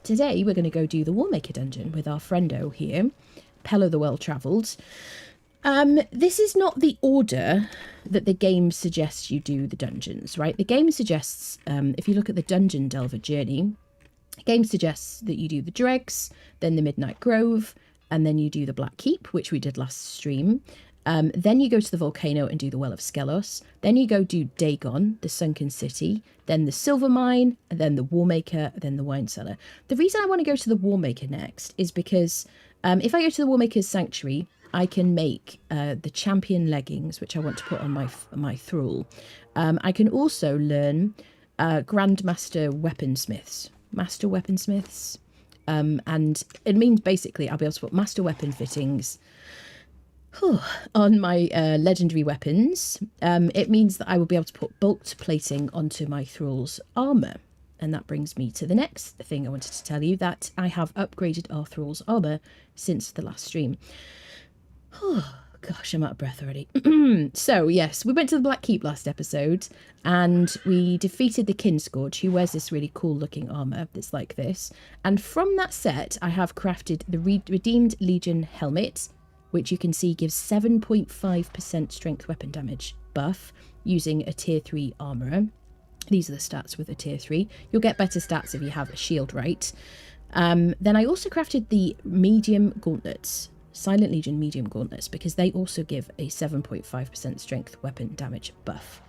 Today we're going to go do the Warmaker Dungeon with our friendo here, Pello the Well-Travelled. This is not the order that the game suggests you do the dungeons, right? The game suggests, if you look at the Dungeon Delver journey, the game suggests that you do the Dregs, then the Midnight Grove, and then you do the Black Keep, which we did last stream. Then you go to the volcano and do the Well of Skelos. Then you go do Dagon, the Sunken City, then the Silver Mine, and then the Warmaker, then the Wine Cellar. The reason I want to go to the Warmaker next is because if I go to the Warmaker's Sanctuary, I can make the champion leggings, which I want to put on my thrall. I can also learn Grandmaster Weaponsmiths, Master Weaponsmiths, and it means basically I'll be able to put Master Weapon fittings on my legendary weapons. It means that I will be able to put bulked plating onto my thrall's armour. And that brings me to the next thing I wanted to tell you, that I have upgraded our thrall's armour since the last stream. Oh, gosh, I'm out of breath already. So, yes, we went to the Black Keep last episode, and we defeated the Kinscourge, who wears this really cool-looking armour that's like this. And from that set, I have crafted the Redeemed Legion helmet, which you can see gives 7.5% strength weapon damage buff using a tier 3 armourer. These are the stats with a tier 3. You'll get better stats if you have a shield right. Then I also crafted the medium gauntlets, Silent Legion medium gauntlets, because they also give a 7.5% strength weapon damage buff.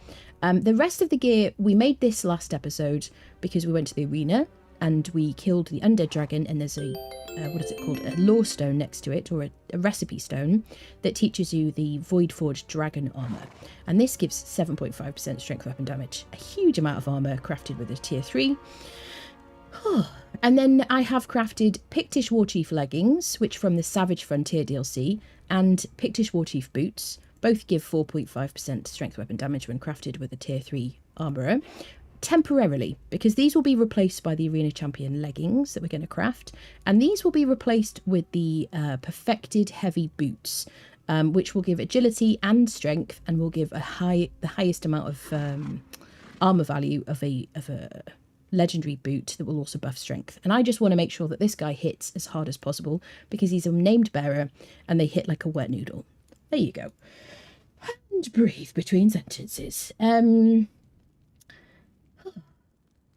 The rest of the gear, we made this last episode because we went to the arena and we killed the undead dragon, and there's a what is it called, a lore stone next to it, or a recipe stone that teaches you the Void Forged dragon armor, and this gives 7.5% strength weapon damage, a huge amount of armor crafted with a tier 3. And then I have crafted Pictish Warchief leggings, which from the Savage Frontier DLC, and Pictish Warchief boots, both give 4.5% strength weapon damage when crafted with a tier 3 armorer. Temporarily, because these will be replaced by the Arena Champion leggings that we're going to craft, and these will be replaced with the Perfected Heavy Boots, which will give agility and strength, and will give the highest amount of armor value of a legendary boot that will also buff strength. And I just want to make sure that this guy hits as hard as possible, because he's a named bearer and they hit like a wet noodle. There you go. And breathe between sentences.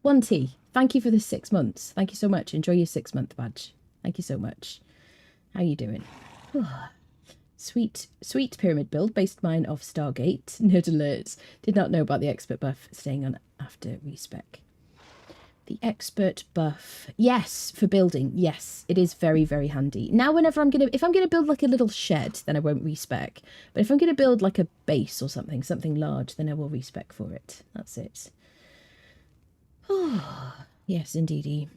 1T, thank you for the 6 months. Thank you so much. Enjoy your 6-month badge. Thank you so much. How you doing? Sweet pyramid build based mine off Stargate. Nerd alert. Did not know about the expert buff staying on after respec. The expert buff. Yes, for building. Yes, it is very, very handy. Now whenever if I'm gonna build like a little shed, then I won't respec. But if I'm gonna build like a base or something large, then I will respec for it. That's it. Oh, yes, indeedy.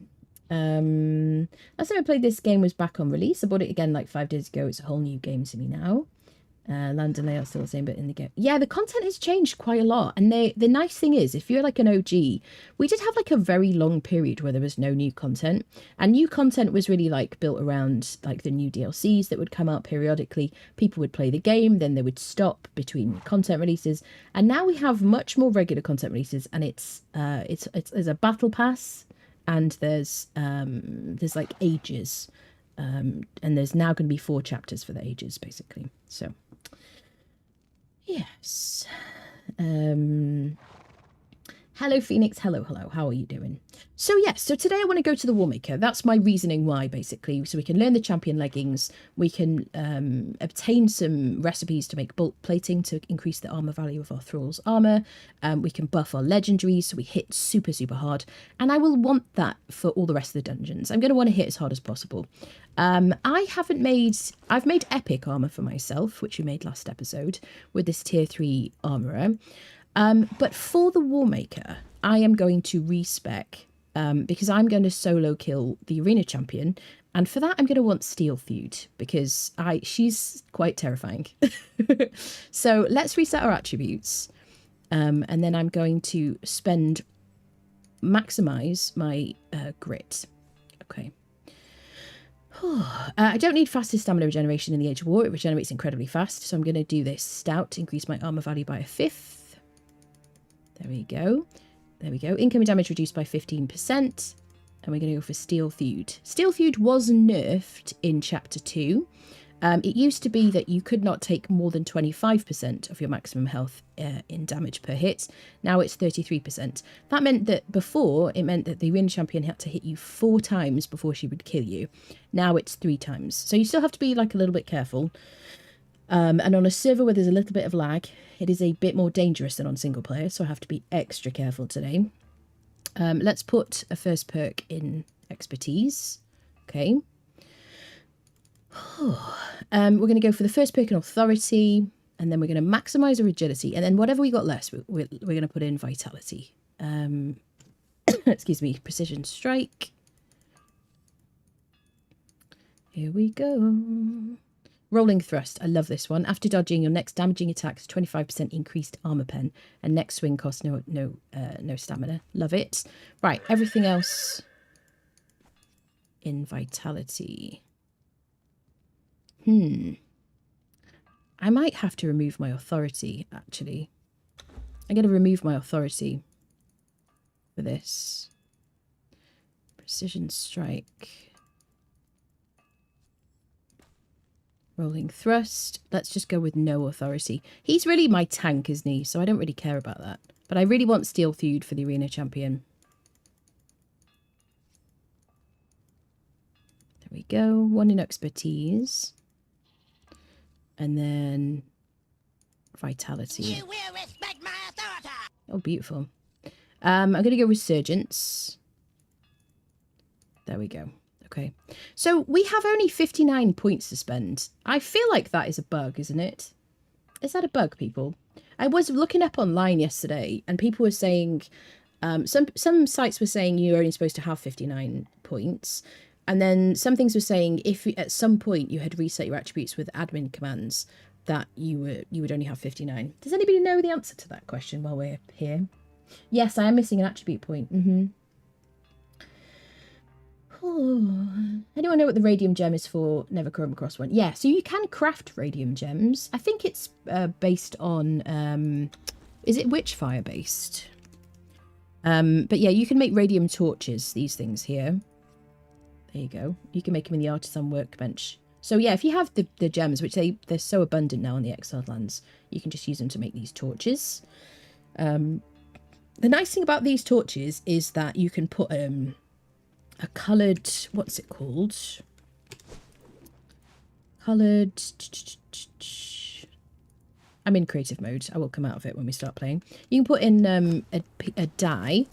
Last time I played this game was back on release. I bought it again like 5 days ago. It's a whole new game to me now. Land and layout still the same, but in the game, yeah, the content has changed quite a lot. And the nice thing is, if you're like an OG, we did have like a very long period where there was no new content, and new content was really like built around like the new DLCs that would come out periodically. People would play the game, then they would stop between content releases, and now we have much more regular content releases. And it's there's a battle pass, and there's like ages, and there's now going to be 4 chapters for the ages basically. So. Yes. Hello, Phoenix. Hello. How are you doing? So, yes. So today I want to go to the Warmaker. That's my reasoning why, basically. So we can learn the champion leggings. We can obtain some recipes to make bulk plating to increase the armor value of our thrall's armor. We can buff our legendaries so we hit super, super hard. And I will want that for all the rest of the dungeons. I'm going to want to hit as hard as possible. I've made epic armor for myself, which we made last episode with this tier 3 armorer. But for the Warmaker, I am going to respec, because I'm going to solo kill the arena champion. And for that, I'm going to want Steel Feud, because she's quite terrifying. So let's reset our attributes. And then I'm going to maximize my grit. Okay. I don't need fastest stamina regeneration in the Age of War. It regenerates incredibly fast. So I'm going to do this stout, increase my armor value by 1/5. There we go. There we go. Incoming damage reduced by 15%. And we're going to go for Steel Feud. Steel Feud was nerfed in Chapter 2. It used to be that you could not take more than 25% of your maximum health in damage per hit. Now it's 33%. That meant that before, it meant that the arena champion had to hit you 4 times before she would kill you. Now it's 3 times. So you still have to be like a little bit careful. And on a server where there's a little bit of lag, it is a bit more dangerous than on single player. So I have to be extra careful today. Let's put a first perk in expertise. Okay. We're going to go for the first perk in authority, and then we're going to maximize our agility, and then whatever we got less, we're going to put in vitality. Excuse me, precision strike. Here we go. Rolling thrust. I love this one. After dodging, your next damaging attack is 25% increased armor pen, and next swing costs no stamina. Love it. Right, everything else in vitality. I might have to remove my authority, actually. I'm going to remove my authority for this. Precision strike. Rolling thrust. Let's just go with no authority. He's really my tank, isn't he? So I don't really care about that. But I really want Steel Feud for the arena champion. There we go. 1 in expertise. And then vitality. You will respect my authority. Oh, beautiful. I'm going to go Resurgence. There we go. Okay. So we have only 59 points to spend. I feel like that is a bug, isn't it? Is that a bug, people? I was looking up online yesterday, and people were saying, some sites were saying you're only supposed to have 59 points. And then some things were saying if at some point you had reset your attributes with admin commands, that you would only have 59. Does anybody know the answer to that question while we're here? Yes, I am missing an attribute point. Anyone know what the radium gem is for? Never come across one. Yeah, so you can craft radium gems. I think it's based on... is it Witchfire based? But yeah, you can make radium torches, these things here. There you go. You can make them in the artisan workbench. So yeah, if you have the gems, which they're so abundant now in the exiled lands, you can just use them to make these torches. The nice thing about these torches is that you can put a coloured, what's it called? Coloured... I'm in creative mode. I will come out of it when we start playing. You can put in a dye.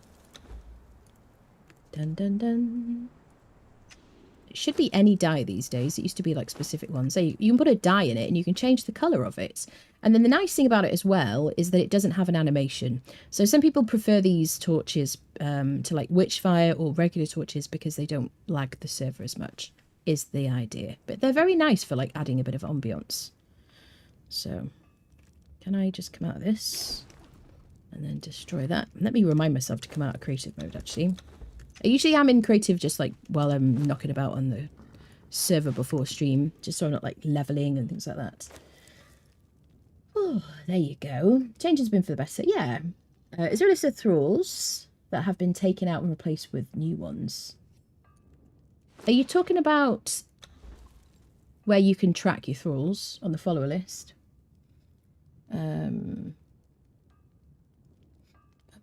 Dun dun dun. It should be any dye these days. It used to be like specific ones. So you can put a dye in it and you can change the colour of it. And then the nice thing about it as well is that it doesn't have an animation. So some people prefer these torches to like Witchfire or regular torches because they don't lag the server as much, is the idea. But they're very nice for like adding a bit of ambiance. So can I just come out of this and then destroy that? Let me remind myself to come out of creative mode actually. I usually am in creative just like while I'm knocking about on the server before stream, just so I'm not like leveling and things like that. Oh, there you go. Change has been for the better. Yeah. Is there a list of thralls that have been taken out and replaced with new ones? Are you talking about where you can track your thralls on the follower list? Bum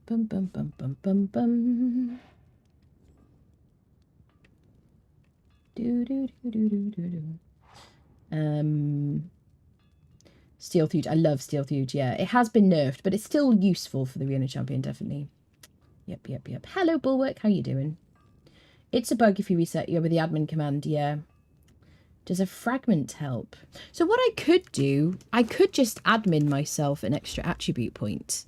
bum bum bum bum bum. Steel Feud. I love Steel Feud. Yeah, it has been nerfed, but it's still useful for the arena champion, definitely. Yep. Hello, Bulwark. How you doing? It's a bug if you reset you with the admin command. Yeah. Does a fragment help? So what I could do, I could just admin myself an extra attribute point,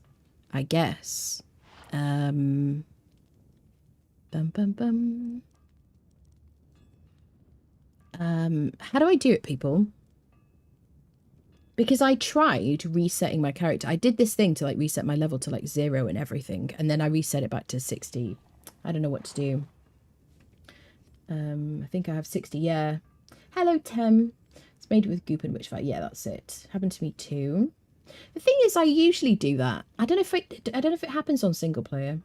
I guess. Bum bum bum. How do I do it, people? Because I tried resetting my character. I did this thing to like reset my level to like 0 and everything, and then I reset it back to 60. I don't know what to do. I think I have 60. Yeah. Hello, Tem. It's made with goop and witchfire. Yeah, that's it. Happened to me too. The thing is, I usually do that. I don't know if it happens on single player.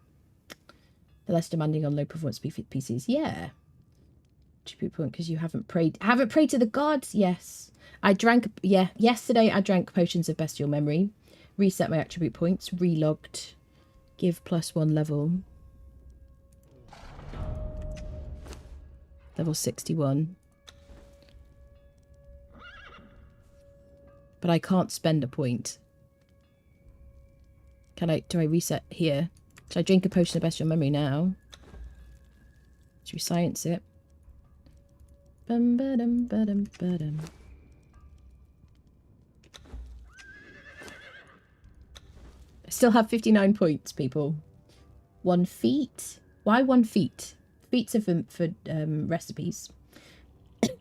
The less demanding on low performance PCs. Yeah. Attribute point because you haven't prayed. Haven't prayed to the gods. Yes. I drank. Yeah. Yesterday I drank potions of bestial memory. Reset my attribute points. Relogged. Give +1 level. Level 61. But I can't spend a point. Can I? Do I reset here? Should I drink a potion of bestial memory now? Should we science it? Bum ba dum ba dum ba dum. I still have 59 points, people. 1 feet. Why 1 feet? Feet are for recipes.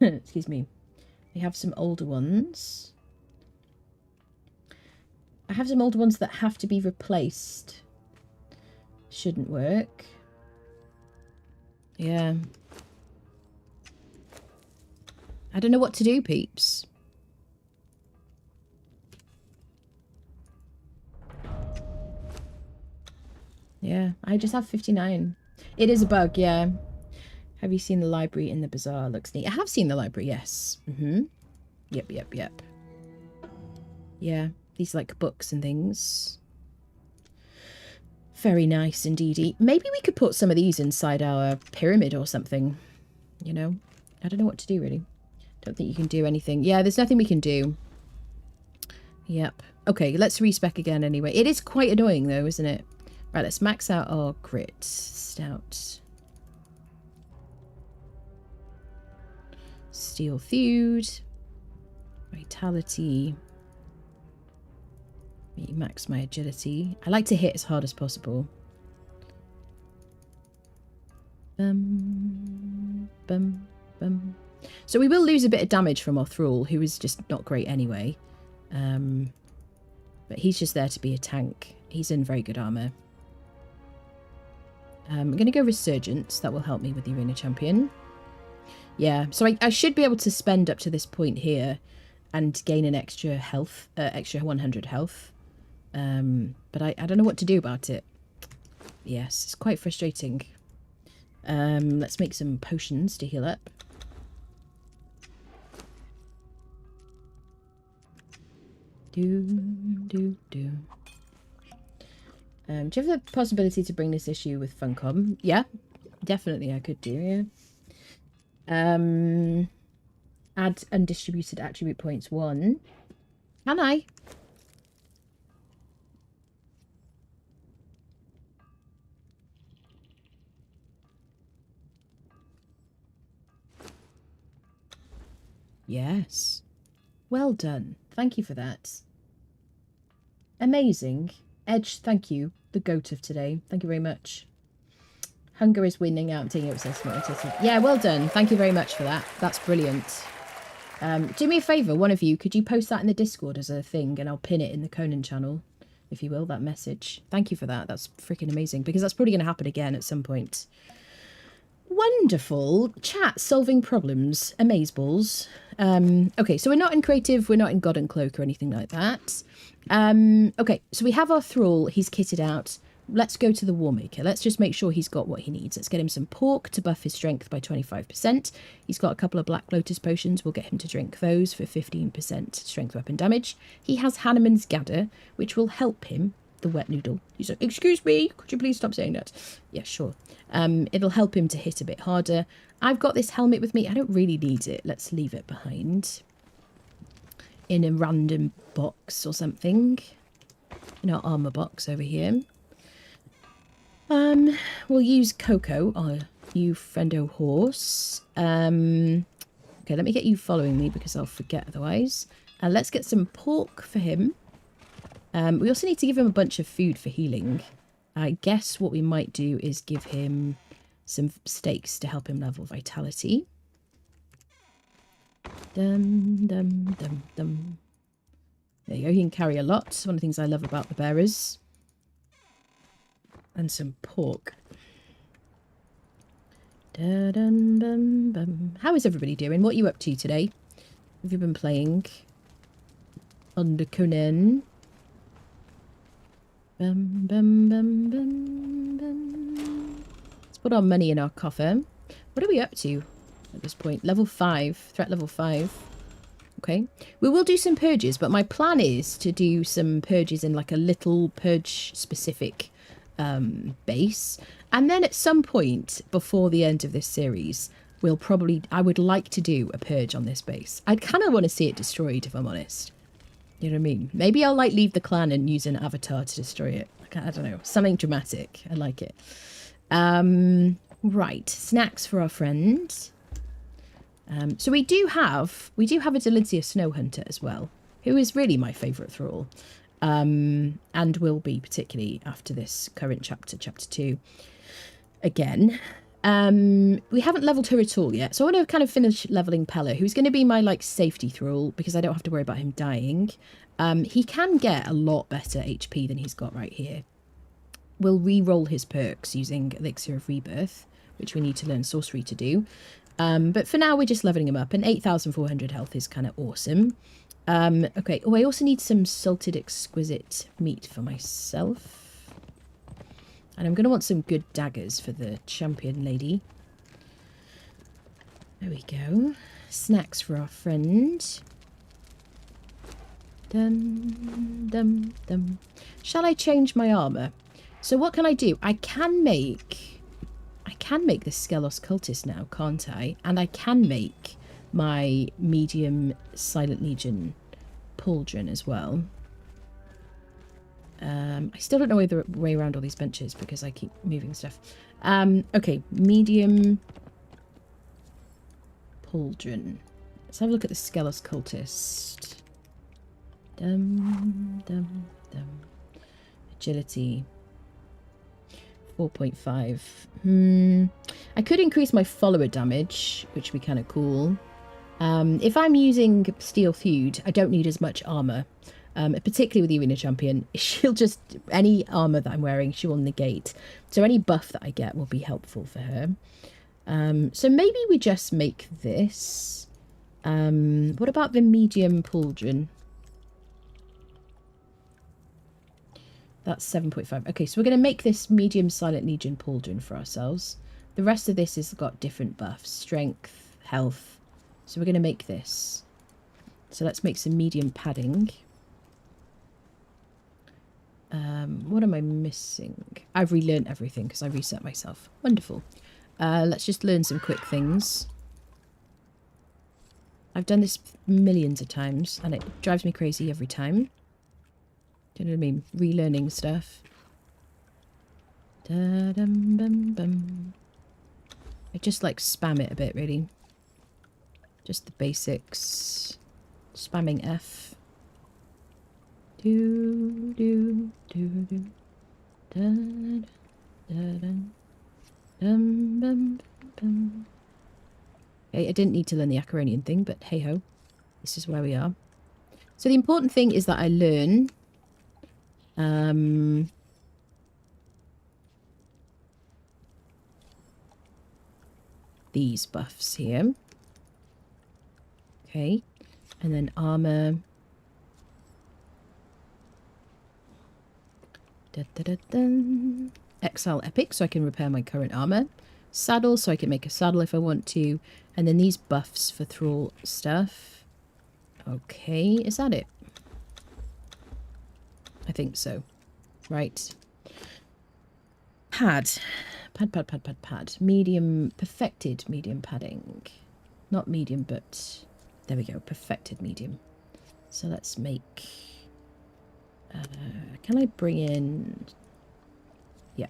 Excuse me. We have some older ones. I have some older ones that have to be replaced. Shouldn't work. Yeah. I don't know what to do, peeps. Yeah, I just have 59. It is a bug, yeah. Have you seen the library in the Bazaar? Looks neat. I have seen the library, yes. Yep. Yeah, these like books and things. Very nice indeedy. Maybe we could put some of these inside our pyramid or something. You know? I don't know what to do, really. Don't think you can do anything. Yeah, there's nothing we can do. Yep. Okay, let's respec again anyway. It is quite annoying, though, isn't it? Right, let's max out our grit. Stout. Steel Theud. Vitality. Max my agility. I like to hit as hard as possible. Bum, bum, bum. So we will lose a bit of damage from our thrall, who is just not great anyway. But he's just there to be a tank. He's in very good armor. I'm going to go Resurgence. That will help me with the Arena Champion. Yeah, so I should be able to spend up to this point here and gain an extra health, extra 100 health. But I don't know what to do about it. Yes, it's quite frustrating. Let's make some potions to heal up. Do. Do you have the possibility to bring this issue with Funcom? Yeah, definitely I could do, yeah. Add undistributed attribute points 1. Can I? Yes. Well done. Thank you for that. Amazing. Edge, thank you. The goat of today. Thank you very much. Hunger is winning out. Taking it says yeah, well done. Thank you very much for that. That's brilliant. Do me a favour, one of you. Could you post that in the Discord as a thing and I'll pin it in the Conan channel, if you will, that message. Thank you for that. That's freaking amazing because that's probably going to happen again at some point. Wonderful. Chat solving problems. Amazeballs. Okay, so we're not in creative. We're not in God and Cloak or anything like that. Okay, so we have our thrall. He's kitted out. Let's go to the Warmaker. Let's just make sure he's got what he needs. Let's get him some pork to buff his strength by 25%. He's got a couple of Black Lotus potions. We'll get him to drink those for 15% strength weapon damage. He has Hanneman's Gather, which will help him. The wet noodle. He's like, excuse me, could you please stop saying that? Yeah, sure. It'll help him to hit a bit harder. I've got this helmet with me. I don't really need it. Let's leave it behind. In a random box or something. In our armor box over here. We'll use Coco, our new friendo horse. Okay, let me get you following me because I'll forget otherwise. Let's get some pork for him. We also need to give him a bunch of food for healing. I guess what we might do is give him some steaks to help him level vitality. Dum, dum, dum, dum. There you go, he can carry a lot. It's one of the things I love about the bearers. And some pork. Da -dum -bum -bum. How is everybody doing? What are you up to today? Have you been playing under Conan? Bum, bum, bum, bum, bum. Put our money in our coffer. What are we up to at this point? Level 5. Threat level 5. Okay. We will do some purges, but my plan is to do some purges in like a little purge specific base. And then at some point before the end of this series, I would like to do a purge on this base. I'd kind of want to see it destroyed, if I'm honest. You know what I mean? Maybe I'll like leave the clan and use an avatar to destroy it. I don't know. Something dramatic. I like it. Right. Snacks for our friends. So we do have a Delicia Snow Hunter as well, who is really my favourite thrall. And will be particularly after this current chapter, chapter 2. Again. We haven't leveled her at all yet, so I want to kind of finish leveling Pella, who's going to be my like safety thrall because I don't have to worry about him dying. He can get a lot better HP than he's got right here. We'll re-roll his perks using Elixir of Rebirth, which we need to learn sorcery to do. But for now we're just leveling him up, and 8,400 health is kind of awesome. Okay, oh, I also need some salted exquisite meat for myself. And I'm going to want some good daggers for the champion lady. There we go. Snacks for our friend. Dum, dum, dum. Shall I change my armour? So what can I do? I can make the Skelos Cultist now, can't I? And I can make my medium Silent Legion Pauldron as well. I still don't know the way around all these benches because I keep moving stuff. Okay, medium Pauldron. Let's have a look at the Skelos Cultist. Dum, dum, dum. Agility. 4.5. I could increase my follower damage, which would be kind of cool. If I'm using Steel Feud, I don't need as much armour. Particularly with the Arena Champion, she'll just, any armour that I'm wearing, she will negate. So any buff that I get will be helpful for her. So maybe we just make this. What about the medium Pauldron? That's 7.5. Okay, so we're going to make this medium Silent Legion Pauldron for ourselves. The rest of this has got different buffs. Strength, health. So we're going to make this. So let's make some medium padding. What am I missing? I've relearned everything because I reset myself. Wonderful. Let's just learn some quick things. I've done this millions of times and it drives me crazy every time. Do you know what I mean? Relearning stuff. Da-dum-bum-bum. I just like spam it a bit, really. Just the basics. Spamming F. Do do do do. Da da da. Dum bum bum. Okay, I didn't need to learn the Acaronian thing, but hey ho, this is where we are. So the important thing is that I learn. These buffs here. Okay, and then armor. Da, da, da, da. Exile Epic, so I can repair my current armor. Saddle, so I can make a saddle if I want to. And then these buffs for thrall stuff. Okay, is that it? I think so. Right. Pad. Pad. Medium, perfected medium padding. Not medium, but there we go. Perfected medium. So let's make... can I bring in... Yeah.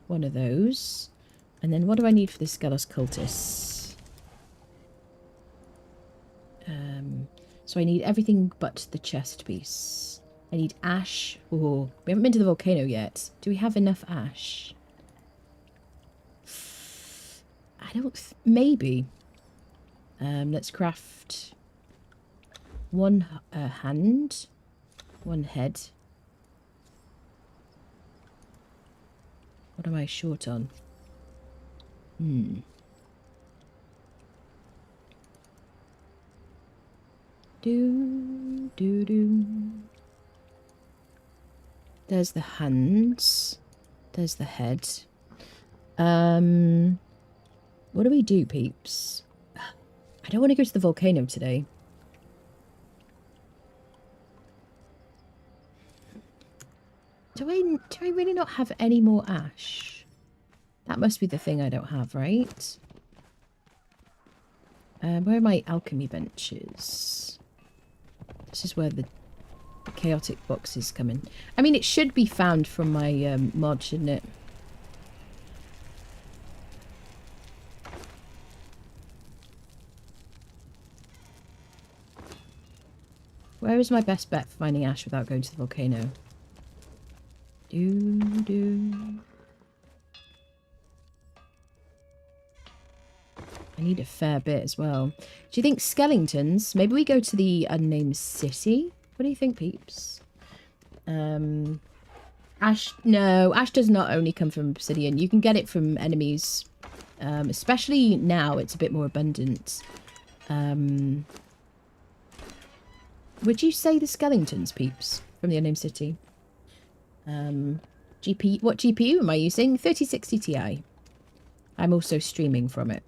One of those. And then what do I need for the Skelos Cultists? So I need everything but the chest piece. I need ash. Oh, we haven't been to the volcano yet. Do we have enough ash? I don't... maybe. Let's craft one hand, one head. What am I short on? Do. There's the hands. There's the head. What do we do, peeps? I don't want to go to the volcano today. Do I really not have any more ash? That must be the thing I don't have, right? Where are my alchemy benches? This is where the chaotic boxes come in. I mean, it should be found from my mod, shouldn't it? Where is my best bet for finding ash without going to the volcano? I need a fair bit as well. Do you think skeletons? Maybe we go to the unnamed city? What do you think, peeps? Ash... No, ash does not only come from obsidian. You can get it from enemies. Especially now, it's a bit more abundant. Would you say the skeletons, peeps, from the unnamed city? What GPU am I using? 3060 Ti. I'm also streaming from it.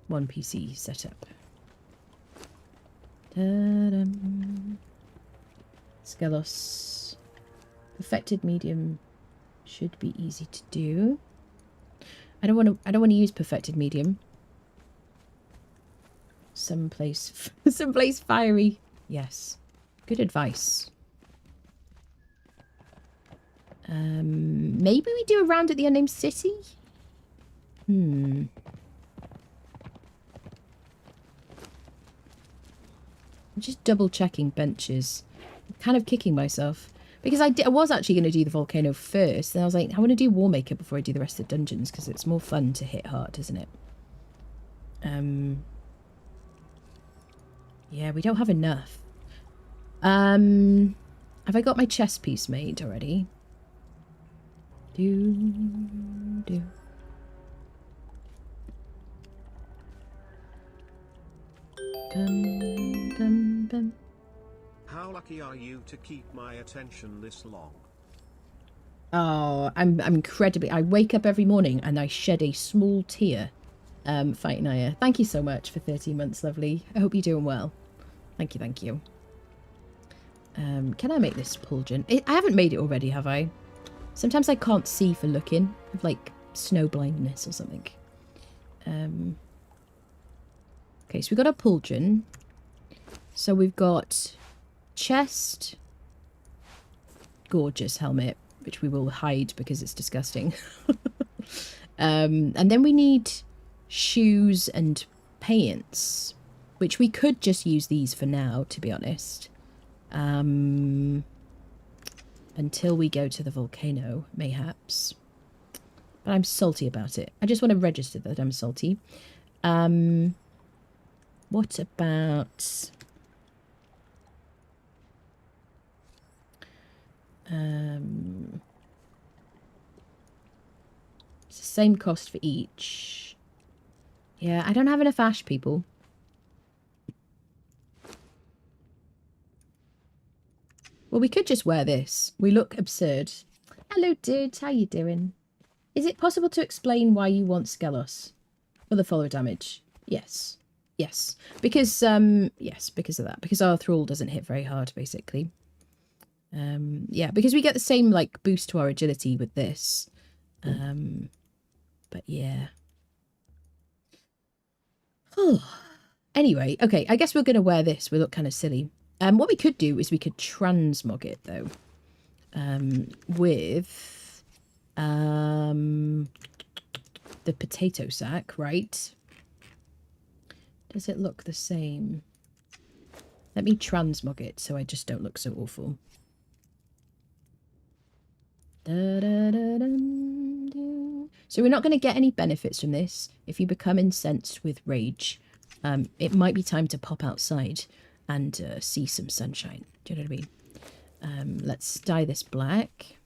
One PC setup. Skelos. Perfected medium should be easy to do. I don't want to use perfected medium. Someplace fiery. Yes. Good advice. Maybe we do a round at the unnamed city? I'm just double checking benches. I'm kind of kicking myself. Because I was actually going to do the volcano first. And I was like, I want to do Warmaker before I do the rest of the dungeons. Because it's more fun to hit hard, isn't it? Yeah, we don't have enough. Have I got my chest piece made already? Do. Bum. How lucky are you to keep my attention this long? Oh, I'm incredibly... I wake up every morning and I shed a small tear fighting Aya. Thank you so much for 13 months, lovely. I hope you're doing well. Thank you. Can I make this pulgent? I haven't made it already, have I? Sometimes I can't see for looking. I have, like, snow blindness or something. Okay, so we've got a pulgent. So we've got chest. Gorgeous helmet, which we will hide because it's disgusting. And then we need shoes and pants, which we could just use these for now, to be honest. Until we go to the volcano, mayhaps. But I'm salty about it. I just want to register that I'm salty. What about... it's the same cost for each. Yeah, I don't have enough ash, people. Well, we could just wear this. We look absurd. Hello, dude. How you doing? Is it possible to explain why you want Skelos? For the follow damage? Yes. Yes. Because, yes, because of that. Because our thrall doesn't hit very hard, basically. Yeah, because we get the same, like, boost to our agility with this. But, yeah. Anyway, okay, I guess we're going to wear this. We look kind of silly. What we could do is we could transmog it, though. With the potato sack, right? Does it look the same? Let me transmog it so I just don't look so awful. So we're not going to get any benefits from this. If you become incensed with rage, it might be time to pop outside and see some sunshine. Do you know what I mean? Let's dye this black.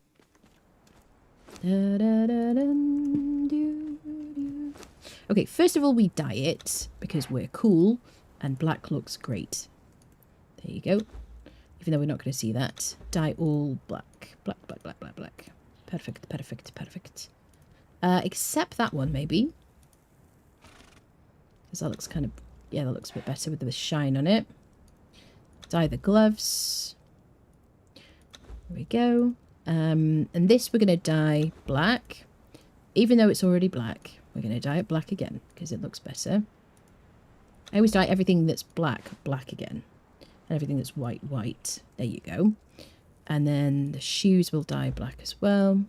Okay, first of all, we dye it because we're cool and black looks great. There you go. Even though we're not going to see that. Dye all black. Black. Perfect. Except that one, maybe. Because that looks kind of... Yeah, that looks a bit better with the shine on it. Dye the gloves. There we go. And this we're going to dye black. Even though it's already black, we're going to dye it black again because it looks better. I always dye everything that's black, black again. And everything that's white, white. There you go. And then the shoes will dye black as well.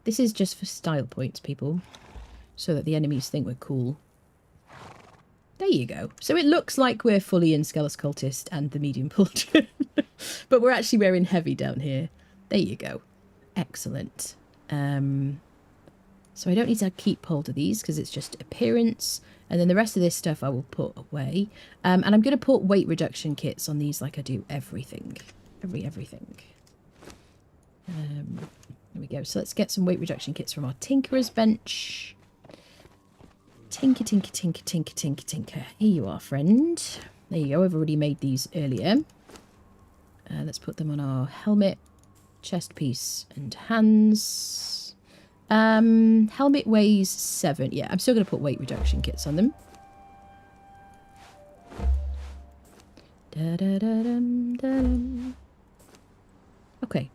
This is just for style points, people. So that the enemies think we're cool. There you go. So it looks like we're fully in Skelos Cultist and the Medium Pauldron. But we're actually wearing heavy down here. There you go. Excellent. So I don't need to keep hold of these because it's just appearance. And then the rest of this stuff I will put away. And I'm going to put weight reduction kits on these like I do everything. Everything. There we go. So let's get some weight reduction kits from our Tinkerer's bench. Tinker, tinker, tinker, tinker, tinker, tinker. Here you are, friend. There you go. I've already made these earlier. Let's put them on our helmet, chest piece, and hands. Helmet weighs 7. Yeah, I'm still going to put weight reduction kits on them. Da-da-da-dum-da-dum. Okay.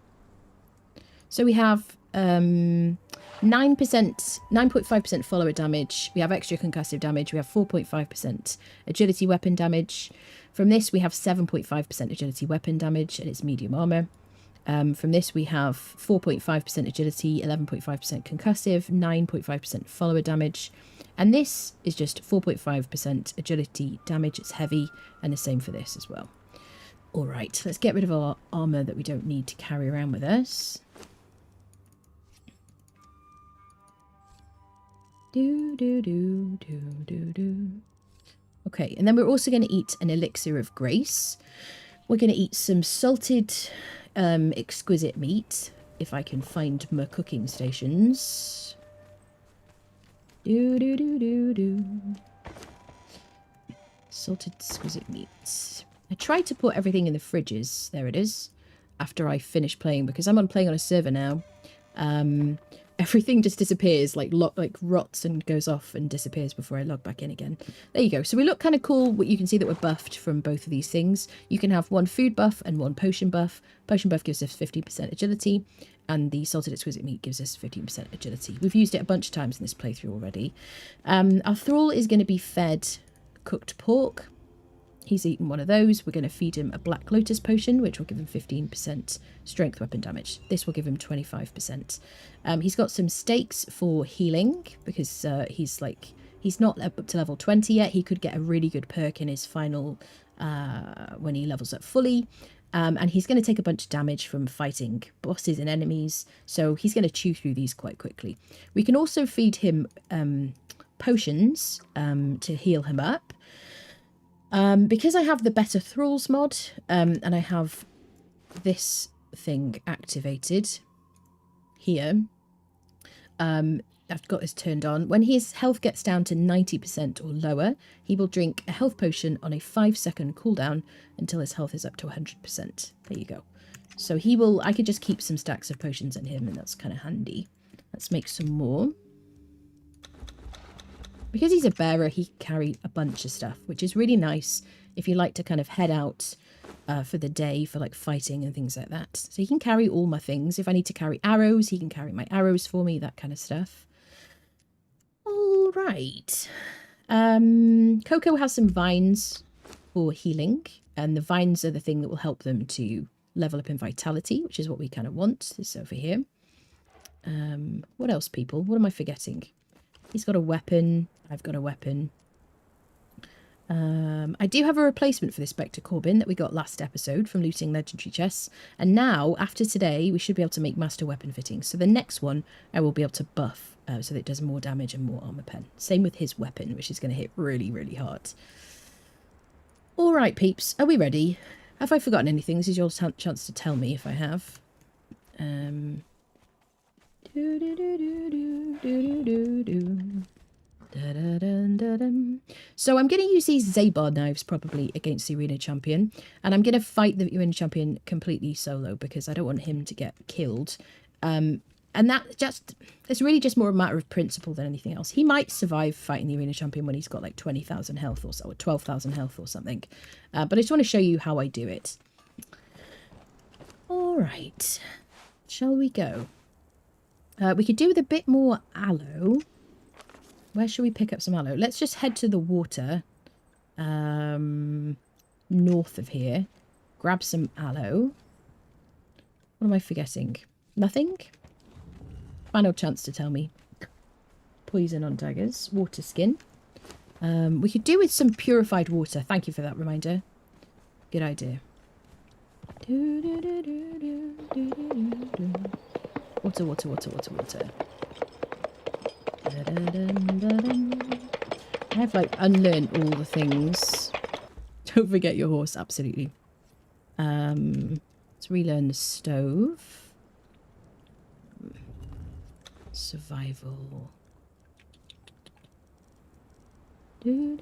So we have 9.5% follower damage. We have extra concussive damage. We have 4.5% agility weapon damage. From this, we have 7.5% agility weapon damage, and it's medium armor. From this, we have 4.5% agility, 11.5% concussive, 9.5% follower damage. And this is just 4.5% agility damage. It's heavy, and the same for this as well. All right, let's get rid of our armor that we don't need to carry around with us. Okay, and then we're also going to eat an elixir of grace. We're going to eat some salted exquisite meat, if I can find my cooking stations. Salted exquisite meat. I tried to put everything in the fridges. There it is. After I finish playing, because I'm playing on a server now. Everything just disappears, like rots and goes off and disappears before I log back in again. There you go. So we look kind of cool. You can see that we're buffed from both of these things. You can have one food buff and one potion buff. Potion buff gives us 15% agility, and the salted exquisite meat gives us 15% agility. We've used it a bunch of times in this playthrough already. Our thrall is going to be fed cooked pork. He's eaten one of those. We're going to feed him a Black Lotus potion, which will give him 15% strength weapon damage. This will give him 25%. He's got some steaks for healing, because he's not up to level 20 yet. He could get a really good perk in his final, when he levels up fully. And he's going to take a bunch of damage from fighting bosses and enemies. So he's going to chew through these quite quickly. We can also feed him potions to heal him up. Because I have the Better Thralls mod, and I have this thing activated here, I've got this turned on. When his health gets down to 90% or lower, he will drink a health potion on a 5-second cooldown until his health is up to 100%. There you go. So I could just keep some stacks of potions in him, and that's kind of handy. Let's make some more. Because he's a bearer, he can carry a bunch of stuff, which is really nice if you like to kind of head out for the day for like fighting and things like that. So he can carry all my things. If I need to carry arrows, he can carry my arrows for me, that kind of stuff. All right. Coco has some vines for healing, and the vines are the thing that will help them to level up in vitality, which is what we kind of want. This over here. What else, people? What am I forgetting? He's got a weapon. I've got a weapon. I do have a replacement for this Spectre Corbin that we got last episode from looting legendary chests. And now, after today, we should be able to make master weapon fittings. So the next one, I will be able to buff so that it does more damage and more armor pen. Same with his weapon, which is going to hit really, really hard. All right, peeps. Are we ready? Have I forgotten anything? This is your chance to tell me if I have. So I'm going to use these Zabar knives probably against the arena champion, and I'm going to fight the arena champion completely solo because I don't want him to get killed. And that just, it's really just more a matter of principle than anything else. He might survive fighting the arena champion when he's got like 20,000 health or so, or 12,000 health or something. But I just want to show you how I do it. All right, shall we go? We could do with a bit more aloe. Where should we pick up some aloe? Let's just head to the water north of here. Grab some aloe. What am I forgetting? Nothing? Final chance to tell me. Poison on daggers. Water skin. We could do with some purified water. Thank you for that reminder. Good idea. Water, water, water, water, water. I have like unlearned all the things. Don't forget your horse, absolutely. Let's relearn the stove. Survival. Bum,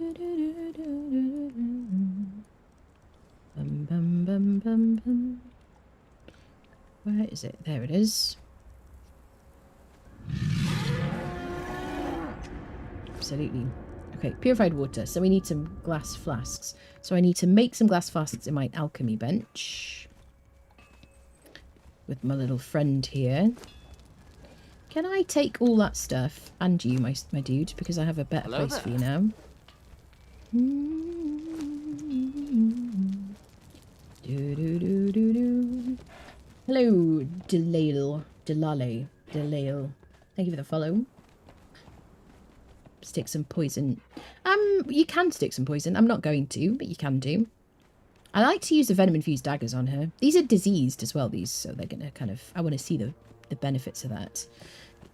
bum, bum, bum, bum. Where is it? There it is. Absolutely. Okay, purified water. So we need some glass flasks. So I need to make some glass flasks in my alchemy bench. With my little friend here. Can I take all that stuff? And you, my dude, because I have a better place there for you now. Hello, Delale. Thank you for the follow. Stick some poison. You can stick some poison. I'm not going to, but you can do. I like to use the venom infused daggers on her. These are diseased as well, these, so they're gonna kind of, I want to see the benefits of that.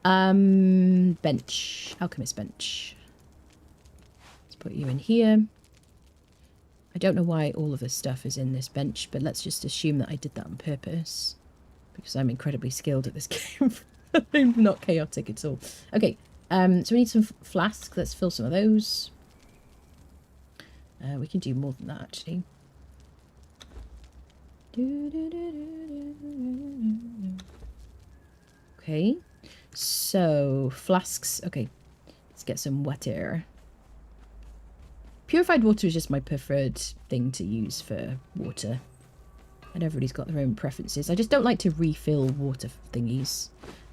Bench. Alchemist bench. Let's put you in here. I don't know why all of this stuff is in this bench, but let's just assume that I did that on purpose. Because I'm incredibly skilled at this game. I'm not chaotic at all. Okay, so we need some flasks. Let's fill some of those. We can do more than that, actually. Okay, so flasks. Okay, let's get some water. Purified water is just my preferred thing to use for water. And everybody's got their own preferences. I just don't like to refill water thingies.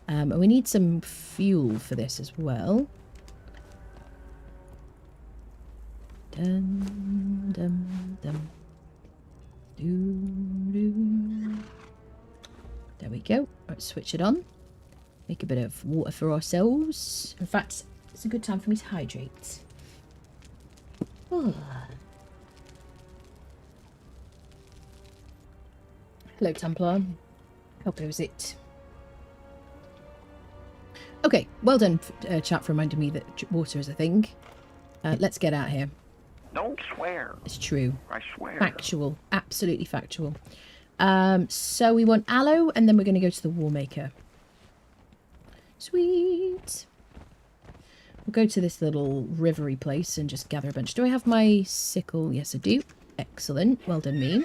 And we need some fuel for this as well. Dum, dum, dum. There we go. Let's switch it on. Make a bit of water for ourselves. In fact, it's a good time for me to hydrate. Oh. Hello, Templar. How goes it? Okay, well done, chat, for reminding me that water is a thing. Let's get out here. Don't swear. It's true. I swear. Factual. Absolutely factual. So we want aloe, and then we're going to go to the Warmaker. Sweet. We'll go to this little rivery place and just gather a bunch. Do I have my sickle? Yes, I do. Excellent. Well done, me.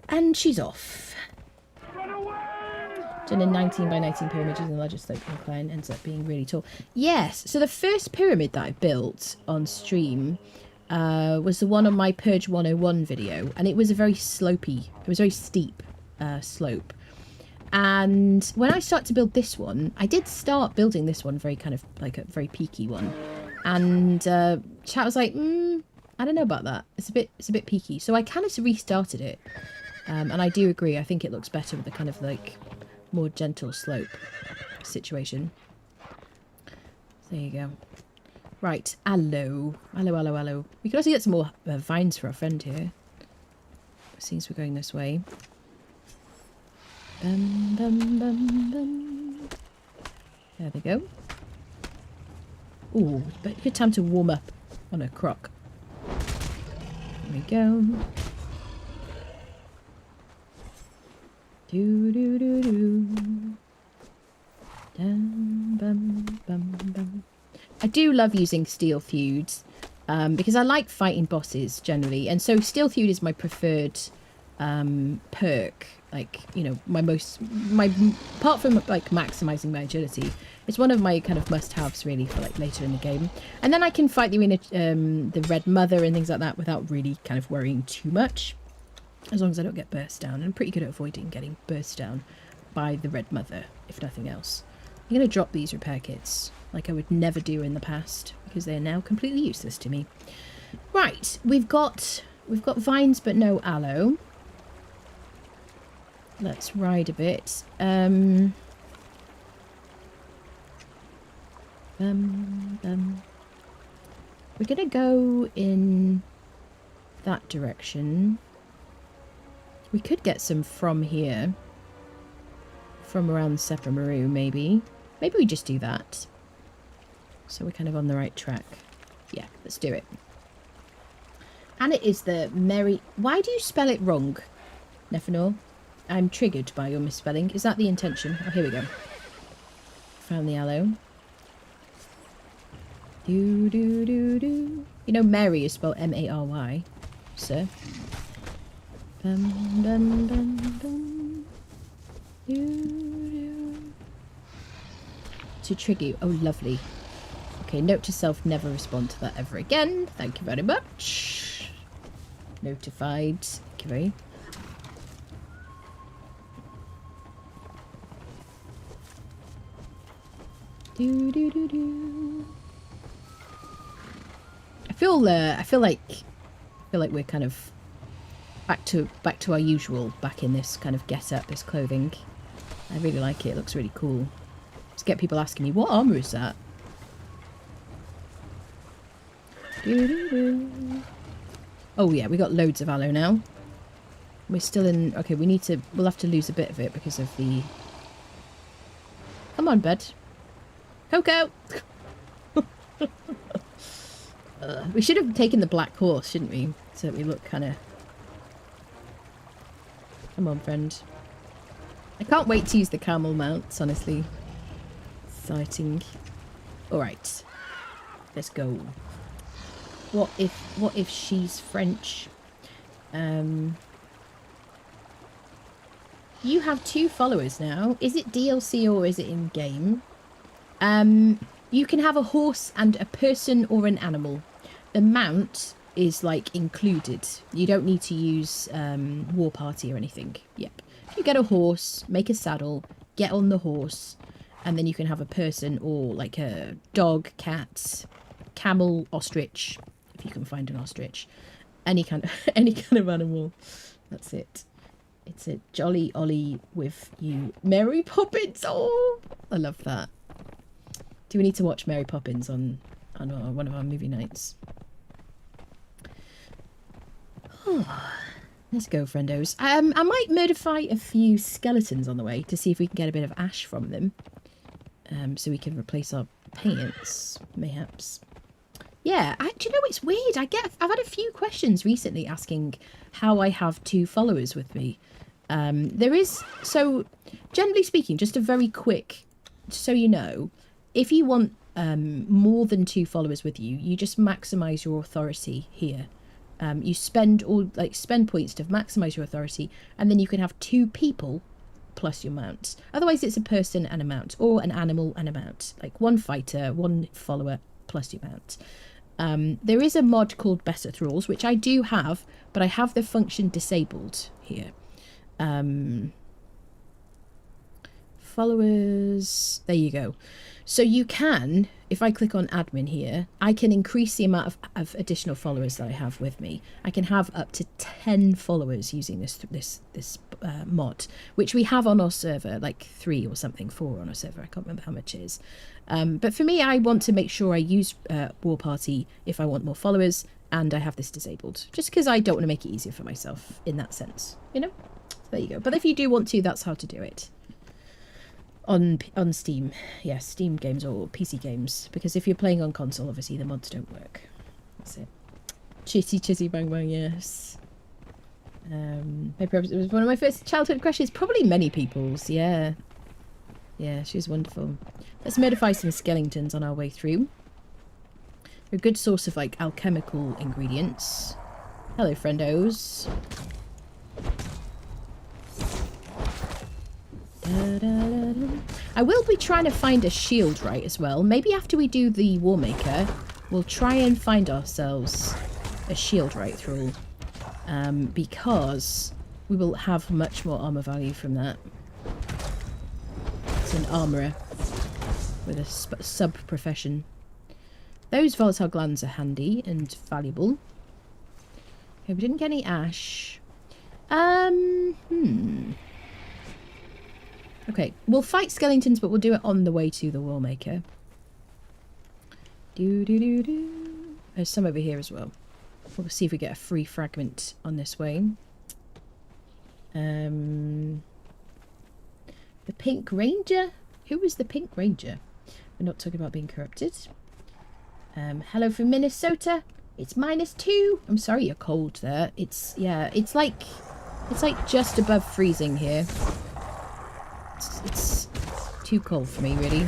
And she's off. Done a 19 by 19 pyramid using the largest slope incline, ends up being really tall. Yes, so the first pyramid that I built on stream was the one on my Purge 101 video, and it was a very slopey, it was a very steep slope. And when I started to build this one, I did start building this one very kind of like a very peaky one, and chat was like, I don't know about that. It's a bit peaky. So I kind of restarted it, and I do agree. I think it looks better with the kind of like more gentle slope situation. There you go. Right, aloe. Aloe. We could also get some more vines for our friend here. It seems we're going this way. Bum, bum, bum, bum. There we go. Ooh, but good time to warm up on a croc. There we go. Do do do do. Dum, bum, bum, bum. I do love using steel feuds because I like fighting bosses generally, and so steel feud is my preferred perk Like, you know, apart from like maximizing my agility, it's one of my kind of must-haves really for like later in the game. And then I can fight the Red Mother and things like that without really kind of worrying too much, as long as I don't get burst down. And I'm pretty good at avoiding getting burst down by the Red Mother, if nothing else. I'm going to drop these repair kits like I would never do in the past, because they are now completely useless to me. Right, we've got vines but no aloe. Let's ride a bit. We're gonna go in that direction. We could get some from here. From around Sephimaru, maybe. Maybe we just do that. So we're kind of on the right track. Yeah, let's do it. And it is the merry... Why do you spell it wrong, Nephenor? I'm triggered by your misspelling. Is that the intention? Oh, here we go. Found the aloe. Do, do, do, do. You know Mary is spelled M-A-R-Y, sir. Bum, bum, bum, bum. Do, do. To trigger you. Oh, lovely. Okay, note to self, never respond to that ever again. Thank you very much. Notified. Okay. Do, do, do, do. I feel like we're kind of back to our usual, back in this kind of get-up, this clothing. I really like it. It looks really cool. Just get people asking me, what armor is that? Do, do, do. Oh yeah, we got loads of aloe now. We're still in... Okay, we'll have to lose a bit of it because of the... Come on, bud. Coco! We should have taken the black horse, shouldn't we? So that we look kind of... Come on, friend. I can't wait to use the camel mounts, honestly. Exciting. Alright. Let's go. What if she's French? You have 2 followers now. Is it DLC or is it in-game? You can have a horse and a person or an animal. The mount is like included. You don't need to use War Party or anything. Yep. You get a horse, make a saddle, get on the horse, and then you can have a person or like a dog, cat, camel, ostrich, if you can find an ostrich. Any kind of animal. That's it. It's a jolly Ollie with you. Mary Poppins! Oh! I love that. Do we need to watch Mary Poppins on one of our movie nights? Oh, let's go, friendos. I might murderfy a few skeletons on the way to see if we can get a bit of ash from them. So we can replace our paints, mayhaps. Yeah, do you know, it's weird. I've had a few questions recently asking how I have 2 followers with me. There is, so generally speaking, just a very quick, so you know, if you want more than 2 followers with you, you just maximize your authority here. You spend points to maximize your authority, and then you can have 2 people plus your mounts. Otherwise, it's a person and a mount, or an animal and a mount. Like 1 fighter, 1 follower plus your mount. There is a mod called Better Thralls, which I do have, but I have the function disabled here. Followers, there you go. So you can, if I click on admin here, I can increase the amount of additional followers that I have with me. I can have up to 10 followers using this mod, which we have on our server, like 3 or something, 4 on our server. I can't remember how much it is. But for me, I want to make sure I use War Party if I want more followers, and I have this disabled, just because I don't want to make it easier for myself in that sense, you know? So there you go. But if you do want to, that's how to do it. On Steam. Yeah, Steam games or PC games. Because if you're playing on console, obviously the mods don't work. That's it. Chitty bang bang, yes. It was one of my first childhood crushes. Probably many people's, yeah. Yeah, she was wonderful. Let's modify some skeletons on our way through. They're a good source of, like, alchemical ingredients. Hello, friendos. I will be trying to find a shield right as well. Maybe after we do the Warmaker, we'll try and find ourselves a shield right thrall. Because we will have much more armor value from that. It's an armourer with a sub-profession. Those volatile glands are handy and valuable. Okay, we didn't get any ash. Okay, we'll fight skeletons, but we'll do it on the way to the Warmaker. There's some over here as well. We'll see if we get a free fragment on this way. The Pink Ranger? Who was the Pink Ranger? We're not talking about being corrupted. Hello from Minnesota. It's -2. I'm sorry you're cold there. It's like just above freezing here. It's too cold for me, really.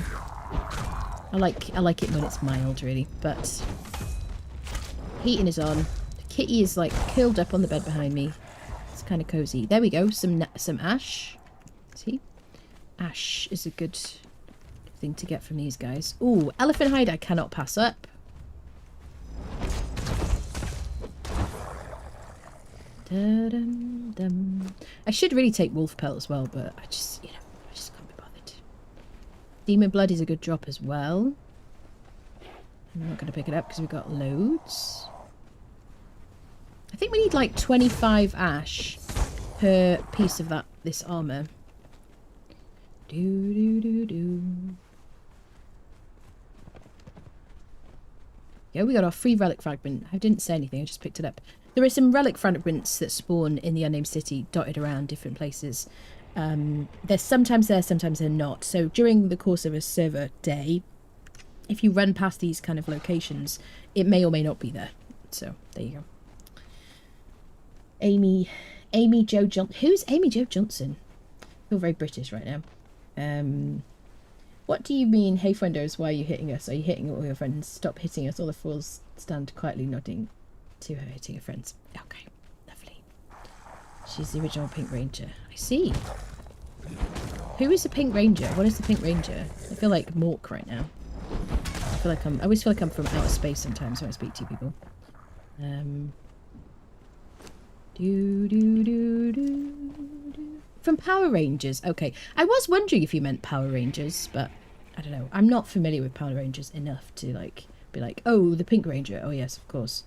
I like it when it's mild, really, but heating is on. Kitty is like curled up on the bed behind me. It's kind of cozy. There we go. Some ash. See, ash is a good thing to get from these guys. Ooh, elephant hide. I cannot pass up. Da-dum-dum. I should really take wolf pelt as well, but I just can't be bothered. Demon blood is a good drop as well. I'm not going to pick it up because we've got loads. I think we need like 25 ash per piece of this armor. Yeah, we got our free relic fragment. I didn't say anything, I just picked it up. There are some relic fragments that spawn in the Unnamed City, dotted around different places. They're sometimes there, sometimes they're not. So during the course of a server day, if you run past these kind of locations, it may or may not be there. So there you go. Amy Jo Johnson. Who's Amy Jo Johnson? I feel very British right now. What do you mean, hey friendos, why are you hitting us? Are you hitting all your friends? Stop hitting us. All the fools stand quietly nodding to her hitting her friends. Okay, lovely. She's the original Pink Ranger. I see. Who is the Pink Ranger? What is the Pink Ranger? I feel like Mork right now. I always feel like I'm from outer space sometimes when I speak to people. From Power Rangers. Okay. I was wondering if you meant Power Rangers, but I don't know. I'm not familiar with Power Rangers enough to be like, oh, the Pink Ranger. Oh yes, of course.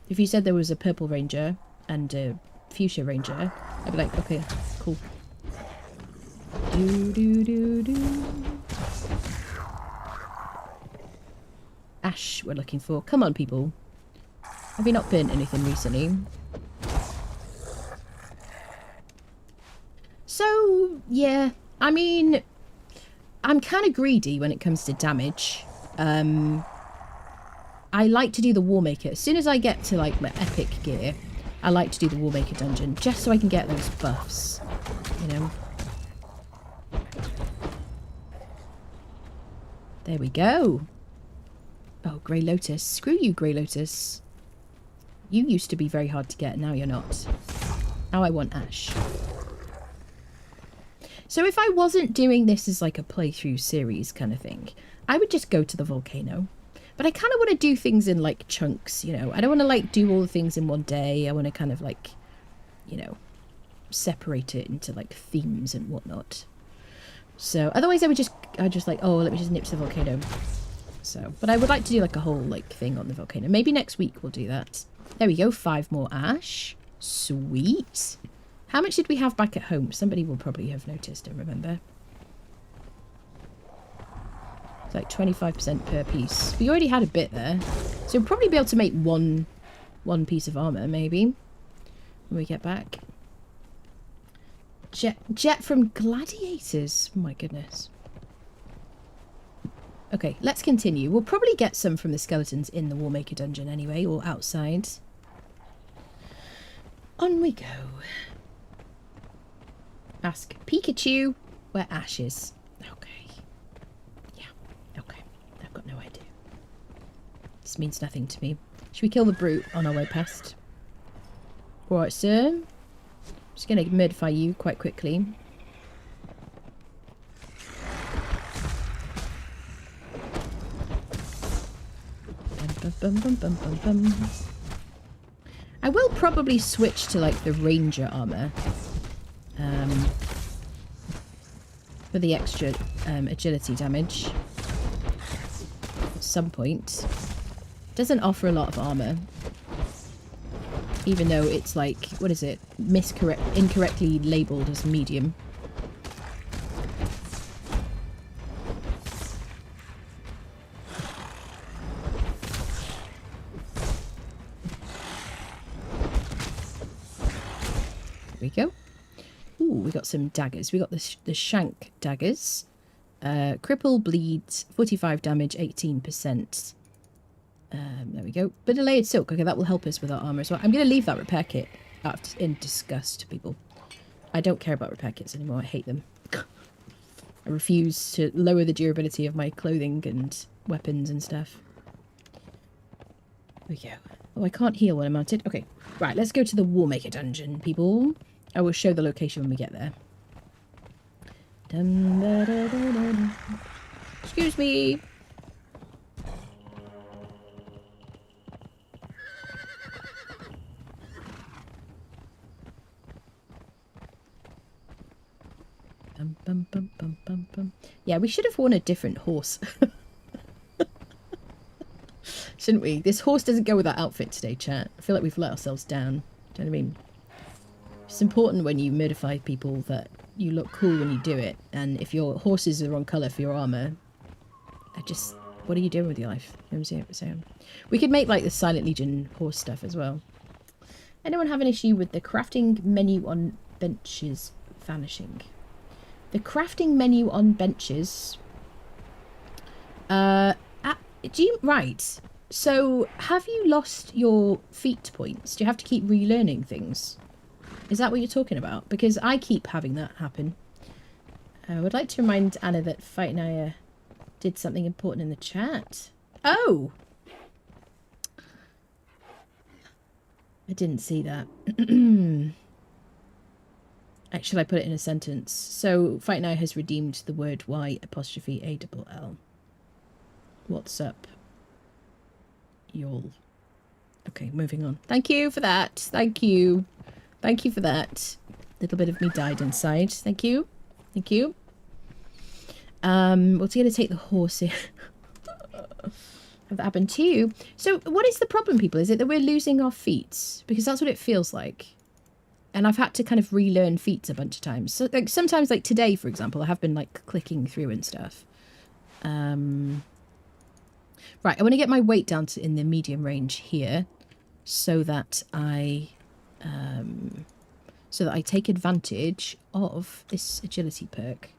If you said there was a Purple Ranger and a Fuchsia Ranger, I'd be like, okay, cool. Ash we're looking for. Come on, people. Have you not burnt anything recently? So, yeah. I mean, I'm kind of greedy when it comes to damage. I like to do the Warmaker. As soon as I get to, like, my epic gear, I like to do the Warmaker Dungeon, just so I can get those buffs, you know? There we go. Oh, Grey Lotus. Screw you, Grey Lotus. You used to be very hard to get, now you're not. Now I want Ash. So if I wasn't doing this as like a playthrough series kind of thing, I would just go to the volcano. But I kind of want to do things in like chunks, you know. I don't want to like do all the things in one day. I want to kind of like, you know, separate it into like themes and whatnot. So otherwise I'd just like, oh, let me just nip to the volcano. So, but I would like to do like a whole like thing on the volcano. Maybe next week we'll do that. There we go, 5 more ash. Sweet. How much did we have back at home? Somebody will probably have noticed and remember. It's like 25% per piece. We already had a bit there. So we'll probably be able to make one piece of armor, maybe, when we get back. Jet from Gladiators. Oh my goodness. Okay, let's continue. We'll probably get some from the skeletons in the Warmaker Dungeon anyway, or outside. On we go. Ask Pikachu where Ash is. Okay. Yeah, okay. I've got no idea. This means nothing to me. Should we kill the brute on our way past? Alright, sir. I'm just going to modify you quite quickly. I will probably switch to like the ranger armor for the extra agility damage at some point. Doesn't offer a lot of armor, even though it's like, what is it, incorrectly labeled as medium. There we go. Ooh, we got some daggers. We got the shank daggers. Cripple, bleeds, 45 damage, 18%. There we go. Bit of layered silk. Okay, that will help us with our armor as well. I'm going to leave that repair kit in disgust, people. I don't care about repair kits anymore. I hate them. I refuse to lower the durability of my clothing and weapons and stuff. There we go. Oh, I can't heal when I'm mounted. Okay, right, let's go to the Warmaker Dungeon, people. I will show the location when we get there. Dun, da, da, da, da, da. Excuse me. Bum, bum, bum, bum, bum, bum. Yeah, we should have worn a different horse. Shouldn't we? This horse doesn't go with that outfit today, chat. I feel like we've let ourselves down. Do you know what I mean? It's important when you modify people that you look cool when you do it. And if your horse is the wrong colour for your armour, what are you doing with your life? You know what I'm saying? We could make like the Silent Legion horse stuff as well. Anyone have an issue with the crafting menu on benches vanishing? The crafting menu on benches. Right. So, have you lost your feat points? Do you have to keep relearning things? Is that what you're talking about? Because I keep having that happen. I would like to remind Anna that Fight and I did something important in the chat. Oh! I didn't see that. Actually, I put it in a sentence. So, Fight Now has redeemed the word Y''ALL. What's up, y'all? Okay, moving on. Thank you for that. Thank you. Thank you for that. A little bit of me died inside. Thank you. Thank you. What's going to take the horse here? Have that happen to you? So, what is the problem, people? Is it that we're losing our feats? Because that's what it feels like. And I've had to kind of relearn feats a bunch of times. So, like, sometimes, like today, for example, I have been, like, clicking through and stuff. Right, I want to get my weight down to in the medium range here so that I take advantage of this agility perk.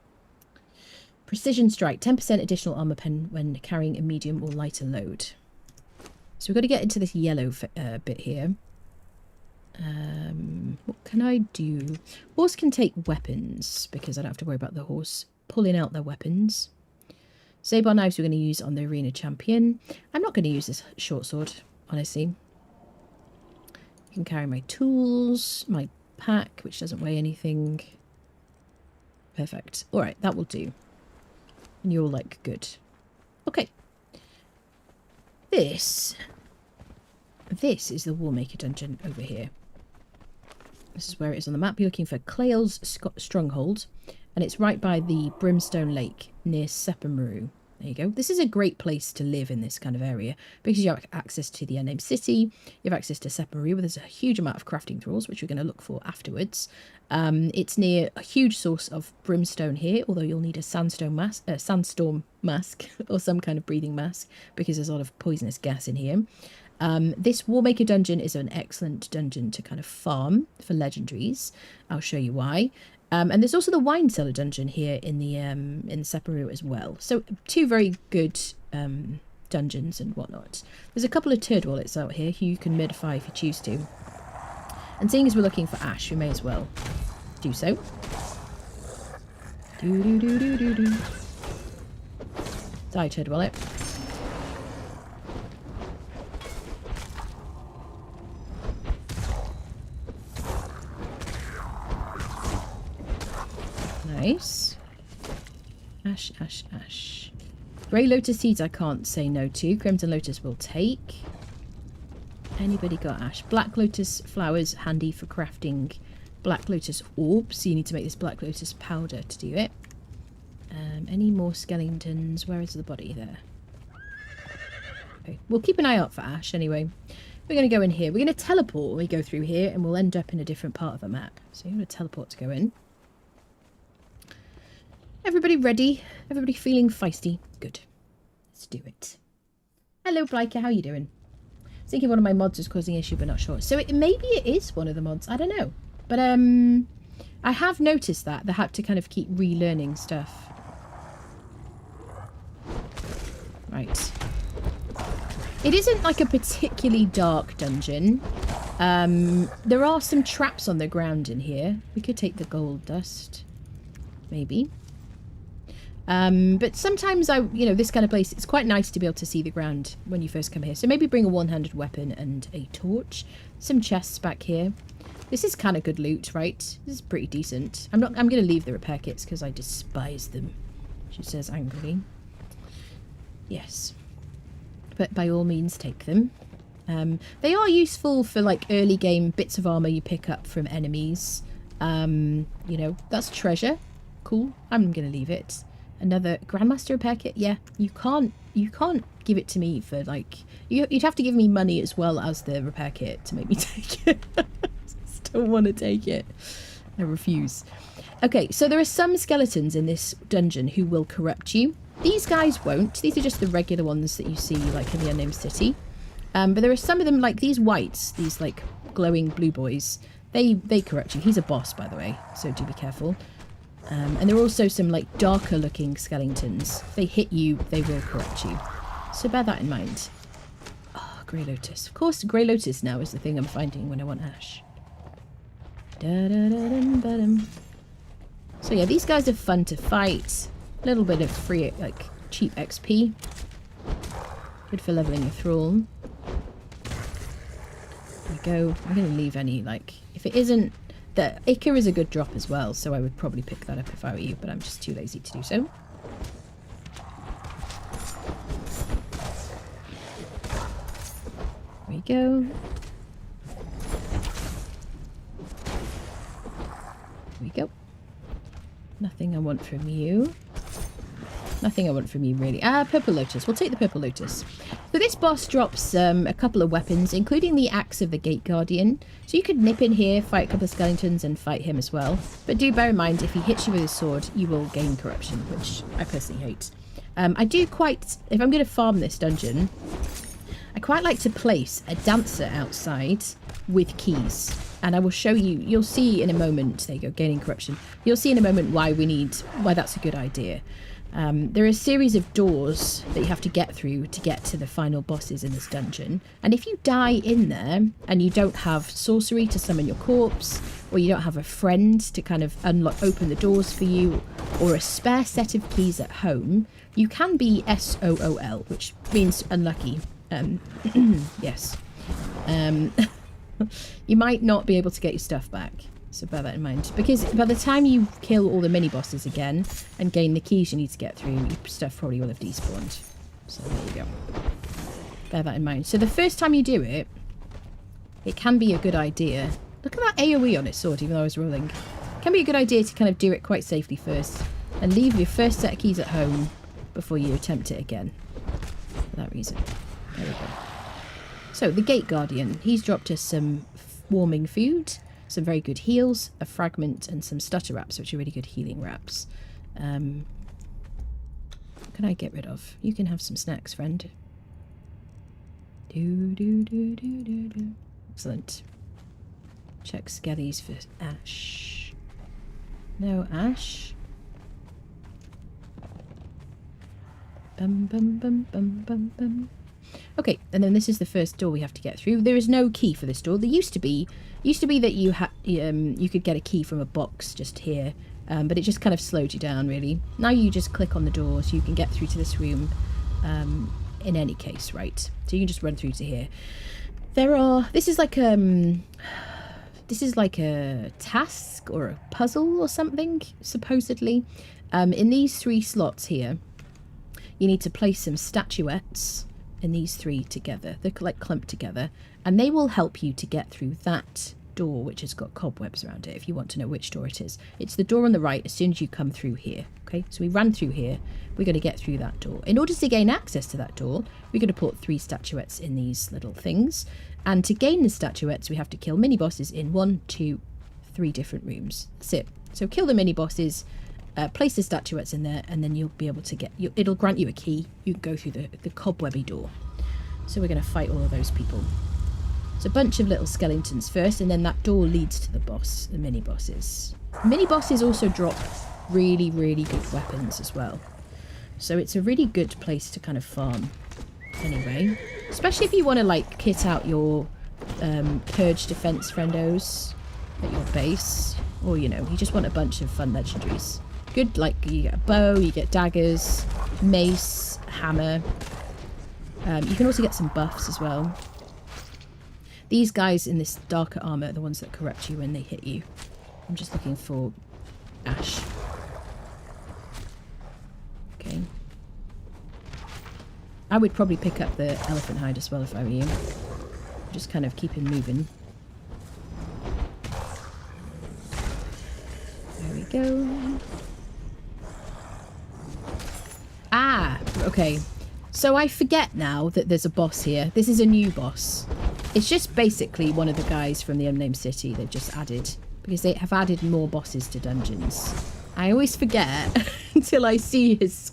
Precision strike, 10% additional armor pen when carrying a medium or lighter load. So we've got to get into this yellow bit here. What can I do? Horse can take weapons because I don't have to worry about the horse pulling out their weapons. Saber knives we're going to use on the arena champion. I'm not going to use this short sword, honestly. I can carry my tools, my pack, which doesn't weigh anything. Perfect. All right, that will do. And you're like, good. Okay. This is the Warmaker Dungeon over here. This is where it is on the map. You're looking for Clael's Stronghold, and it's right by the Brimstone Lake near Sepamaru. There you go. This is a great place to live in this kind of area because you have access to the unnamed city, you have access to Sepamaru, where there's a huge amount of crafting tools, which we're going to look for afterwards. It's near a huge source of brimstone here, although you'll need a sandstorm mask or some kind of breathing mask because there's a lot of poisonous gas in here. This Warmaker Dungeon is an excellent dungeon to kind of farm for legendaries. I'll show you why. And there's also the wine cellar dungeon here in the Sepamaru as well. So 2 very good dungeons and whatnot. There's a couple of turd wallets out here who you can modify if you choose to. And seeing as we're looking for ash, we may as well do so. Die, turd wallet. Nice. Ash, ash, ash. Grey Lotus seeds I can't say no to. Crimson Lotus will take. Anybody got ash? Black Lotus flowers, handy for crafting Black Lotus orbs. So you need to make this Black Lotus powder to do it. Any more skeletons? Where is the body there? Okay, we'll keep an eye out for ash anyway. We're going to go in here. We're going to teleport when we go through here and we'll end up in a different part of the map. So you're going to teleport to go in. Everybody ready? Everybody feeling feisty? Good. Let's do it. Hello, Bliker. How are you doing? I was thinking one of my mods was causing issue, but not sure. So maybe it is one of the mods. I don't know. But I have noticed that they had to kind of keep relearning stuff. Right. It isn't like a particularly dark dungeon. There are some traps on the ground in here. We could take the gold dust. Maybe. But sometimes this kind of place, it's quite nice to be able to see the ground when you first come here. So maybe bring a one-handed weapon and a torch. Some chests back here. This is kind of good loot, right? This is pretty decent. I'm going to leave the repair kits because I despise them. She says angrily. Yes. But by all means take them. They are useful for like early game bits of armor you pick up from enemies. That's treasure. Cool. I'm going to leave it. Another Grandmaster repair kit. Yeah, you can't give it to me for like you'd have to give me money as well as the repair kit to make me take it. Still want to take it. I refuse. Okay, so there are some skeletons in this dungeon who will corrupt you. These guys won't. These are just the regular ones that you see like in the Unnamed City. But there are some of them like these whites, these like glowing blue boys. They corrupt you. He's a boss, by the way, so do be careful. And there are also some like darker looking skeletons. If they hit you, they will corrupt you. So bear that in mind. Oh, Grey Lotus. Of course, Grey Lotus now is the thing I'm finding when I want ash. So yeah, these guys are fun to fight. A little bit of free, like, cheap XP. Good for leveling your thrall. There we go. I'm going to leave any, like, if it isn't... The Ica is a good drop as well, so I would probably pick that up if I were you, but I'm just too lazy to do so. There we go. There we go. Nothing I want from you. Nothing I want from you, really. Purple Lotus. We'll take the Purple Lotus. So this boss drops a couple of weapons, including the Axe of the Gate Guardian. So you could nip in here, fight a couple of skeletons, and fight him as well. But do bear in mind, if he hits you with his sword, you will gain corruption, which I personally hate. If I'm going to farm this dungeon, I quite like to place a dancer outside with keys. And I will show you, you'll see in a moment, there you go, gaining corruption. You'll see in a moment why that's a good idea. There are a series of doors that you have to get through to get to the final bosses in this dungeon. And if you die in there and you don't have sorcery to summon your corpse, or you don't have a friend to kind of open the doors for you, or a spare set of keys at home, you can be SOOL, which means unlucky. Yes. You might not be able to get your stuff back. So bear that in mind. Because by the time you kill all the mini-bosses again and gain the keys you need to get through, your stuff probably will have despawned. So there you go. Bear that in mind. So the first time you do it, it can be a good idea. Look at that AoE on its sword, even though I was rolling. It can be a good idea to kind of do it quite safely first. And leave your first set of keys at home before you attempt it again. For that reason. There we go. So, the Gate Guardian. He's dropped us some warming food. Some very good heals, a fragment, and some stutter wraps, which are really good healing wraps. What can I get rid of? You can have some snacks, friend. Excellent. Check skellies for ash. No ash. Bum bum bum bum bum bum. Okay, and then this is the first door we have to get through. There is no key for this door. There used to be that you could get a key from a box just here, but it just kind of slowed you down, really. Now you just click on the door so you can get through to this room in any case, right? So you can just run through to here. This is like a task or a puzzle or something, supposedly. In these 3 slots here, you need to place some statuettes in these 3 together. They're like clumped together, and they will help you to get through that door, which has got cobwebs around it, if you want to know which door it is. It's the door on the right as soon as you come through here. Okay, so we ran through here. We're going to get through that door. In order to gain access to that door, we're going to put 3 statuettes in these little things. And to gain the statuettes, we have to kill mini-bosses in 1, 2, 3 different rooms. That's it. So kill the mini-bosses, place the statuettes in there, and then you'll be able to get... it'll grant you a key. You can go through the cobwebby door. So we're going to fight all of those people. It's a bunch of little skeletons first, and then that door leads to the boss, the mini-bosses. Mini-bosses also drop really, really good weapons as well. So it's a really good place to kind of farm anyway. Especially if you want to, like, kit out your Purge defense friendos at your base. Or, you know, you just want a bunch of fun legendaries. Good, like, you get a bow, you get daggers, mace, hammer. You can also get some buffs as well. These guys in this darker armour are the ones that corrupt you when they hit you. I'm just looking for Ash. Okay. I would probably pick up the elephant hide as well if I were you. Just kind of keep him moving. There we go. Ah, okay. So I forget now that there's a boss here. This is a new boss. It's just basically one of the guys from the Unnamed City they've just added. Because they have added more bosses to dungeons. I always forget until I see his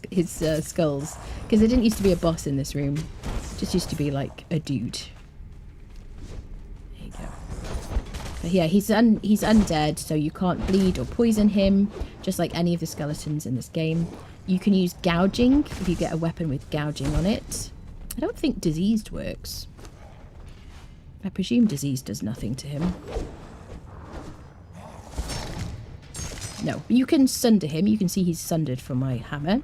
skulls. Because there didn't used to be a boss in this room. It just used to be like a dude. There you go. But yeah, he's undead, so you can't bleed or poison him. Just like any of the skeletons in this game. You can use gouging if you get a weapon with gouging on it. I don't think diseased works. I presume disease does nothing to him. No, you can sunder him. You can see he's sundered from my hammer.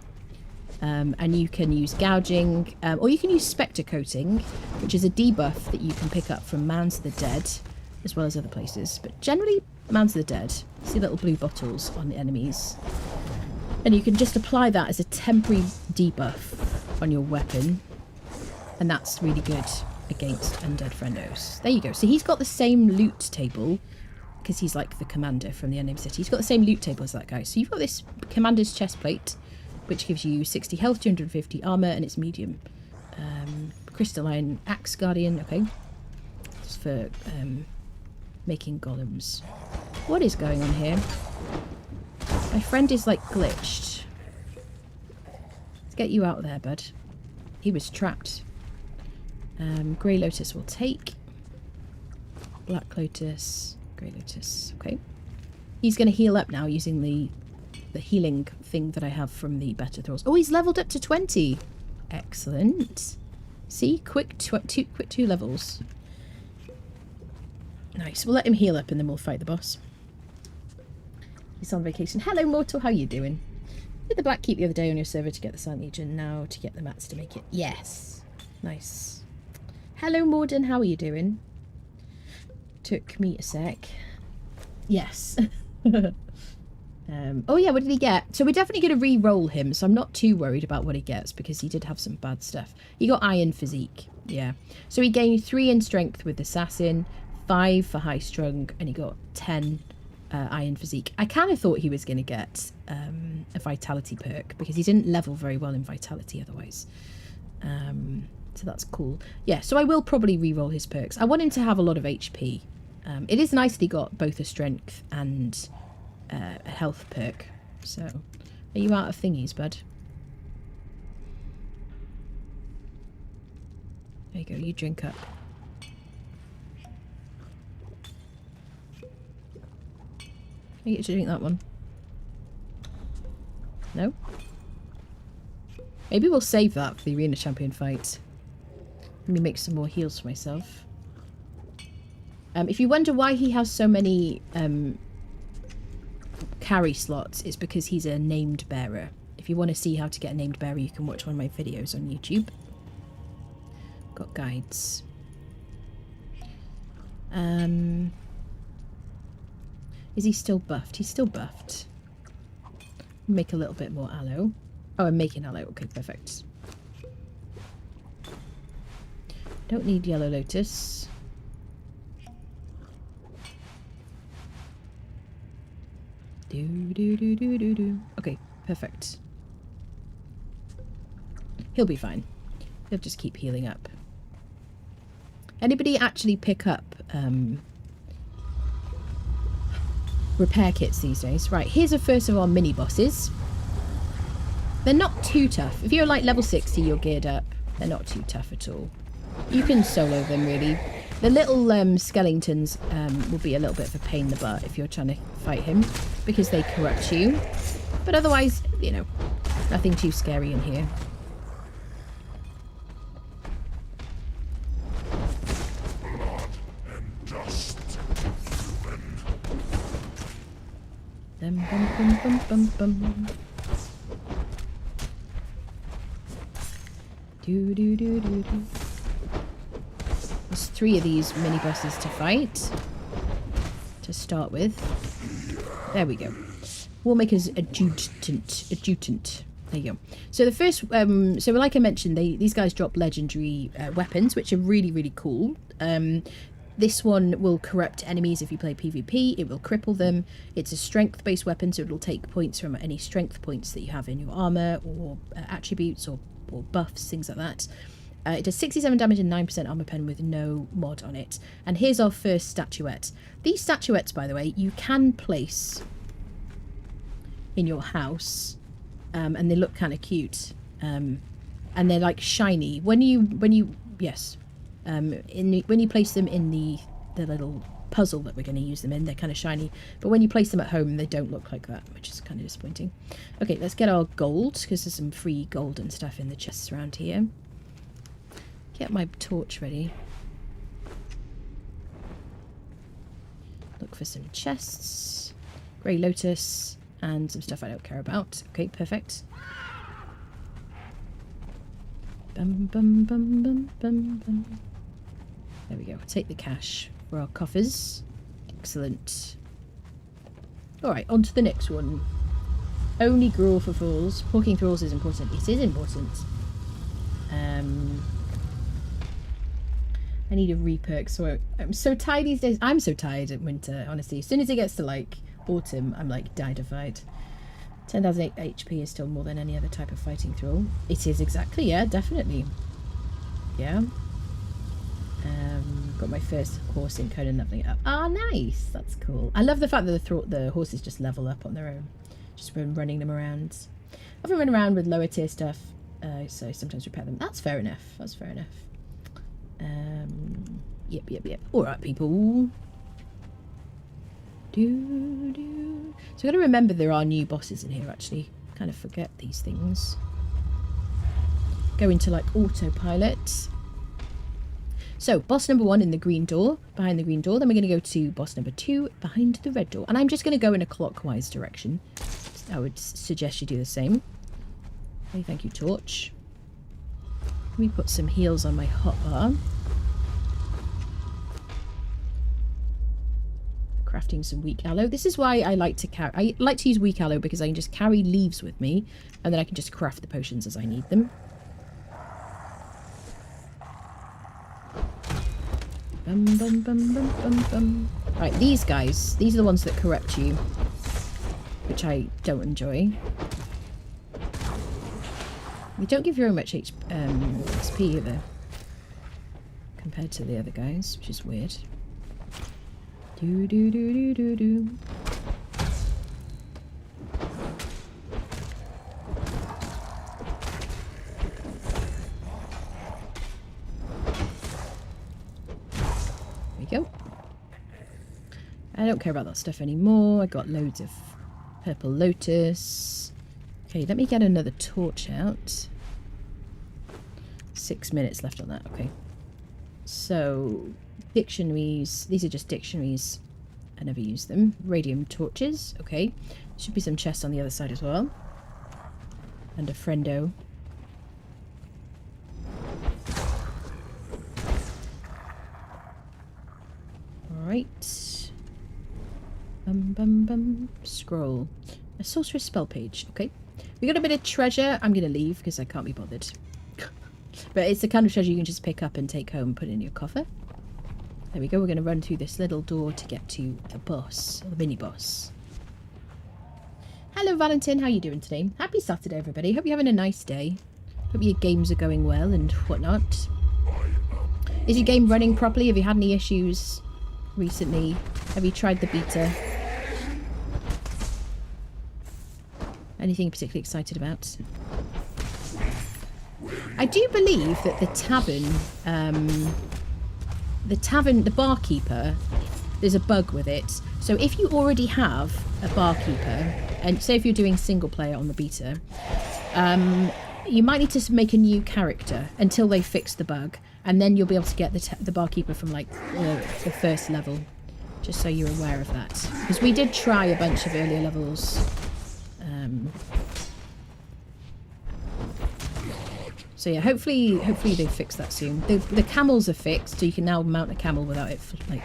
And you can use gouging, or you can use spectre coating, which is a debuff that you can pick up from Mounds of the Dead, as well as other places. But generally, Mounds of the Dead. See little blue bottles on the enemies. And you can just apply that as a temporary debuff on your weapon. And that's really good against undead friendos. There you go. So he's got the same loot table, because he's like the commander from the Unnamed City. He's got the same loot table as that guy. So you've got this commander's chest plate, which gives you 60 health, 250 armor, and it's medium. Crystalline Axe Guardian, okay. It's for making golems. What is going on here? My friend is like glitched. Let's get you out there, bud. He was trapped. Grey Lotus will take. Black Lotus, Grey Lotus, okay. He's going to heal up now using the healing thing that I have from the Better Thralls. Oh, he's leveled up to 20. Excellent. See, quick 2 levels. Nice. We'll let him heal up and then we'll fight the boss. He's on vacation. Hello, Mortal. How you doing? Did the black keep the other day on your server to get the Silent Legion? Now to get the mats to make it. Yes. Nice. Hello, Morden. How are you doing? Took me a sec. Yes. Oh yeah, what did he get? So we're definitely going to re-roll him, so I'm not too worried about what he gets because he did have some bad stuff. He got Iron Physique, yeah. So he gained 3 in Strength with Assassin, 5 for High Strung, and he got 10 Iron Physique. I kind of thought he was going to get a Vitality perk because he didn't level very well in Vitality otherwise. So that's cool. Yeah, so I will probably re-roll his perks. I want him to have a lot of HP. It is nice that he got both a Strength and a health perk. So, are you out of thingies, bud? There you go, you drink up. Can you get to drink that one? No? Maybe we'll save that for the Arena Champion fight. Let me make some more heals for myself. If you wonder why he has so many carry slots, it's because he's a named bearer. If you want to see how to get a named bearer, you can watch one of my videos on YouTube. Got guides. Is he still buffed? He's still buffed. Make a little bit more aloe. Oh, I'm making aloe. Okay, perfect. Don't need yellow lotus. Do. Okay, perfect. He'll be fine. He'll just keep healing up. Anybody actually pick up repair kits these days? Right, here's a first of our mini bosses. They're not too tough. If you're like level 60, you're geared up. They're not too tough at all. You can solo them, really. The little skeletons will be a little bit of a pain in the butt if you're trying to fight him, because they corrupt you. But otherwise, you know, nothing too scary in here. Bum, bum, bum, bum, bum. Do. There's 3 of these mini bosses to fight to start with. There we go. Warmaker's adjutant. There you go. So the first, so like I mentioned, these guys drop legendary weapons, which are really, really cool. This one will corrupt enemies if you play PvP. It will cripple them. It's a strength-based weapon, so it'll take points from any strength points that you have in your armor or attributes or buffs, things like that. It does 67 damage and 9% armor pen with no mod on it. And here's our first statuette. These statuettes, by the way, you can place in your house, and they look kind of cute. And they're like shiny when you yes. When you place them in the little puzzle that we're going to use them in, they're kind of shiny. But when you place them at home, they don't look like that, which is kind of disappointing. Okay, let's get our gold, because there's some free gold and stuff in the chests around here. Get my torch ready. Look for some chests. Grey lotus, and some stuff I don't care about. Okay, perfect. Bum, bum, bum, bum, bum, bum. There we go. Take the cash for our coffers. Excellent. Alright, on to the next one. Only gruel for fools. Porking thralls is important. It is important. I need a reperk, so I'm so tired these days. I'm so tired at winter, honestly. As soon as it gets to like autumn, I'm like died. 10,000 HP is still more than any other type of fighting thrall. It is exactly, yeah, definitely. Yeah. Got my first horse in Conan leveling it up. Ah, nice. That's cool. I love the fact that the horses just level up on their own. Just been running them around. I've been running around with lower tier stuff, so I sometimes repair them. That's fair enough. That's fair enough. Yep. Alright, people. So I've got to remember there are new bosses in here, actually. Kind of forget these things. Go into like autopilot. So boss number 1 in the green door, behind the green door. Then we're going to go to boss number 2 behind the red door. And I'm just going to go in a clockwise direction. I would suggest you do the same. Okay, thank you, torch. Let me put some heals on my hotbar. Crafting some weak aloe. This is why I like to carry. I like to use weak aloe because I can just carry leaves with me, and then I can just craft the potions as I need them. Bum bum bum bum bum bum. Right, these guys. These are the ones that corrupt you, which I don't enjoy. You don't give very much XP either, compared to the other guys, which is weird. Do. There we go. I don't care about that stuff anymore. I got loads of purple lotus. Okay, let me get another torch out. 6 minutes left on that. Okay. So, dictionaries. These are just dictionaries. I never use them. Radium torches. Okay. Should be some chests on the other side as well. And a friendo. Alright. Bum. Scroll. A sorcerer's spell page. Okay. We got a bit of treasure. I'm going to leave because I can't be bothered. But it's the kind of treasure you can just pick up and take home and put in your coffer. There we go. We're going to run through this little door to get to the boss, or the mini boss. Hello, Valentin. How are you doing today? Happy Saturday, everybody. Hope you're having a nice day. Hope your games are going well and whatnot. Is your game running properly? Have you had any issues recently? Have you tried the beta? Anything particularly excited about? I do believe that the barkeeper, there's a bug with it. So if you already have a barkeeper, and say if you're doing single player on the beta, you might need to make a new character until they fix the bug, and then you'll be able to get the barkeeper from like the first level. Just so you're aware of that, because we did try a bunch of earlier levels. So yeah, hopefully they fix that soon. The camels are fixed, so you can now mount a camel without it like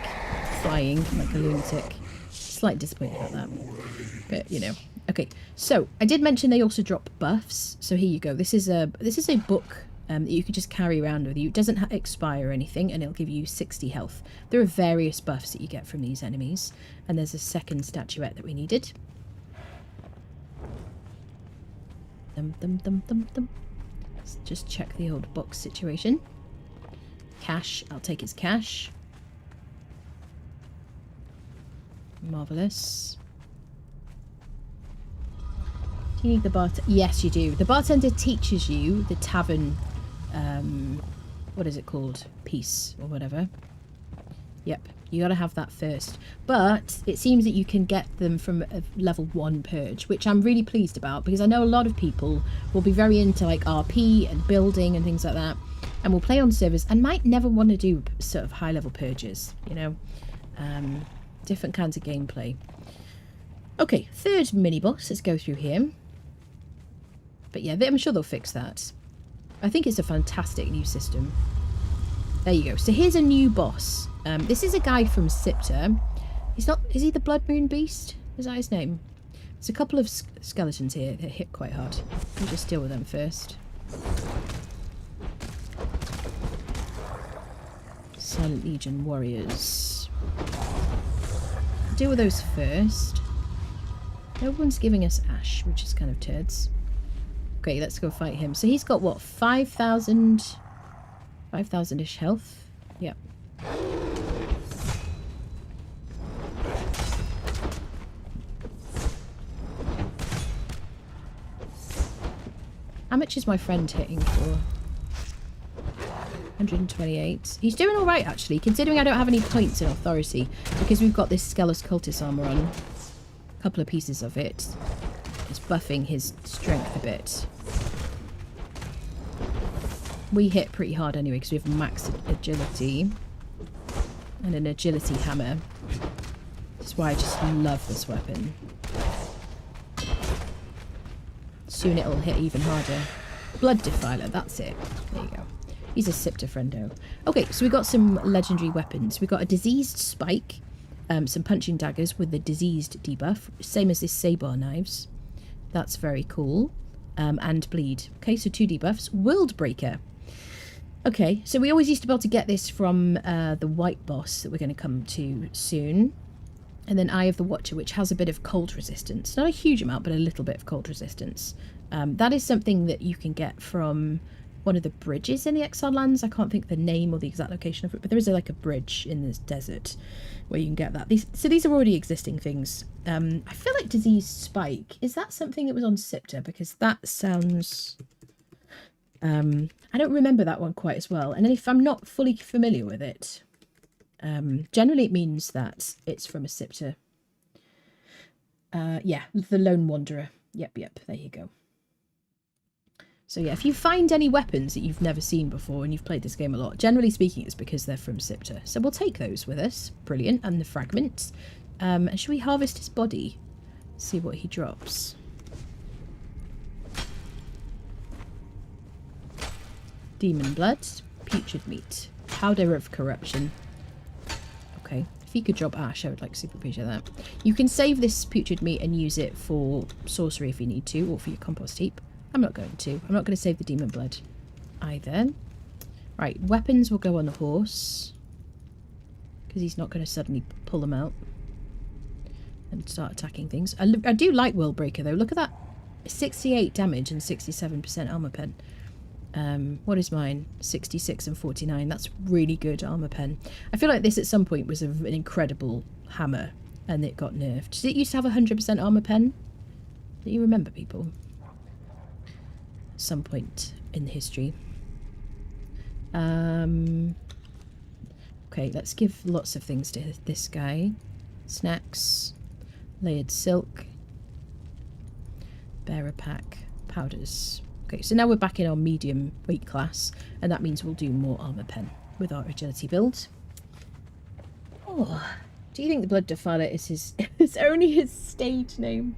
flying like a lunatic. Slight disappointment about that, but you know. Okay, so I did mention they also drop buffs. So here you go. This is a book that you could just carry around with you. It doesn't expire or anything, and it'll give you 60 health. There are various buffs that you get from these enemies, and there's a second statuette that we needed. Let's just check the old box situation. Cash, I'll take his cash. Marvellous. Do you need the bartender? Yes, you do. The bartender teaches you the tavern, what is it called? Piece or whatever. Yep, you gotta have that first. But it seems that you can get them from a level 1 purge, which I'm really pleased about, because I know a lot of people will be very into like RP and building and things like that, and will play on servers and might never want to do sort of high level purges, you know. Different kinds of gameplay. Okay, third mini boss. Let's go through here. But yeah, I'm sure they'll fix that. I think it's a fantastic new system. There you go. So here's a new boss. This is a guy from Sipta. Is he the Blood Moon Beast? Is that his name? There's a couple of skeletons here that hit quite hard. We'll just deal with them first. Silent Legion warriors. Deal with those first. No one's giving us ash, which is kind of turds. Okay, let's go fight him. So he's got what, 5,000-ish health? Yep. How much is my friend hitting for? 128. He's doing alright actually, considering I don't have any points in authority, because we've got this Skelos Cultist armor on. A couple of pieces of it. It's buffing his strength a bit. We hit pretty hard anyway because we have max agility and an agility hammer. That's why I just love this weapon. Soon it'll hit even harder. Blood Defiler, that's it. There you go. He's a Sipta friendo. Okay, so we got some legendary weapons. We got a diseased spike, some punching daggers with the diseased debuff, same as this Sabar knives. That's very cool. And bleed. Okay, so 2 debuffs. World Breaker. Okay, so we always used to be able to get this from the white boss that we're going to come to soon. And then Eye of the Watcher, which has a bit of cold resistance. Not a huge amount, but a little bit of cold resistance. That is something that you can get from one of the bridges in the Exile Lands. I can't think the name or the exact location of it, but there is like a bridge in this desert where you can get that. So these are already existing things. I feel like Diseased Spike. Is that something that was on Sipta? Because that sounds... I don't remember that one quite as well. And then if I'm not fully familiar with it, generally it means that it's from a Sipta. Yeah, the Lone Wanderer. Yep, there you go. So yeah, if you find any weapons that you've never seen before and you've played this game a lot, generally speaking it's because they're from Sipta. So we'll take those with us. Brilliant. And the fragments. And should we harvest his body? See what he drops. Demon blood. Putrid meat. Powder of corruption. Okay. If you could drop ash, I would like to super appreciate that. You can save this putrid meat and use it for sorcery if you need to, or for your compost heap. I'm not going to. I'm not going to save the demon blood either. Right, weapons will go on the horse. Because he's not going to suddenly pull them out and start attacking things. I do like Worldbreaker though. Look at that. 68 damage and 67% armor pen. What is mine? 66 and 49. That's really good armor pen. I feel like this at some point was an incredible hammer and it got nerfed. Did it used to have 100% armor pen? Do you remember, people? At some point in history. Okay, let's give lots of things to this guy. Snacks, layered silk, bearer pack, powders. Okay, so now we're back in our medium weight class, and that means we'll do more armor pen with our agility build. Oh, do you think the Blood Defiler is his? It's only his stage name.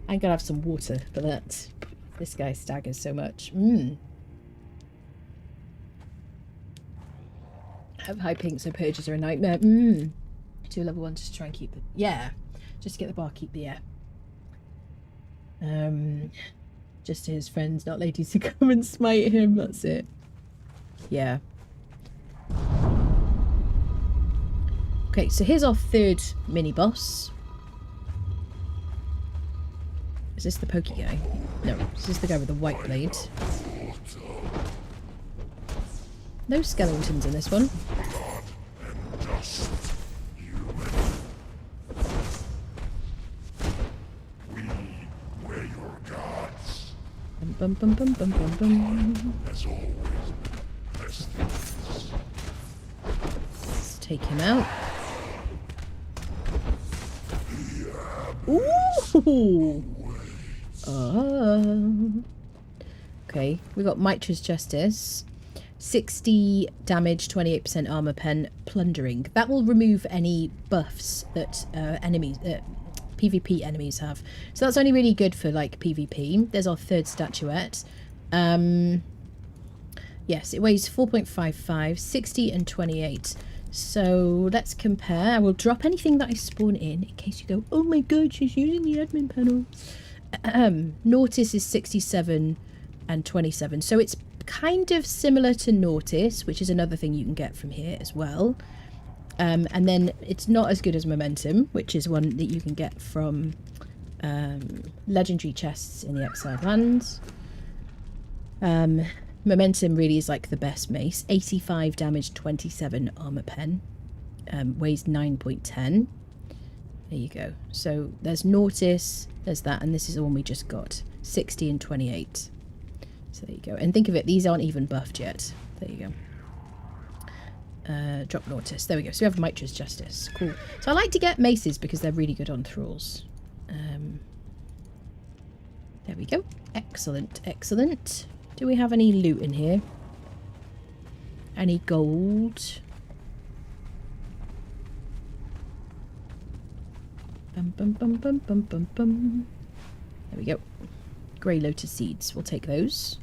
I'm gonna have some water for that. This guy staggers so much. Have high pink, so purges are a nightmare. Do level 1 just to try and keep the just to get the barkeep the just to his friends, not ladies, to come and smite him. That's it. Yeah. Okay, so here's our third mini boss. Is this the pokey guy? No, this is the guy with the white blade. No skeletons in this one. Bum bum bum bum bum bum. Let's take him out. Ooh! Okay, we got Mitra's Justice. 60 damage, 28% armor pen, plundering. That will remove any buffs that PvP enemies have. So that's only really good for like PvP. There's our third statuette. Yes, it weighs 4.55, 60 and 28. So let's compare. I will drop anything that I spawn in case you go, oh my god, she's using the admin panel. Nautis is 67 and 27. So it's kind of similar to Nautis, which is another thing you can get from here as well. And then it's not as good as Momentum, which is one that you can get from legendary chests in the Exiled Lands. Momentum really is like the best mace. 85 damage, 27 armor pen. Weighs 9.10. There you go. So there's Nautis, there's that, and this is the one we just got. 60 and 28. So there you go. And think of it, these aren't even buffed yet. There you go. Drop Nautis. There we go. So we have Mitra's Justice. Cool. So I like to get maces because they're really good on thralls. There we go. Excellent. Excellent. Do we have any loot in here? Any gold? Bum bum bum bum bum bum bum. There we go. Grey Lotus seeds. We'll take those.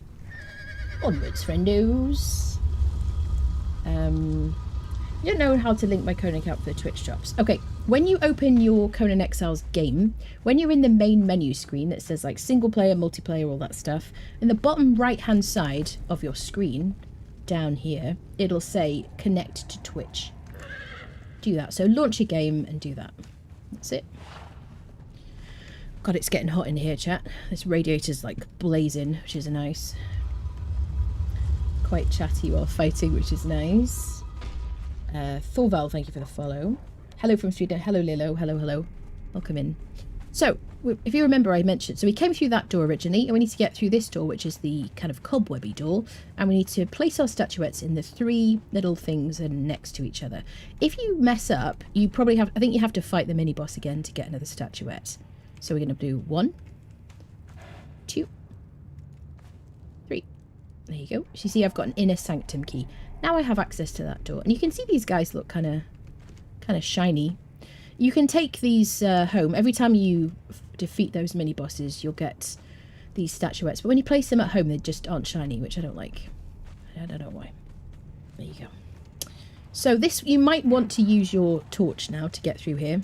Onwards, friendos. I don't know how to link my Conan account for the Twitch drops. Okay, when you open your Conan Exiles game, when you're in the main menu screen that says like single player, multiplayer, all that stuff, in the bottom right hand side of your screen, down here, it'll say connect to Twitch. Do that. So launch your game and do that. That's it. God, it's getting hot in here, chat. This radiator's like blazing, which is nice. Quite chatty while fighting, which is nice. Thorval, thank you for the follow. Hello from Sweden. Hello, Lilo. Hello, hello. Welcome in. So, if you remember, I mentioned, so we came through that door originally, and we need to get through this door, which is the kind of cobwebby door, and we need to place our statuettes in the three little things and next to each other. If you mess up, you probably have, I think you have to fight the mini-boss again to get another statuette. So we're going to do 1, 2, 3. There you go. So you see I've got an inner sanctum key. Now I have access to that door. And you can see these guys look kind of shiny. You can take these home. Every time you defeat those mini-bosses, you'll get these statuettes. But when you place them at home, they just aren't shiny, which I don't like. I don't know why. There you go. So this, you might want to use your torch now to get through here.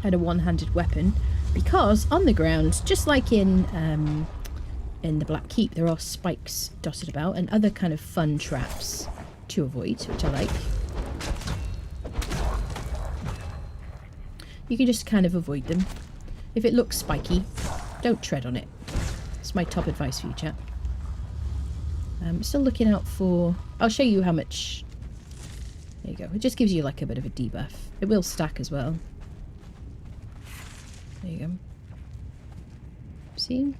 And a one-handed weapon. Because on the ground, just like in the Black Keep, there are spikes dotted about and other kind of fun traps. to avoid, which I like. You can just kind of avoid them. If it looks spiky, don't tread on it. That's my top advice for you, chat. I'm still looking out for... I'll show you how much... There you go. It just gives you like a bit of a debuff. It will stack as well. There you go. See?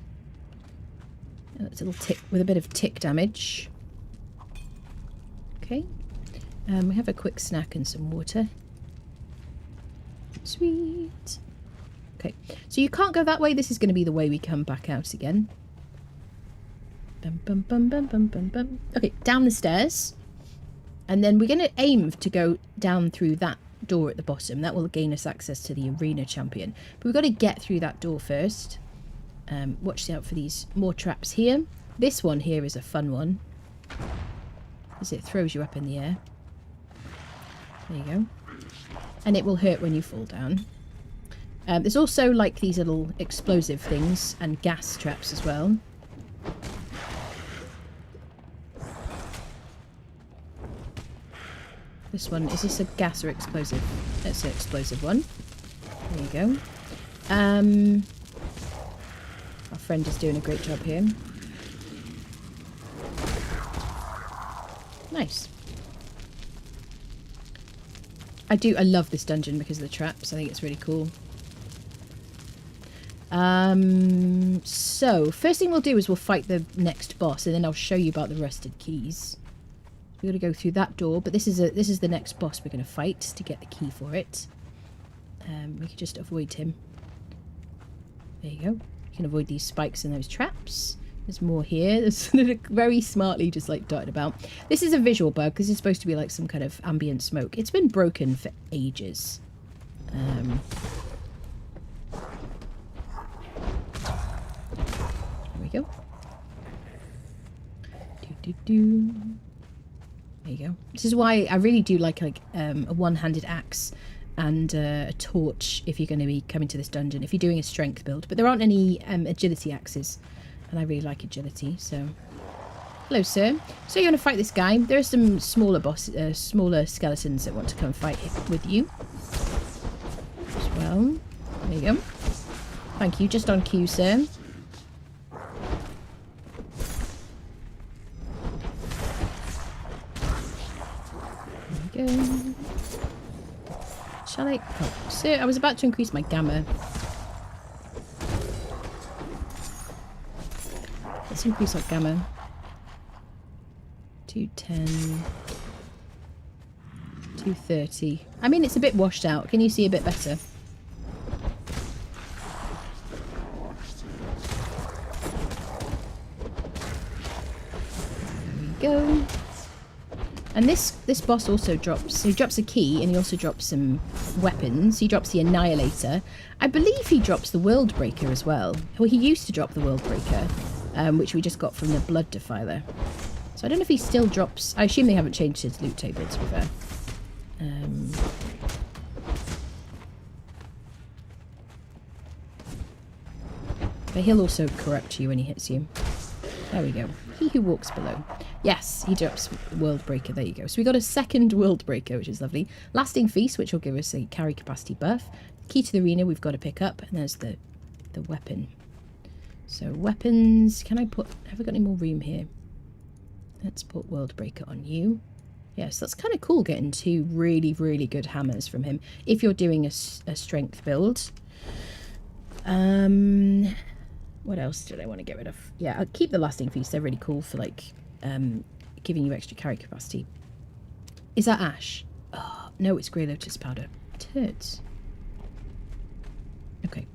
It's a little tick with a bit of tick damage. Okay. We have a quick snack and some water. Sweet. Okay. So you can't go that way. This is going to be the way we come back out again. Bum, bum, bum, bum, bum, bum, bum. Okay, down the stairs. And then we're going to aim to go down through that door at the bottom. That will gain us access to the arena champion. But we've got to get through that door first. Watch out for these more traps here. This one here is a fun one, as it throws you up in the air. There you go. And it will hurt when you fall down. There's also like these little explosive things and gas traps as well. This one, is this a gas or explosive? It's an explosive one. There you go. Our friend is doing a great job here. Nice. I love this dungeon because of the traps. I think it's really cool. So, first thing we'll do is we'll fight the next boss, and then I'll show you about the rusted keys. We're going to go through that door, but this is the next boss we're going to fight to get the key for it. We can just avoid him. There you go. You can avoid these spikes and those traps. There's more here. There's very smartly just like dotted about. This is a visual bug because it's supposed to be like some kind of ambient smoke. It's been broken for ages. There we go. There you go. This is why I really do like a one-handed axe and a torch if you're going to be coming to this dungeon, if you're doing a strength build. But there aren't any agility axes, and I really like agility, so... Hello, sir. So you're going to fight this guy. There are some smaller skeletons that want to come fight with you as well. There you go. Thank you. Just on cue, sir. There we go. Shall I? Oh, sir, I was about to increase my gamma. Let's increase our gamma. 210. 230. I mean, it's a bit washed out. Can you see a bit better? There we go. And this boss also drops... He drops a key, and he also drops some weapons. He drops the Annihilator. I believe he drops the World Breaker as well. Well, he used to drop the World Breaker, which we just got from the Blood Defiler. So I don't know if he still drops... I assume they haven't changed his loot table, to be fair. But he'll also corrupt you when he hits you. There we go. He who walks below. Yes, he drops World Breaker. There you go. So we got a second World Breaker, which is lovely. Lasting Feast, which will give us a carry capacity buff. Key to the arena we've got to pick up. And there's the weapon. So weapons. Can I put... Have I got any more room here? Let's put World Breaker on you. Yes, that's kind of cool getting two really, really good hammers from him. If you're doing a strength build. What else did I want to get rid of? Yeah, I'll keep the Lasting Feast. They're really cool for, like, giving you extra carry capacity. Is that ash? Oh, no, it's grey lotus powder. Turds. Okay.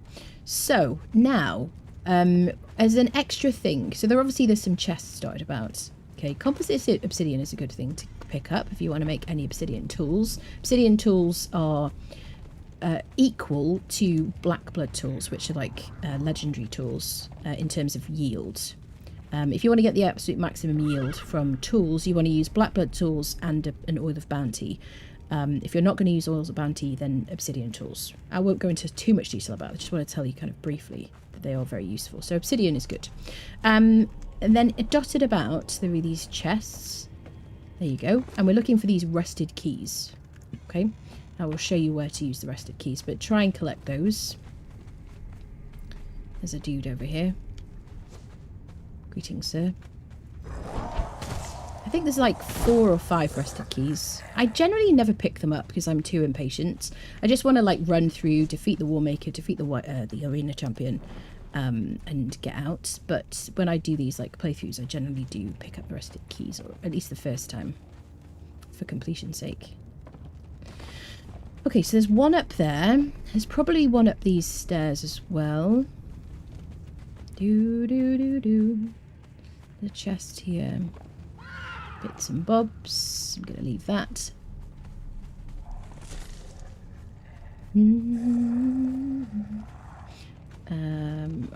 So, now, as an extra thing, so there's some chests dotted about. Okay, composite obsidian is a good thing to pick up if you want to make any obsidian tools. Obsidian tools are... equal to black blood tools, which are like legendary tools in terms of yield. If you want to get the absolute maximum yield from tools, you want to use black blood tools and an oil of bounty. If you're not going to use oils of bounty, then obsidian tools. I won't go into too much detail about it. I just want to tell you kind of briefly that they are very useful. So obsidian is good. And then dotted about, there are these chests. There you go. And we're looking for these rusted keys. Okay. I will show you where to use the rusted keys, but try and collect those. There's a dude over here. Greetings, sir. I think there's like 4 or 5 rusted keys. I generally never pick them up because I'm too impatient. I just want to like run through, defeat the Warmaker, defeat the arena champion, and get out. But when I do these like playthroughs, I generally do pick up the rusted keys, or at least the first time, for completion's sake. Okay, so there's one up there. There's probably one up these stairs as well. The chest here. Bits and bobs. I'm going to leave that.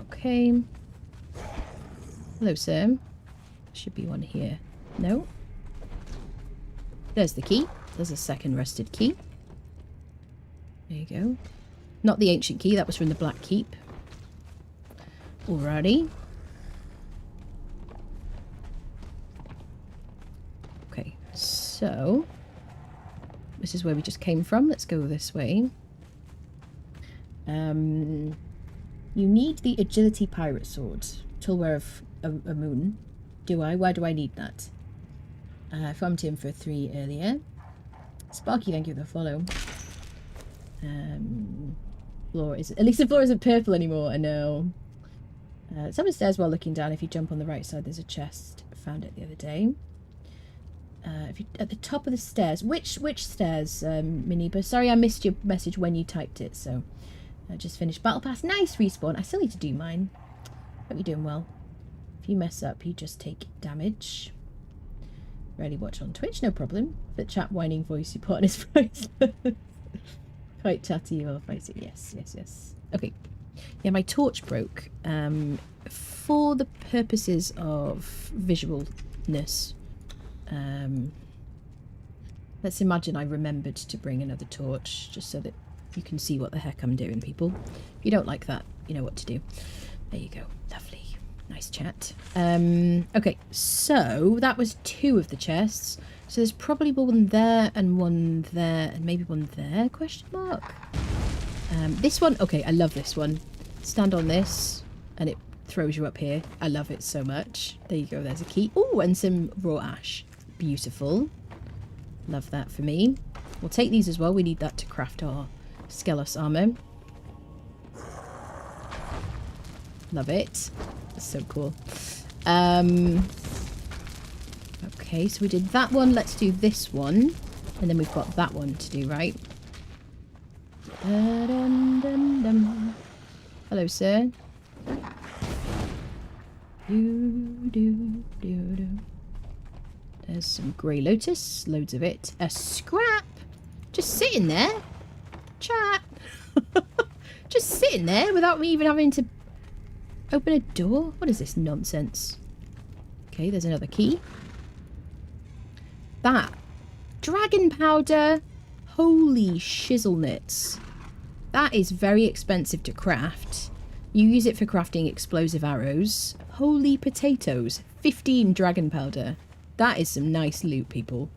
Okay. Hello, sir. Should be one here. No. There's the key. There's a second rusted key. There you go. Not the ancient key. That was from the Black Keep. Alrighty. Okay, so this is where we just came from. Let's go this way. You need the agility pirate sword. Toolware of a moon. Do I? Why do I need that? I farmed him for 3 earlier. Sparky, thank you for the follow. Floor is, at least the floor isn't purple anymore. I know. Someone stairs while looking down. If you jump on the right side, there's a chest. I found it the other day. If you at the top of the stairs, which stairs, Miniba? Sorry, I missed your message when you typed it. So, I just finished battle pass. Nice respawn. I still need to do mine. Hope you're doing well. If you mess up, you just take damage. Rarely watch on Twitch, no problem. The chat whining voice you put on his priceless. Quite chatty or fighting. Yes. Okay. Yeah, my torch broke. For the purposes of visualness, let's imagine I remembered to bring another torch, just so that you can see what the heck I'm doing, people. If you don't like that, you know what to do. There you go. Lovely. Nice chat. Okay, so that was 2 of the chests. So there's probably one there and one there and maybe one there, question mark? This one, okay, I love this one. Stand on this and it throws you up here. I love it so much. There you go, there's a key. Oh, and some raw ash. Beautiful. Love that for me. We'll take these as well. We need that to craft our Skelos armor. Love it. That's so cool. Okay, so we did that one. Let's do this one. And then we've got that one to do, right? Dun-dun-dun-dun. Hello, sir. There's some grey lotus. Loads of it. A scrap. Just sitting there. Chat. Just sitting there without me even having to open a door. What is this nonsense? Okay, there's another key. That. Dragon powder. Holy shizzlenits. That is very expensive to craft. You use it for crafting explosive arrows. Holy potatoes. 15 dragon powder. That is some nice loot, people.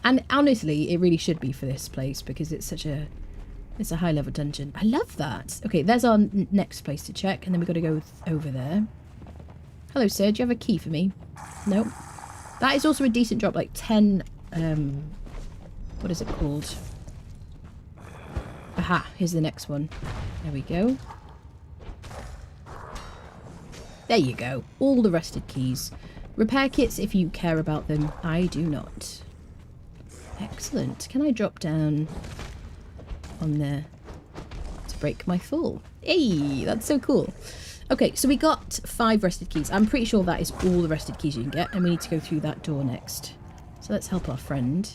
And honestly, it really should be for this place because it's such a... It's a high level dungeon. I love that. Okay, there's our next place to check. And then we've got to go over there. Hello, sir. Do you have a key for me? Nope. That is also a decent drop. Like 10... what is it called? Aha, here's the next one. There we go. There you go. All the rusted keys. Repair kits if you care about them. I do not. Excellent. Can I drop down on there to break my fall? Hey, that's so cool. Okay, so we got 5 rusted keys. I'm pretty sure that is all the rusted keys you can get, and we need to go through that door next. So let's help our friend.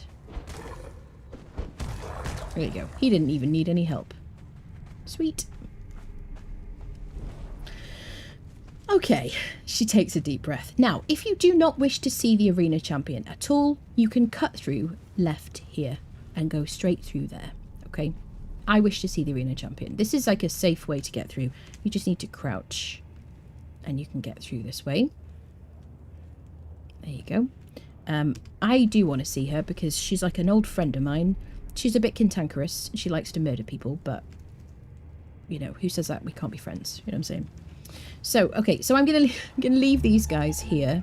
There you go. He didn't even need any help. Sweet. Okay, she takes a deep breath. Now, if you do not wish to see the arena champion at all, you can cut through left here and go straight through there. Okay? I wish to see the arena champion. This is like a safe way to get through. You just need to crouch and you can get through this way. There you go. I do want to see her because she's like an old friend of mine. She's a bit cantankerous. She likes to murder people, but, you know, who says that we can't be friends? You know what I'm saying? So, okay, so I'm gonna leave these guys here.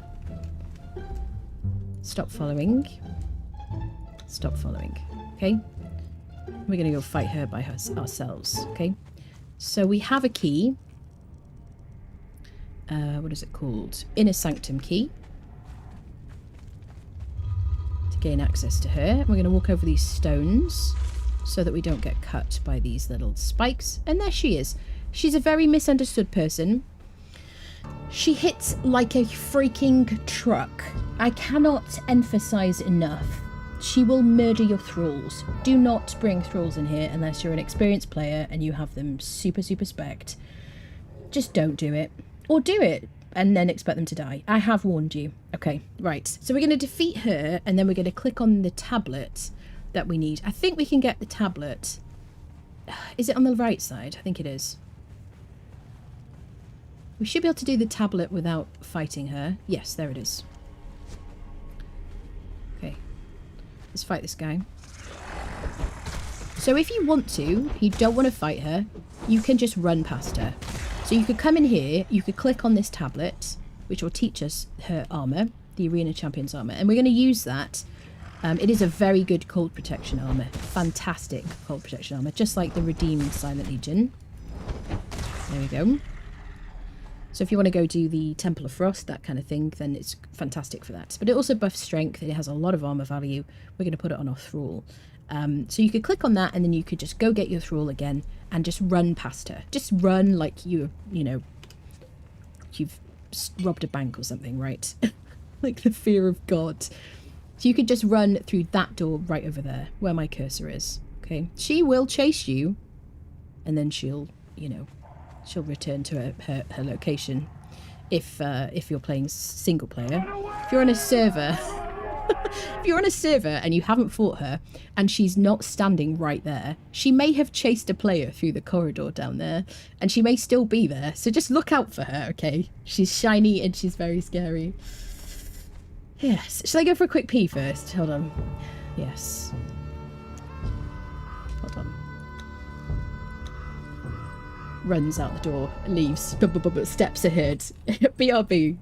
Stop following. Stop following. Okay? We're gonna go fight her by ourselves. Okay? So we have a key. What is it called? Inner Sanctum key. To gain access to her. We're gonna walk over these stones so that we don't get cut by these little spikes. And there she is. She's a very misunderstood person. She hits like a freaking truck. I cannot emphasize enough. She will murder your thralls. Do not bring thralls in here unless you're an experienced player and you have them super spect. Just don't do it. Or do it and then expect them to die. I have warned you. Okay, right. So we're going to defeat her and then we're going to click on the tablet that we need. I think we can get the tablet. Is it on the right side? I think it is. We should be able to do the tablet without fighting her. Yes, there it is. Okay. Let's fight this guy. So if you want to, you don't want to fight her, you can just run past her. So you could come in here, you could click on this tablet, which will teach us her armour, the Arena Champion's armour. And we're going to use that. It is a very good cold protection armour. Fantastic cold protection armour, just like the Redeemed Silent Legion. There we go. So if you want to go do the Temple of Frost, that kind of thing, then it's fantastic for that. But it also buffs strength. It has a lot of armor value. We're going to put it on our thrall. So you could click on that and then you could just go get your thrall again and just run past her. Just run like you know, you've robbed a bank or something, right? Like the fear of God. So you could just run through that door right over there where my cursor is. Okay. She will chase you and then she'll, you know, she'll return to her location if you're playing single player. If you're on a server, if you're on a server and you haven't fought her and she's not standing right there, she may have chased a player through the corridor down there and she may still be there. So just look out for her, okay? She's shiny and she's very scary. Yes. Shall I go for a quick pee first? Hold on. Yes. Hold on. Runs out the door, leaves, steps ahead. BRB.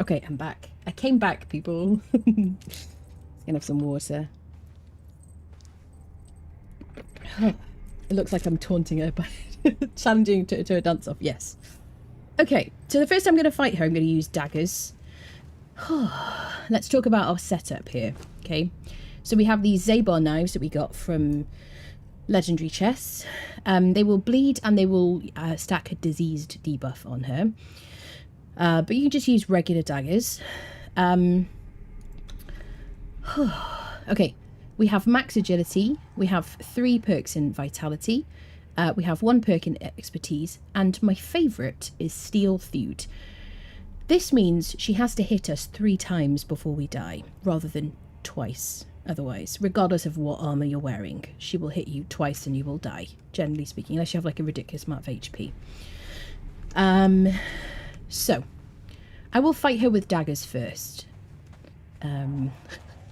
Okay, I'm back. I came back, people. Gonna have some water. It looks like I'm taunting her by challenging to a dance-off. Yes. Okay, so the first time I'm going to fight her, I'm going to use daggers. Let's talk about our setup here, okay? So we have these Zabar knives that we got from legendary chests. They will bleed and they will stack a diseased debuff on her. But you can just use regular daggers. Okay, we have max agility. We have 3 perks in vitality. We have 1 perk in expertise. And my favourite is Steel Theud. This means she has to hit us 3 times before we die, rather than twice otherwise. Regardless of what armour you're wearing, she will hit you twice and you will die, generally speaking, unless you have like a ridiculous amount of HP. So, I will fight her with daggers first.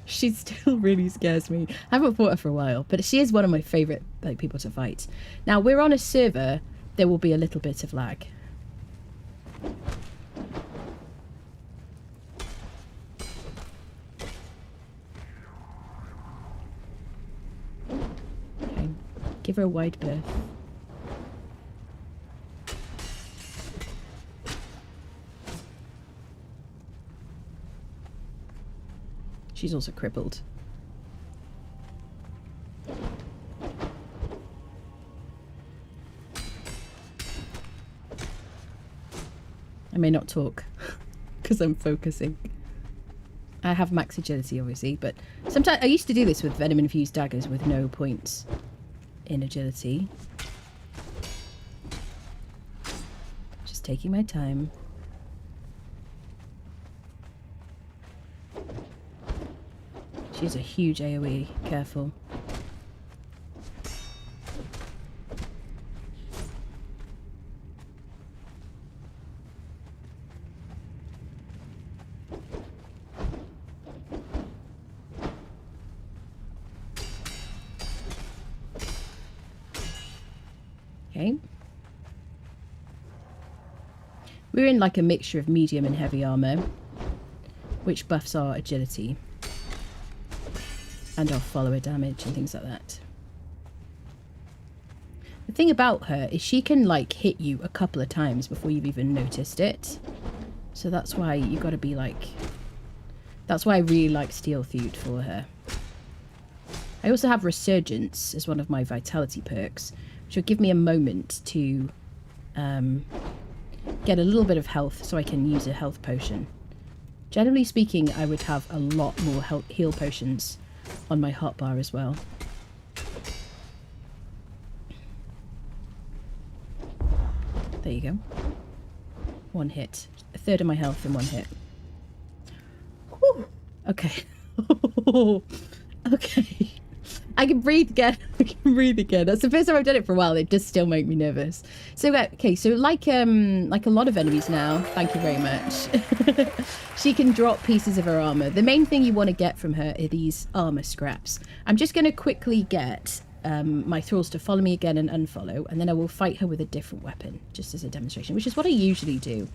She still really scares me. I haven't fought her for a while, but she is one of my favourite people to fight. Now, we're on a server, there will be a little bit of lag. Okay, give her a wide berth. She's also crippled. I may not talk because I'm focusing. I have max agility, obviously, but sometimes I used to do this with venom-infused daggers with no points in agility. Just taking my time. She's a huge AoE. Careful. Okay. We're in like a mixture of medium and heavy armor, which buffs our agility. And our follower damage and things like that. The thing about her is she can like hit you a couple of times before you've even noticed it. So that's why you got to be like... That's why I really like Steel Theud for her. I also have Resurgence as one of my vitality perks, which will give me a moment to get a little bit of health so I can use a health potion. Generally speaking, I would have a lot more heal potions on my hotbar as well. There you go. 1 hit. A third of my health in 1 hit. Whew. Okay. Okay. I can breathe again. I can breathe again. That's the first time I've done it for a while. It does still make me nervous. So okay, so like a lot of enemies now, thank you very much. She can drop pieces of her armor. The main thing you want to get from her are these armor scraps. I'm just going to quickly get my thralls to follow me again and unfollow, and then I will fight her with a different weapon, just as a demonstration, which is what I usually do.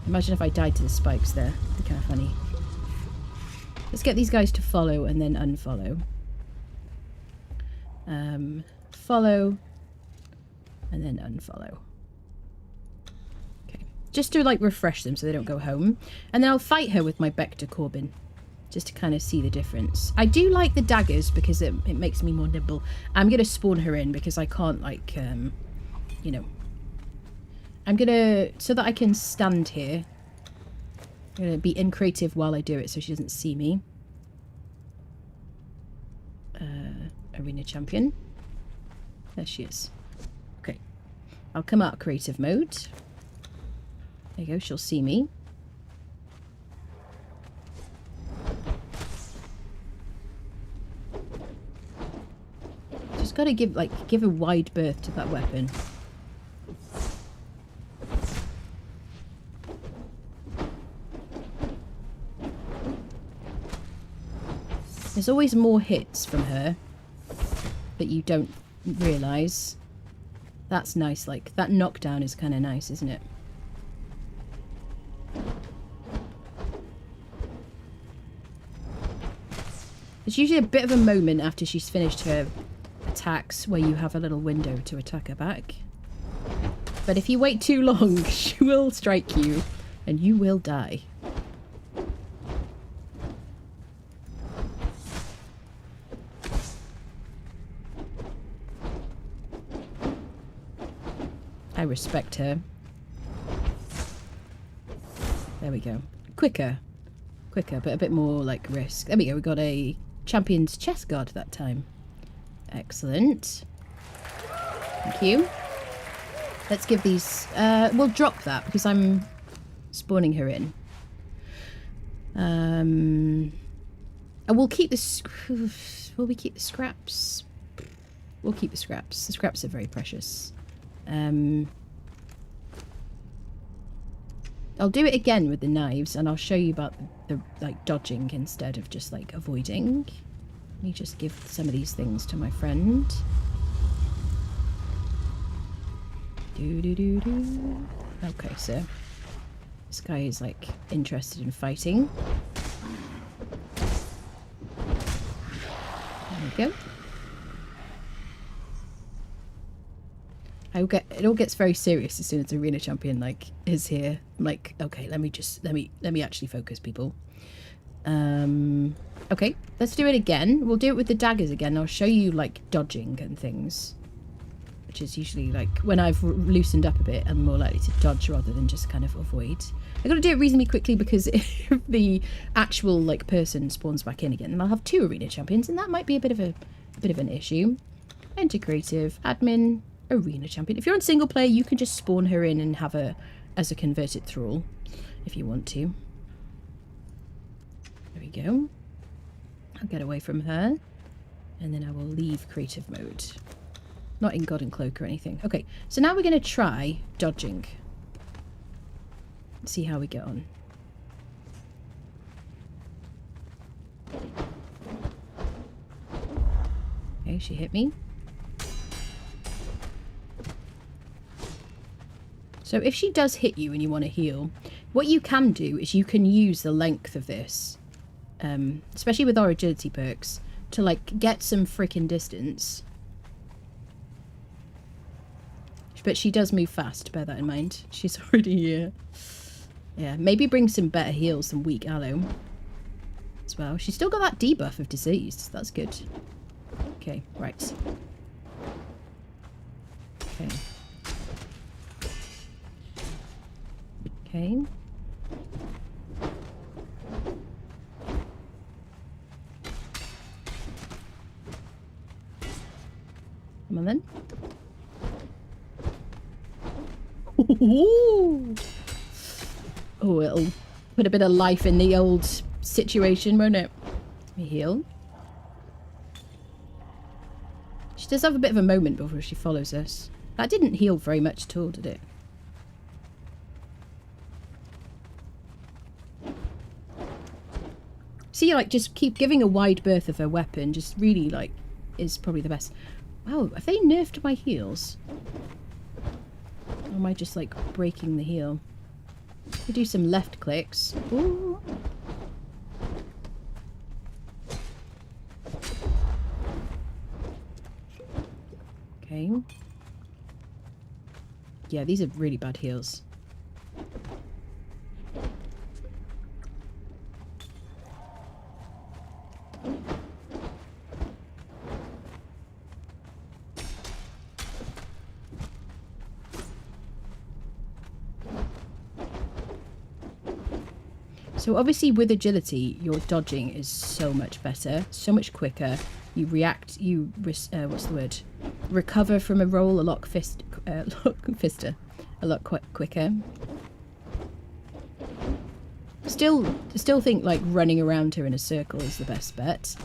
Imagine if I died to the spikes there. It'd be kind of funny. Let's get these guys to follow and then unfollow. Follow and then unfollow. Okay, just to like refresh them so they don't go home, and then I'll fight her with my Bector Corbin just to kind of see the difference. I do like the daggers because it makes me more nimble. I'm gonna spawn her in because I can't like you know, I'm gonna, so that I can stand here, I'm gonna be increative while I do it so she doesn't see me. Arena champion. There she is. Okay. I'll come out of creative mode. There you go, she'll see me. Just gotta give a wide berth to that weapon. There's always more hits from her that you don't realise. That's nice, like, that knockdown is kind of nice, isn't it? There's usually a bit of a moment after she's finished her attacks where you have a little window to attack her back. But if you wait too long, she will strike you and you will die. I respect her. There we go. Quicker, but a bit more like risk. There we go. We got a champion's chest guard that time. Excellent. Thank you. Let's give these... we'll drop that because I'm spawning her in. And we'll keep the... Will we keep the scraps? We'll keep the scraps. The scraps are very precious. I'll do it again with the knives and I'll show you about the like dodging instead of just like avoiding. Let me just give some of these things to my friend. Okay, so this guy is like interested in fighting. There we go. It all gets very serious as soon as the arena champion like is here. I'm like, okay, let me actually focus, people. Okay, let's do it again. We'll do it with the daggers again. I'll show you like dodging and things, which is usually like when I've loosened up a bit, I'm more likely to dodge rather than just kind of avoid. I got to do it reasonably quickly because if the actual like person spawns back in again, then I'll have 2 arena champions, and that might be a bit of an issue. Enter creative, admin, arena champion. If you're on single player, you can just spawn her in and have her as a converted thrall if you want to. There we go. I'll get away from her and then I will leave creative mode. Not in God and Cloak or anything. Okay, so now we're going to try dodging. See how we get on. Okay, she hit me. So if she does hit you and you want to heal, what you can do is you can use the length of this, especially with our agility perks, to like get some freaking distance. But she does move fast, bear that in mind. She's already here. Yeah, maybe bring some better heals than weak aloe as well. She's still got that debuff of disease. That's good. Okay, right. Okay. Okay. Come on then. Ooh. Oh, it'll put a bit of life in the old situation, won't it? Let me heal. She does have a bit of a moment before she follows us. That didn't heal very much at all, did it? See, like, just keep giving a wide berth of her weapon. Just really, like, is probably the best. Wow, have they nerfed my heals? Or am I just, like, breaking the heal? We do some left clicks. Ooh. Okay. Yeah, these are really bad heals. So obviously with agility, your dodging is so much better, so much quicker. You react, what's the word? Recover from a roll a lot quicker. Still think like running around her in a circle is the best bet.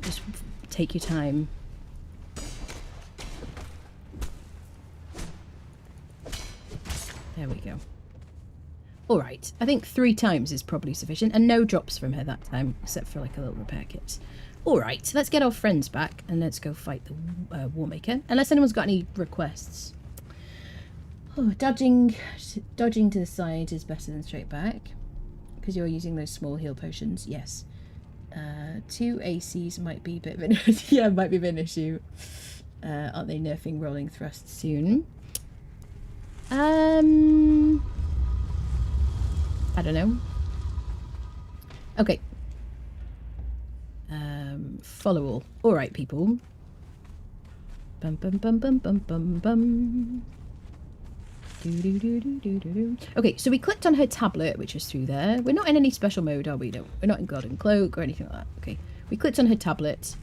Just take your time. There we go. Alright, I think 3 times is probably sufficient, and no drops from her that time, except for like a little repair kit. Alright, let's get our friends back, and let's go fight the Warmaker, unless anyone's got any requests. Oh, dodging to the side is better than straight back, because you're using those small heal potions, yes. 2 ACs might be a bit of an yeah, might be a bit of an issue. Aren't they nerfing rolling thrust soon? I don't know. Okay. Follow all. Alright, people. Bum bum bum bum bum bum bum. Okay, so we clicked on her tablet, which was through there. We're not in any special mode, are we? No, we're not in Golden Cloak or anything like that. Okay, we clicked on her tablet.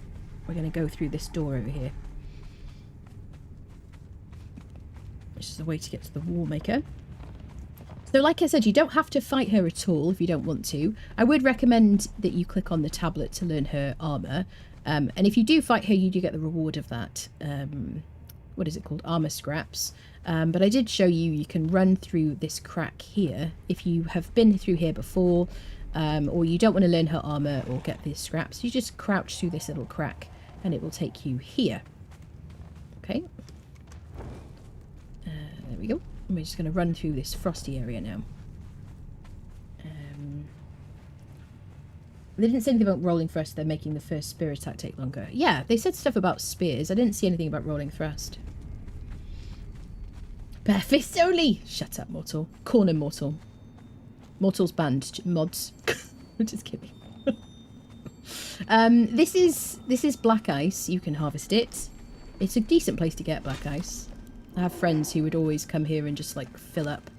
We're going to go through this door over here, which is the way to get to the Warmaker. So like I said, you don't have to fight her at all if you don't want to. I would recommend that you click on the tablet to learn her armour. And if you do fight her, you do get the reward of that. What is it called? Armour scraps. But I did show you can run through this crack here if you have been through here before, or you don't want to learn her armour or get these scraps. You just crouch through this little crack and it will take you here. Okay. There we go. And we're just going to run through this frosty area now. They didn't say anything about rolling thrust. They're making the first spear attack take longer. Yeah, they said stuff about spears. I didn't see anything about rolling thrust. Bare fists only! Shut up, mortal. Corner mortal. Mortal's banned. Mods. I'm just kidding. This is black ice. You can harvest it. It's a decent place to get black ice. I have friends who would always come here and just like fill up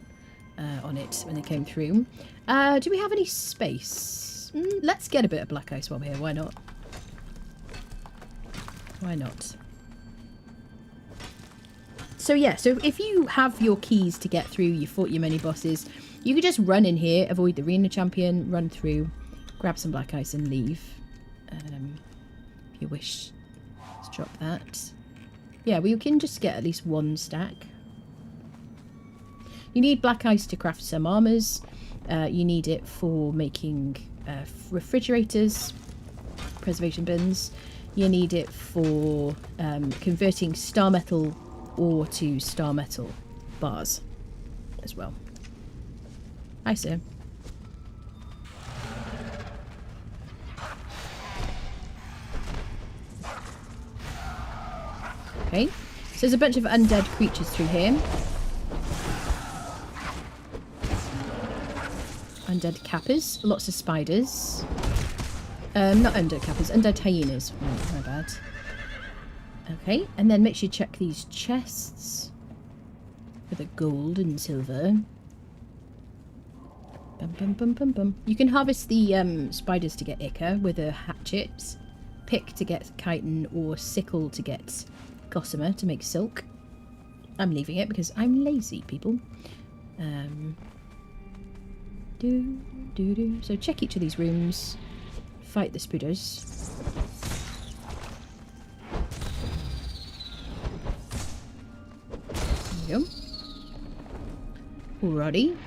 on it when they came through. Do we have any space? Let's get a bit of black ice while we're here. Why not? Why not? So yeah, so if you have your keys to get through, you fought your many bosses, you could just run in here, avoid the arena champion, run through, grab some black ice and leave. If you wish to drop that. Yeah, we can just get at least 1 stack. You need black ice to craft some armors. You need it for making refrigerators, preservation bins. You need it for converting star metal ore to star metal bars as well. Hi, sir. Okay, so there's a bunch of undead creatures through here. Undead kappas, lots of spiders. Not undead kappas, undead hyenas. Oh, my bad. Okay, and then make sure you check these chests for the gold and silver. Bum, bum, bum, bum, bum. You can harvest the spiders to get ichor with a hatchet, pick to get chitin, or sickle to get gossamer to make silk. I'm leaving it because I'm lazy, people. So check each of these rooms, fight the spooders. There we go. Alrighty.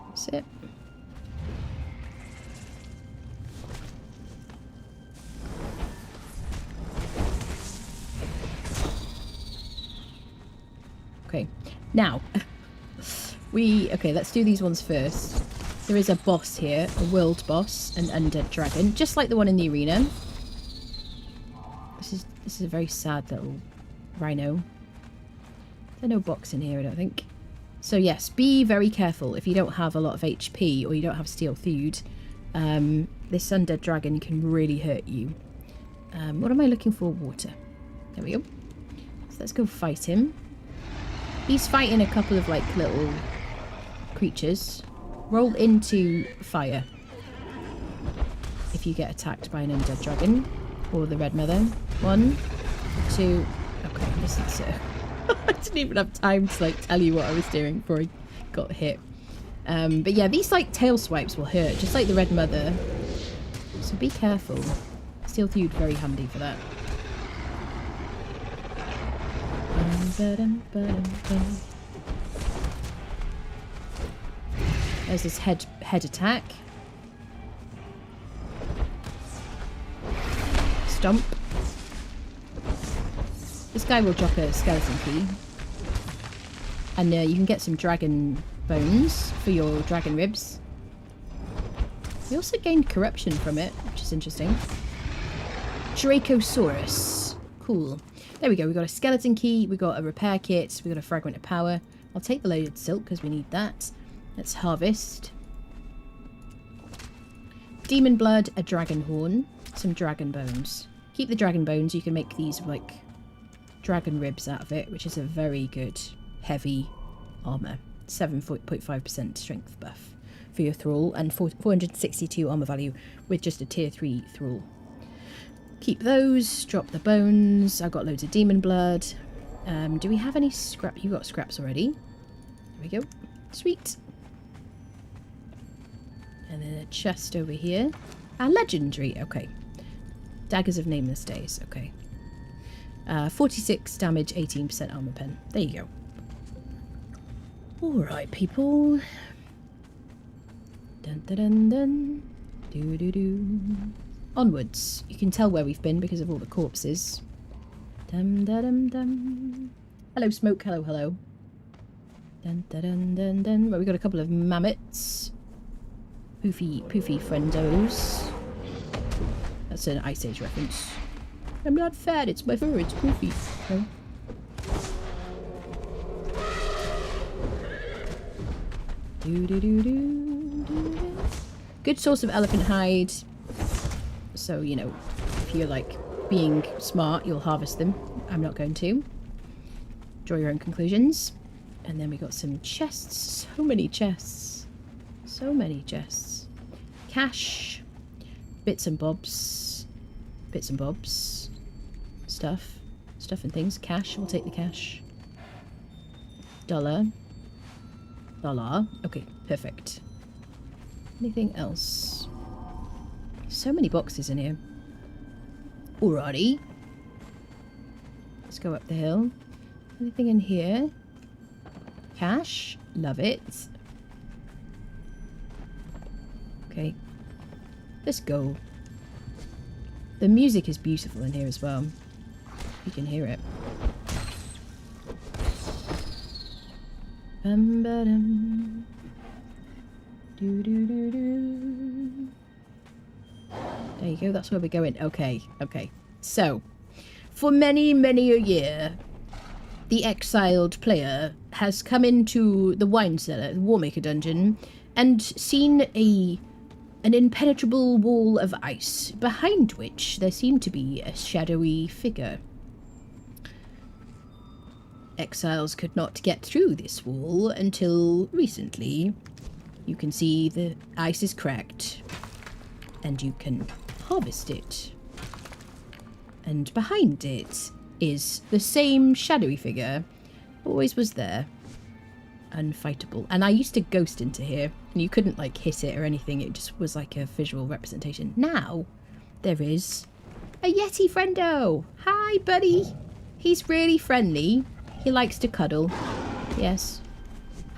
That's it. Okay, now okay, let's do these ones first. There is a boss here, a world boss, an undead dragon, just like the one in the arena. This is a very sad little rhino. There's no box in here, I don't think. So yes, be very careful if you don't have a lot of HP or you don't have steel food. This undead dragon can really hurt you. What am I looking for? Water. There we go. So let's go fight him. He's fighting a couple of like little creatures. Roll into fire if you get attacked by an undead dragon or the red mother. 1, 2. Okay, listen, sir. I didn't even have time to like tell you what I was doing before I got hit. But yeah, these like tail swipes will hurt, just like the red mother. So be careful. Steel food very handy for that. There's this head attack. Stomp. This guy will drop a skeleton key. And you can get some dragon bones for your dragon ribs. We also gained corruption from it, which is interesting. Dracosaurus. Cool. There we go. We got a skeleton key. We got a repair kit. We got a fragment of power. I'll take the loaded silk because we need that. Let's harvest. Demon blood, a dragon horn, some dragon bones. Keep the dragon bones. You can make these like dragon ribs out of it, which is a very good heavy armor. 7.5% strength buff for your thrall and 462 armor value with just a tier 3 thrall. Keep those. Drop the bones. I've got loads of demon blood. Do we have any scrap? You got scraps already. There we go. Sweet. And then a chest over here. Legendary. Okay. Daggers of Nameless Days. Okay. 46 damage, 18% armor pen. There you go. Alright, people. Dun dun dun dun. Doo doo doo. Onwards. You can tell where we've been because of all the corpses. Dum dum dum dum. Hello, smoke. Hello, hello. Dun dun dun dun dun. Well, we got a couple of mammoths. Poofy friendos. That's an Ice Age reference. I'm not fat, it's my fur, it's poofy. No? Do do do do do. Good source of elephant hide. So, you know, if you're like being smart, you'll harvest them. I'm not going to. Draw your own conclusions. And then we got some chests. So many chests. So many chests. Cash. Bits and bobs. Bits and bobs. Stuff. Stuff and things. Cash. We'll take the cash. Dollar. Dollar. Okay, perfect. Anything else? So many boxes in here. Alrighty. Let's go up the hill. Anything in here? Cash. Love it. Okay. Let's go. The music is beautiful in here as well. You can hear it. Bum ba dum. Do do do do. There you go, that's where we're going. Okay, okay. So, for many, many a year, the exiled player has come into the wine cellar, the Warmaker Dungeon, and seen an impenetrable wall of ice, behind which there seemed to be a shadowy figure. Exiles could not get through this wall until recently. You can see the ice is cracked, and you can harvest it. And behind it is the same shadowy figure, always was there. Unfightable. And I used to ghost into here, and you couldn't like hit it or anything, it just was like a visual representation. Now there is a yeti friendo. Hi buddy. He's really friendly. He likes to cuddle. Yes.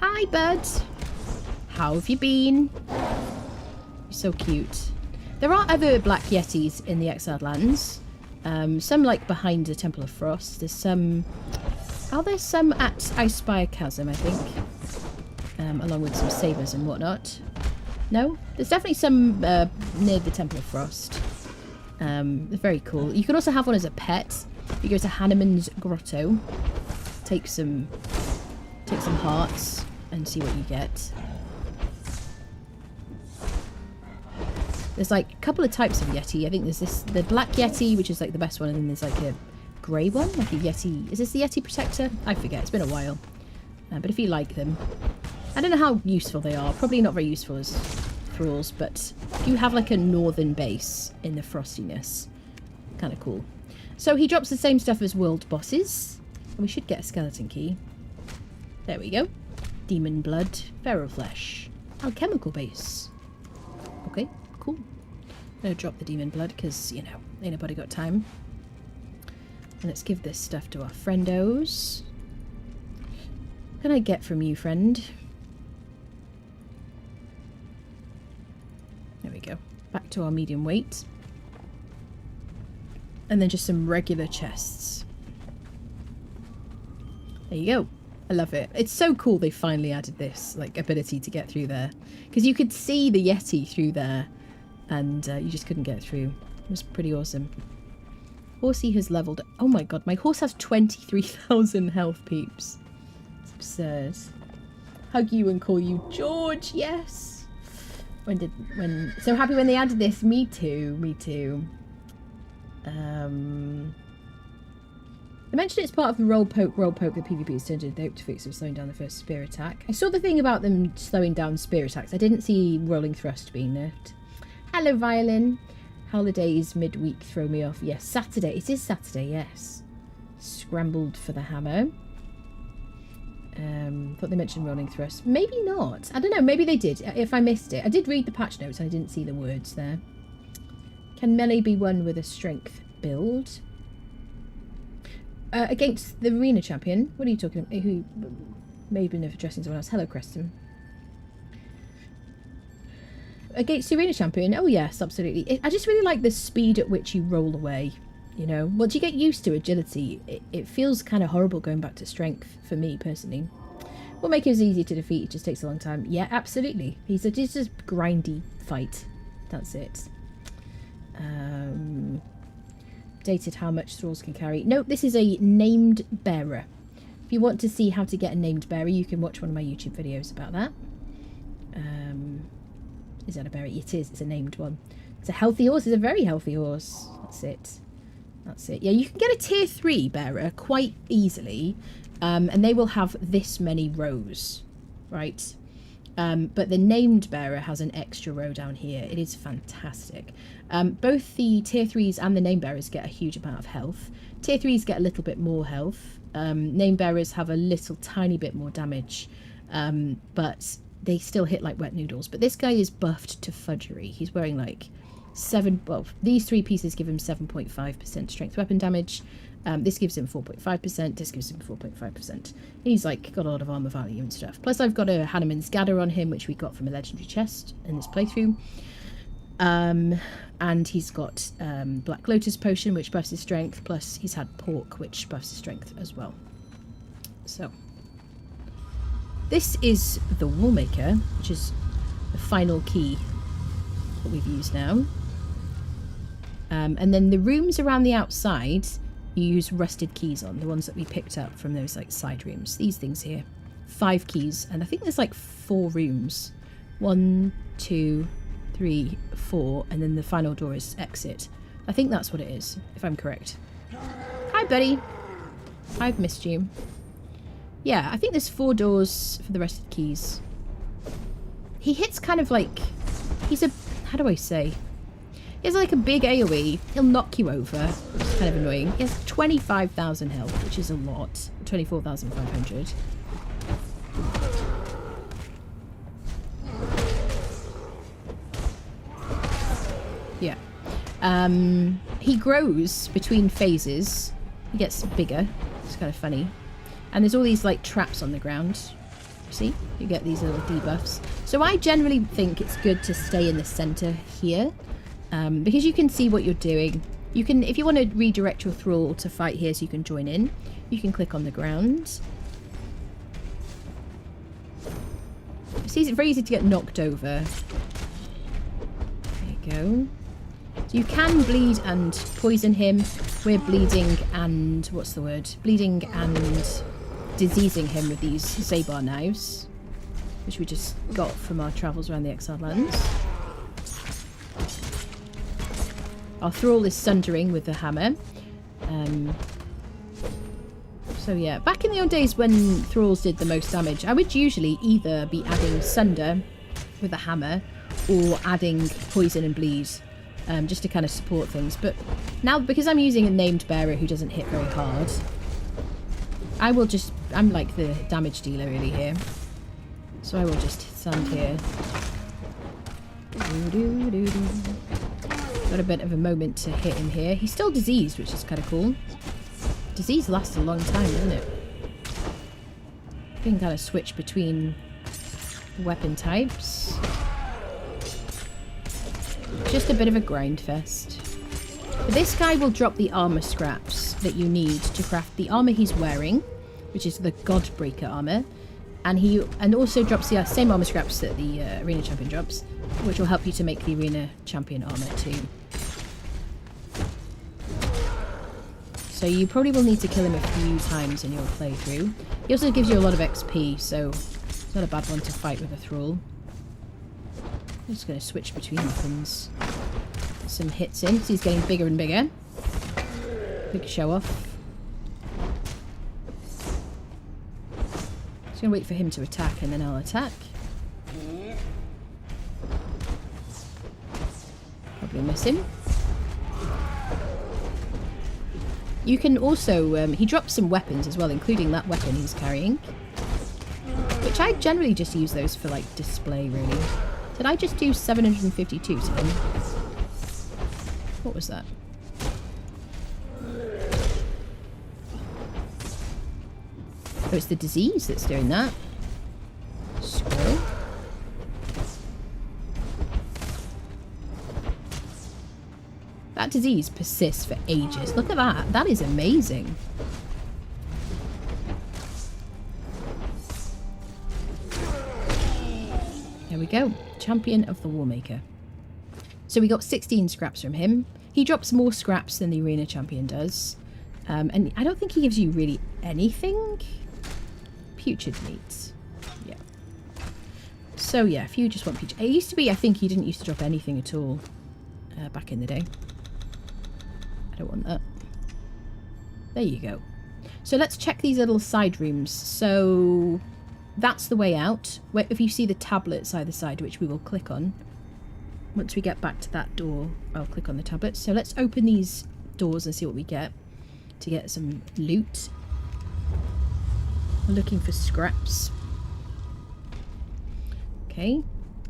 Hi bud. How have you been? You're so cute. There are other black yetis in the exiled lands. Some like behind the Temple of Frost. There's some... Are there some at Icespire Chasm, I think? Along with some sabers and whatnot. No? There's definitely some near the Temple of Frost. They're very cool. You can also have one as a pet. You go to Hanneman's Grotto. Take some hearts and see what you get. There's like a couple of types of yeti. I think there's the black yeti, which is like the best one, and then there's like a grey one, like a yeti. Is this the yeti protector? I forget. It's been a while. But if you like them, I don't know how useful they are. Probably not very useful as thralls, but if you have like a northern base in the frostiness, kind of cool. So he drops the same stuff as world bosses. And we should get a skeleton key. There we go. Demon blood, feral flesh, alchemical base. Okay, cool. I'm gonna drop the demon blood because, you know, ain't nobody got time. And let's give this stuff to our friendos. What can I get from you, friend? There we go. Back to our medium weight. And then just some regular chests. There you go. I love it. It's so cool they finally added this, like, ability to get through there. Because you could see the yeti through there. and you just couldn't get through. It was pretty awesome. Horsey has leveled. Oh my god, my horse has 23,000 health, peeps. It's absurd. Hug you and call you George, yes. So happy when they added this. Me too, me too. I mentioned it's part of the roll poke that PvP has turned into the hope to fix of slowing down the first spear attack. I saw the thing about them slowing down spear attacks. I didn't see rolling thrust being nerfed. Hello, Violin. Holidays midweek throw me off. Yes, Saturday. It is Saturday, yes. Scrambled for the hammer. Thought they mentioned rolling thrust. Maybe not. I don't know. Maybe they did. If I missed it. I did read the patch notes and I didn't see the words there. Can melee be won with a strength build? Against the arena champion? What are you talking about? Who may have been addressing someone else. Hello, Creston. Against the arena champion? Oh, yes, absolutely. I just really like the speed at which you roll away. You know, once you get used to agility, it feels kind of horrible going back to strength for me personally. Warmaker is easy to defeat, it just takes a long time. Yeah, absolutely. He's just a grindy fight. That's it. Updated how much thralls can carry. Nope, this is a named bearer. If you want to see how to get a named bearer, you can watch one of my YouTube videos about that. Is that a bearer? It is. It's a named one. It's a healthy horse. It's a very healthy horse. That's it. That's it. Yeah, you can get a tier 3 bearer quite easily, and they will have this many rows, right? But the named bearer has an extra row down here. It is fantastic. Both the tier 3s and the named bearers get a huge amount of health. Tier 3s get a little bit more health. Named bearers have a little tiny bit more damage, but they still hit like wet noodles. But this guy is buffed to fudgery. He's wearing like well, these 3 pieces give him 7.5% strength weapon damage. This gives him 4.5%. This gives him 4.5%. He's like got a lot of armor value and stuff. Plus I've got a Hanuman's Gather on him, which we got from a legendary chest in this playthrough. And he's got Black Lotus Potion, which buffs his strength. Plus he's had Pork, which buffs his strength as well. So this is the Warmaker, which is the final key that we've used now. And then the rooms around the outside, you use rusted keys on, the ones that we picked up from those like side rooms. These things here. 5 keys, and I think there's like 4 rooms. 1, 2, 3, 4, and then the final door is exit. I think that's what it is, if I'm correct. Hi, buddy. I've missed you. Yeah, I think there's 4 doors for the rest of the keys. He hits kind of like... He's a... How do I say? He has like a big AoE. He'll knock you over, which is kind of annoying. He has 25,000 health, which is a lot. 24,500. Yeah. He grows between phases. He gets bigger. It's kind of funny. And there's all these like traps on the ground. See? You get these little debuffs. So I generally think it's good to stay in the center here. Because you can see what you're doing. You can, if you want to redirect your thrall to fight here so you can join in, you can click on the ground. It's very easy to get knocked over. There you go. So you can bleed and poison him. We're bleeding and, what's the word? Bleeding and diseasing him with these Zabar knives, which we just got from our travels around the Exiled Lands. Our thrall is sundering with the hammer. So yeah, back in the old days when thralls did the most damage, I would usually either be adding sunder with a hammer or adding poison and bleed, just to kind of support things. But now, because I'm using a named bearer who doesn't hit very hard, I will just... I'm like the damage dealer really here. So I will just stand here. Got a bit of a moment to hit him here. He's still diseased, which is kind of cool. Disease lasts a long time, doesn't it? You can kind of switch between weapon types. Just a bit of a grind fest. But this guy will drop the armor scraps that you need to craft the armor he's wearing, which is the Godbreaker armor. And also drops the same armor scraps that the arena champion drops, which will help you to make the arena champion armor too. So you probably will need to kill him a few times in your playthrough. He also gives you a lot of XP, so it's not a bad one to fight with a thrall. I'm just going to switch between weapons. Get some hits in, because he's getting bigger and bigger. Big show off. Just going to wait for him to attack and then I'll attack. Probably miss him. You can also, he drops some weapons as well, including that weapon he's carrying. Which I generally just use those for, like, display, really. Did I just do 752 to him? What was that? Oh, it's the disease that's doing that. Squirrel. That disease persists for ages. Look at that. That is amazing. There we go. Champion of the Warmaker. So we got 16 scraps from him. He drops more scraps than the arena champion does. And I don't think he gives you really anything. Putrid meat. Yeah. So yeah, if you just want putrid... It used to be, I think he didn't used to drop anything at all back in the day. I don't want that. There you go. So let's check these little side rooms. So that's the way out. Where, if you see the tablets either side, which we will click on. Once we get back to that door, I'll click on the tablets. So let's open these doors and see what we get to get some loot. We're looking for scraps. Okay,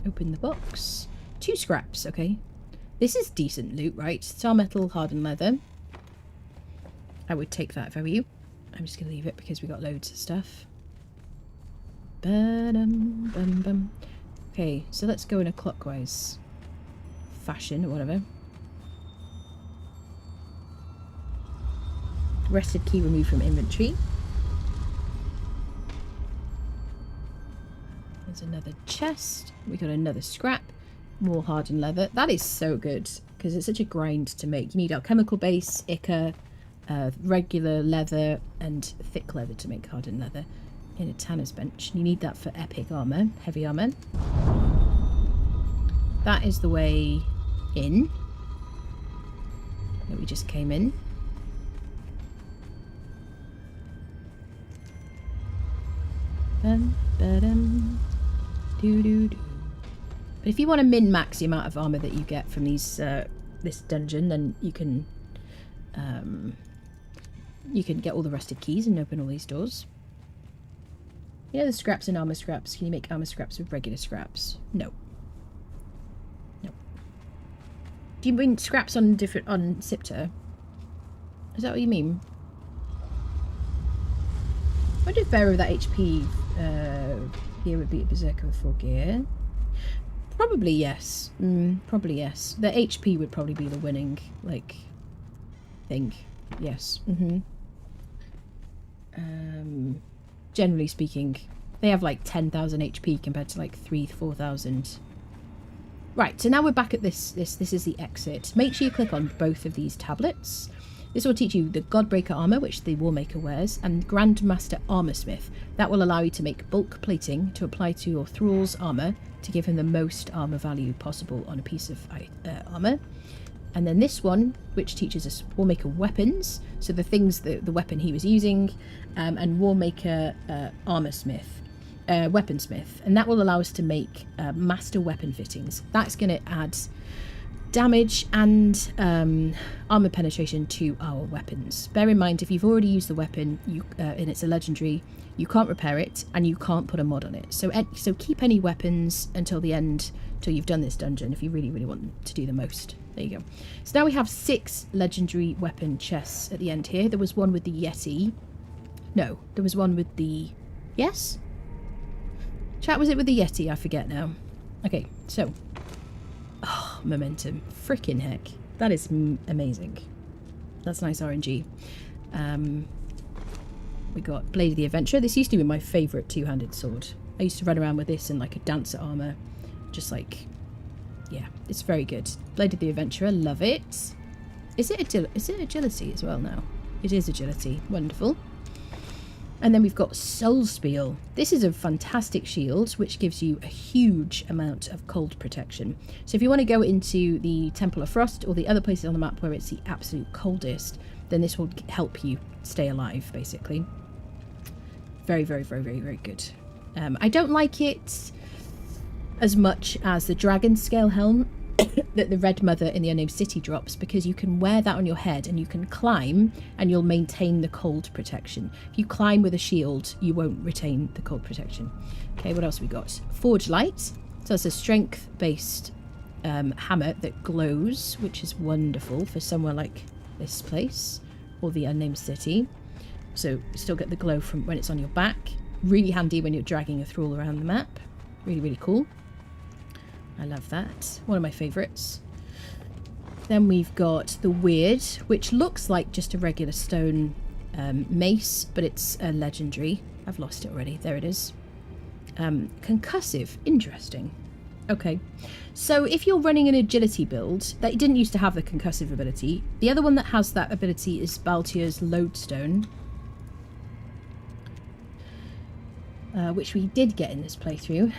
open the box. 2 scraps, okay. This is decent loot, right? Star metal, hardened leather. I would take that if I were you. I'm just going to leave it because we got loads of stuff. Ba-dum, bum, bum. Okay, so let's go in a clockwise fashion or whatever. Rested key removed from inventory. There's another chest. We got another scrap. More hardened leather. That is so good because it's such a grind to make. You need alchemical base, ichor, regular leather, and thick leather to make hardened leather in a tanner's bench. You need that for epic armor, heavy armor. That is the way in that we just came in. Doo-doo-doo. But if you want to min-max the amount of armor that you get from these this dungeon, then you can get all the rusted keys and open all these doors. You know the scraps and armor scraps. Can you make armor scraps with regular scraps? No. No. Do you mean scraps on Sipter? Is that what you mean? I wonder if bearer of that HP here would be a berserker with 4 gear. Probably yes. Probably yes. The HP would probably be the winning, like, thing. Yes. Generally speaking, they have like 10,000 HP compared to like 4,000. Right, so now we're back at this is the exit. Make sure you click on both of these tablets. This will teach you the Godbreaker armor, which the Warmaker wears, and Grandmaster Armorsmith. That will allow you to make bulk plating to apply to your thrall's armor to give him the most armor value possible on a piece of armor. And then this one, which teaches us Warmaker weapons, so the things, the weapon he was using, and Warmaker Armorsmith, Weaponsmith, and that will allow us to make master weapon fittings. That's going to add damage and armor penetration to our weapons. Bear in mind, if you've already used the weapon and it's a legendary, you can't repair it and you can't put a mod on it. So keep any weapons until the end, till you've done this dungeon, if you really, really want to do the most. There you go. So now we have 6 legendary weapon chests at the end here. There was one with the Yeti. No, there was one with the... Yes? Chat, was it with the Yeti? I forget now. Okay, so... Oh, momentum. Frickin' heck. That is amazing. That's nice RNG. We got Blade of the Adventurer. This used to be my favourite two-handed sword. I used to run around with this in like a dancer armour. Just like, yeah, it's very good. Blade of the Adventurer, love it. Is it agility as well now? It is agility, wonderful. And then we've got Soul Spiel. This is a fantastic shield which gives you a huge amount of cold protection. So if you want to go into the Temple of Frost or the other places on the map where it's the absolute coldest, then this will help you stay alive, basically. Very, very, very, very, very good. I don't like it as much as the Dragon Scale Helm that the Red Mother in the Unnamed City drops, because you can wear that on your head and you can climb and you'll maintain the cold protection. If you climb with a shield, you won't retain the cold protection. Okay, what else have we got? Forge Light. So it's a strength-based hammer that glows, which is wonderful for somewhere like this place or the Unnamed City. So you still get the glow from when it's on your back. Really handy when you're dragging a thrall around the map. Really, really cool. I love that. One of my favourites. Then we've got the Weird, which looks like just a regular stone mace, but it's a legendary. I've lost it already. There it is. Concussive. Interesting. Okay. So if you're running an agility build, that didn't used to have the concussive ability. The other one that has that ability is Baltier's Lodestone, which we did get in this playthrough.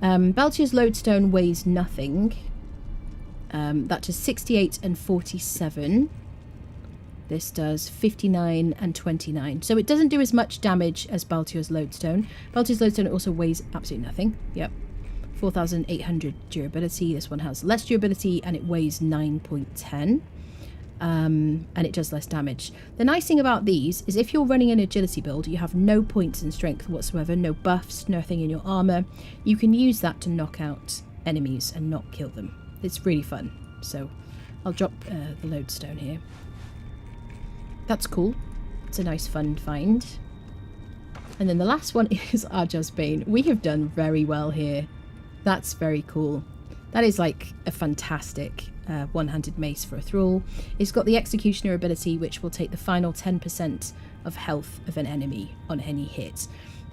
Baltier's Lodestone weighs nothing. That does 68 and 47. This does 59 and 29. So it doesn't do as much damage as Baltier's Lodestone. Baltier's Lodestone also weighs absolutely nothing. Yep. 4,800 durability. This one has less durability and it weighs 9.10. And it does less damage. The nice thing about these is if you're running an agility build, you have no points in strength whatsoever, no buffs, nothing in your armor. You can use that to knock out enemies and not kill them. It's really fun. So I'll drop the lodestone here. That's cool. It's a nice fun find. And then the last one is Arja's Bane. We have done very well here. That's very cool. That is like a fantastic one-handed mace for a thrall. It's got the Executioner ability, which will take the final 10% of health of an enemy on any hit.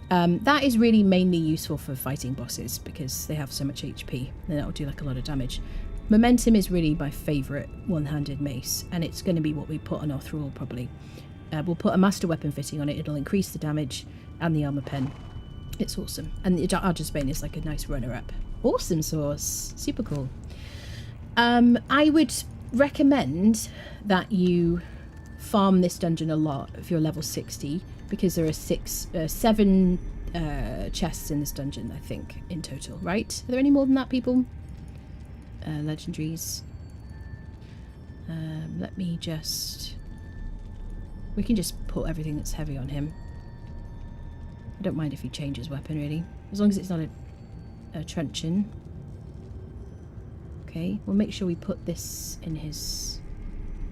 That is really mainly useful for fighting bosses because they have so much HP, and that'll do like a lot of damage. Momentum is really my favourite one-handed mace, and it's going to be what we put on our thrall probably. We'll put a master weapon fitting on it. It'll increase the damage and the armor pen. It's awesome. And the Arja's Bane is like a nice runner-up. Awesome sauce. Super cool. I would recommend that you farm this dungeon a lot if you're level 60, because there are 7 chests in this dungeon, I think, in total, right? Are there any more than that, people? Legendaries. Let me just... We can just put everything that's heavy on him. I don't mind if he changes weapon, really. As long as it's not a truncheon. Okay, we'll make sure we put this in his...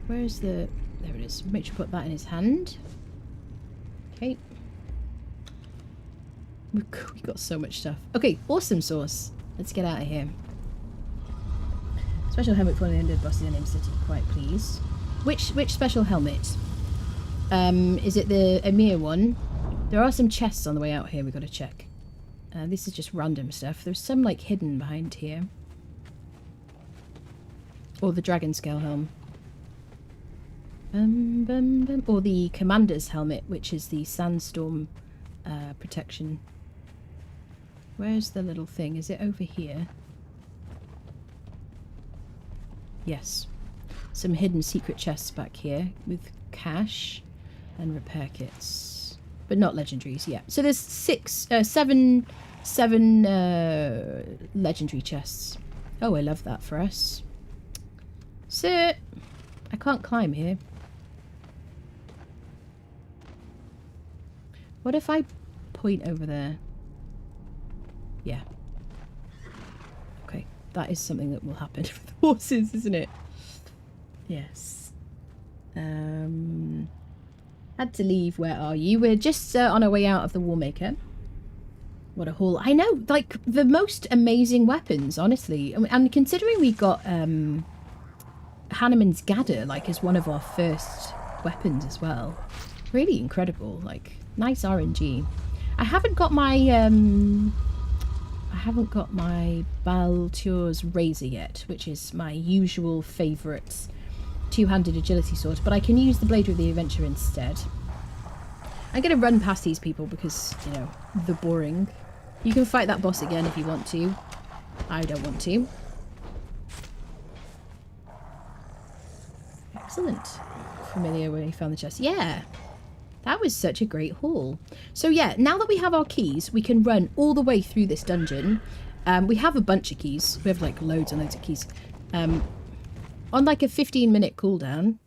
Where's the... There it is. Make sure we put that in his hand. Okay. We've got so much stuff. Okay, awesome sauce. Let's get out of here. Special helmet for one of the undead bosses in Unnamed City. Quite please. Which special helmet? Is it the Emir one? There are some chests on the way out here we've got to check. This is just random stuff. There's some like hidden behind here. Or the Dragon Scale Helm. Or the Commander's Helmet, which is the Sandstorm protection. Where's the little thing? Is it over here? Yes. Some hidden secret chests back here with cash and repair kits. But not legendaries yet. So there's seven legendary chests. Oh, I love that for us. Sit! I can't climb here. What if I point over there? Yeah. Okay, that is something that will happen with the horses, isn't it? Yes. Had to leave. Where are you? We're just on our way out of the Warmaker. What a haul. I know, like, the most amazing weapons, honestly. And considering we got Hanneman's Gadder, like, as one of our first weapons as well. Really incredible. Like, Nice RNG. I haven't got my Baltur's Razor yet, which is my usual favourite two-handed agility sword, but I can use the Blade of the Adventure instead. I'm going to run past these people because, you know, the boring. You can fight that boss again if you want to. I don't want to. Excellent. Familiar when you found the chest. Yeah. That was such a great haul. So yeah, now that we have our keys, we can run all the way through this dungeon. We have a bunch of keys. We have like loads and loads of keys. On like a 15-minute cooldown,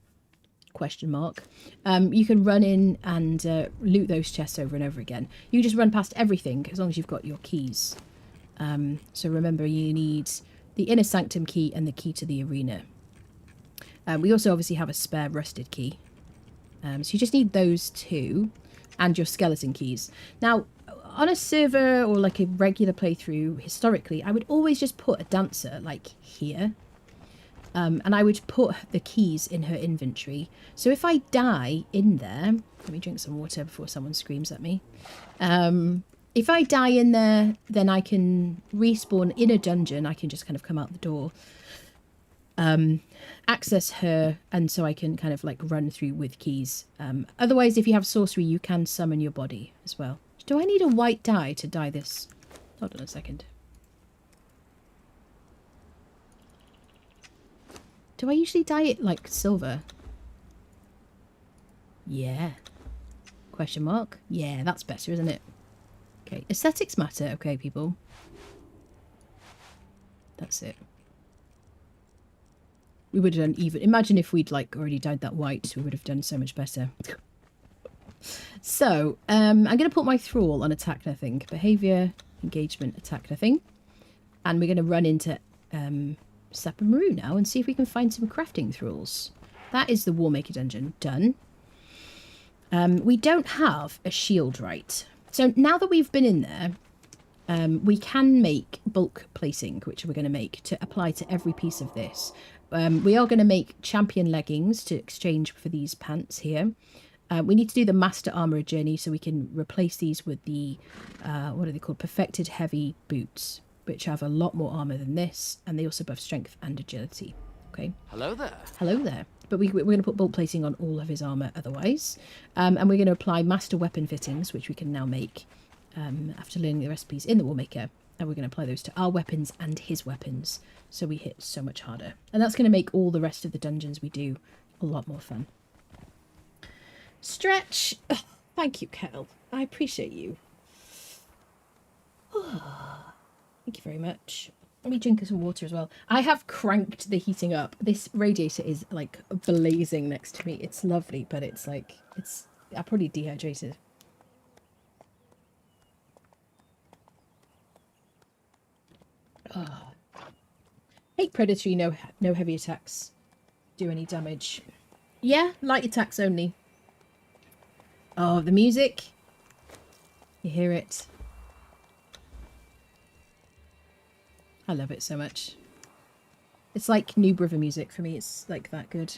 question mark, you can run in and loot those chests over and over again. You just run past everything as long as you've got your keys. So remember, you need the inner sanctum key and the key to the arena. We also obviously have a spare rusted key. So you just need those two and your skeleton keys. Now, on a server or like a regular playthrough, historically, I would always just put a dancer like here. And I would put the keys in her inventory. So if I die in there... Let me drink some water before someone screams at me. If I die in there, then I can respawn in a dungeon. I can just kind of come out the door. Access her, and so I can kind of like run through with keys. Otherwise, if you have sorcery, you can summon your body as well. Do I need a white dye to dye this? Hold on a second. Do I usually dye it like silver? Yeah. Question mark? Yeah, that's better, isn't it? Okay, aesthetics matter. Okay, people. That's it. We would have done even... Imagine if we'd like already dyed that white. We would have done so much better. So, I'm going to put my thrall on attack nothing. Behaviour, engagement, attack nothing. And we're going to run into Sapamaru now and see if we can find some crafting thralls. That is the Warmaker Dungeon. Done. We don't have a shield right. So now that we've been in there, we can make bulk placing, which we're going to make to apply to every piece of this. We are going to make champion leggings to exchange for these pants here. We need to do the master armor journey so we can replace these with the, what are they called? Perfected heavy boots, which have a lot more armor than this. And they also buff strength and agility. Okay. Hello there. Hello there. But we're going to put bulk placing on all of his armor otherwise. And we're going to apply master weapon fittings, which we can now make after learning the recipes in the Warmaker. And we're going to apply those to our weapons and his weapons. So we hit so much harder. And that's going to make all the rest of the dungeons we do a lot more fun. Stretch. Oh, thank you, Kel. I appreciate you. Oh, thank you very much. Let me drink some water as well. I have cranked the heating up. This radiator is like blazing next to me. It's lovely, but it's like, I'm probably dehydrated. Oh. Hate predatory, no heavy attacks do any damage. Yeah, light attacks only. Oh, the music. You hear it. I love it so much. It's like New Brother music for me. It's like that good.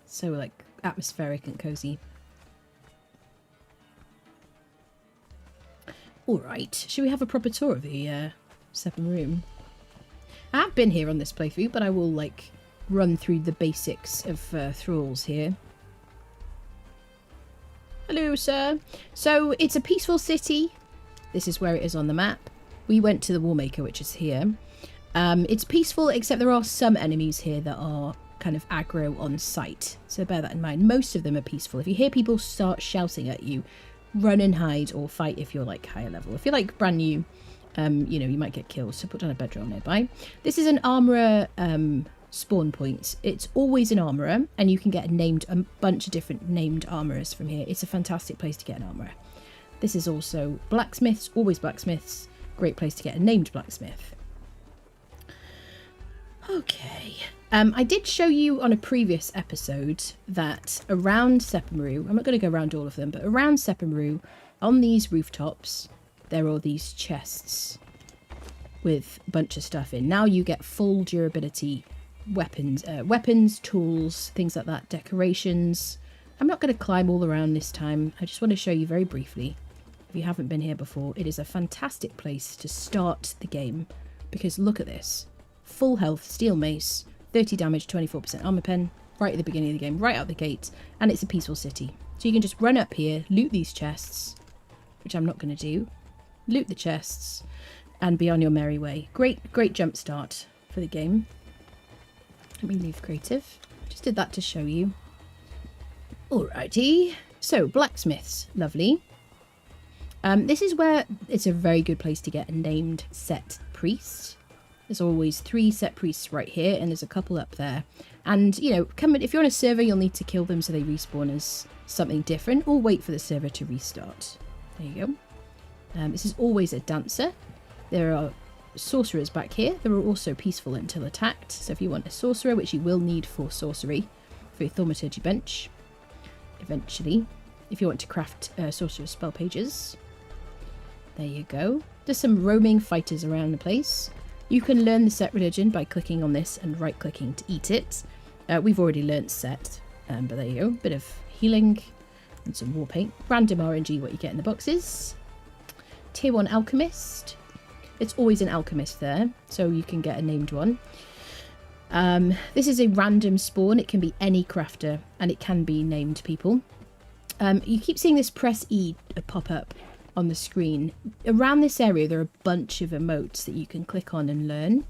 So like atmospheric and cozy. Alright, should we have a proper tour of the second room? I have been here on this playthrough, but I will like run through the basics of thralls here. Hello, sir. So it's a peaceful city. This is where it is on the map. We went to the Warmaker, which is here. It's peaceful, except there are some enemies here that are kind of aggro on sight. So bear that in mind. Most of them are peaceful. If you hear people start shouting at you, run and hide or fight if you're like higher level. If you're like brand new, you know, you might get killed. So put down a bedroll nearby. This is an armourer spawn point. It's always an armourer, and you can get a bunch of different named armourers from here. It's a fantastic place to get an armourer. This is also blacksmiths, always blacksmiths. Great place to get a named blacksmith. Okay. I did show you on a previous episode that around Sepamaru, I'm not going to go around all of them, but around Sepamaru, on these rooftops, there are these chests with a bunch of stuff in. Now you get full durability weapons, tools, things like that, decorations, I'm not going to climb all around this time. I just want to show you very briefly. If you haven't been here before, it is a fantastic place to start the game. Because look at this. Full health, steel mace, 30 damage, 24% armor pen. Right at the beginning of the game, right out the gate. And it's a peaceful city. So you can just run up here, loot these chests. Which I'm not going to do. Loot the chests. And be on your merry way. Great jump start for the game. Let me leave creative. Just did that to show you. Alrighty. So, blacksmiths. Lovely. This is where it's a very good place to get a named set priest. There's always 3 set priests right here, and there's a couple up there. And, you know, if you're on a server, you'll need to kill them so they respawn as something different, or wait for the server to restart. There you go. This is always a dancer. There are sorcerers back here. There are also peaceful until attacked. So if you want a sorcerer, which you will need for sorcery, for your thaumaturgy bench, eventually, if you want to craft sorcerer spell pages. There you go. There's some roaming fighters around the place. You can learn the set religion by clicking on this and right-clicking to eat it. We've already learnt set, but there you go. Bit of healing and some war paint. Random RNG, what you get in the boxes. Tier 1 alchemist. It's always an alchemist there, so you can get a named one. This is a random spawn. It can be any crafter, and it can be named people. You keep seeing this press E pop up on the screen. Around this area, there are a bunch of emotes that you can click on and learn.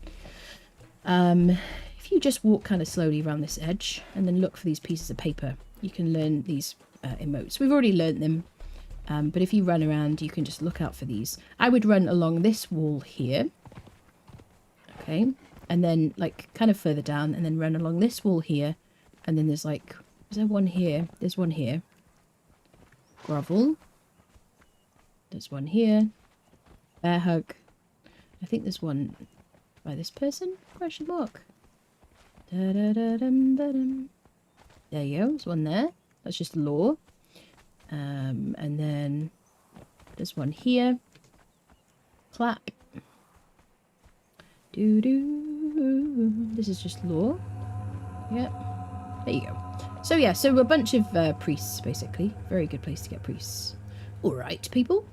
If you just walk kind of slowly around this edge, and then look for these pieces of paper, you can learn these emotes. We've already learned them. But if you run around, you can just look out for these. I would run along this wall here. Okay. And then, like, kind of further down. And then run along this wall here. And then there's, like... Is there one here? There's one here. Grovel. There's one here. Bear hug. I think there's one by this person? Question mark. Da-da-da-dum-da-dum. There you go. There's one there. That's just lore. And then there's one here. Clap. Doo-doo. This is just lore. Yep. There you go. So yeah, so a bunch of priests, basically. Very good place to get priests. Alright, people.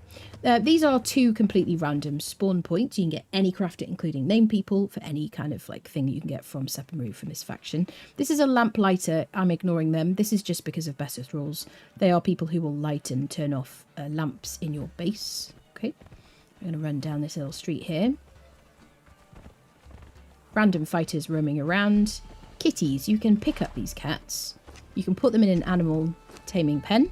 These are 2 completely random spawn points. You can get any crafter, including name people, for any kind of like thing you can get from Sephiroth from this faction. This is a lamplighter. I'm ignoring them. This is just because of Bessus rules. They are people who will light and turn off lamps in your base. Okay. I'm going to run down this little street here. Random fighters roaming around. Kitties. You can pick up these cats. You can put them in an animal taming pen.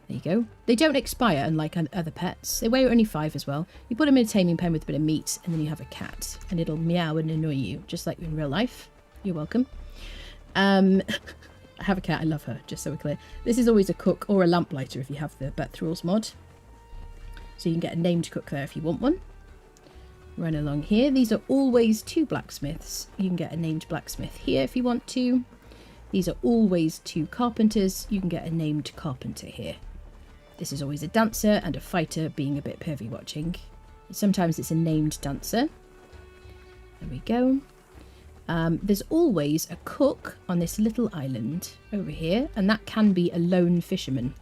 There you go. They don't expire, unlike other pets. They weigh only 5 as well. You put them in a taming pen with a bit of meat, and then you have a cat. And it'll meow and annoy you, just like in real life. You're welcome. I have a cat. I love her, just so we're clear. This is always a cook or a lamplighter if you have the Bet Thralls mod. So you can get a named cook there if you want one. Run along here. These are always 2 blacksmiths. You can get a named blacksmith here if you want to. These are always 2 carpenters. You can get a named carpenter here. This is always a dancer and a fighter, being a bit pervy watching. Sometimes it's a named dancer. There we go. There's always a cook on this little island over here, and that can be a lone fisherman.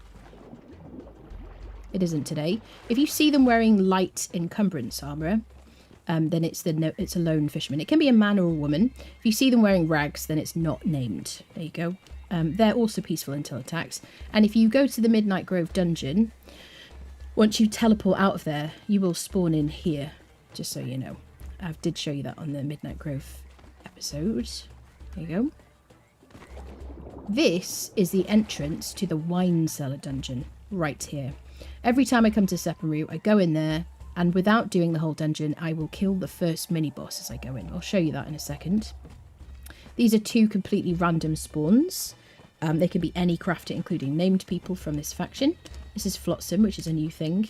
It isn't today. If you see them wearing light encumbrance armour, then it's a lone fisherman. It can be a man or a woman. If you see them wearing rags, then it's not named. There you go. They're also peaceful until attacks. And if you go to the Midnight Grove dungeon, once you teleport out of there, you will spawn in here, just so you know. I did show you that on the Midnight Grove episode. There you go. This is the entrance to the wine cellar dungeon, right here. Every time I come to Sephiroth, I go in there, and without doing the whole dungeon, I will kill the first mini-boss as I go in. I'll show you that in a second. These are 2 completely random spawns. They can be any crafter, including named people from this faction. This is Flotsam, which is a new thing,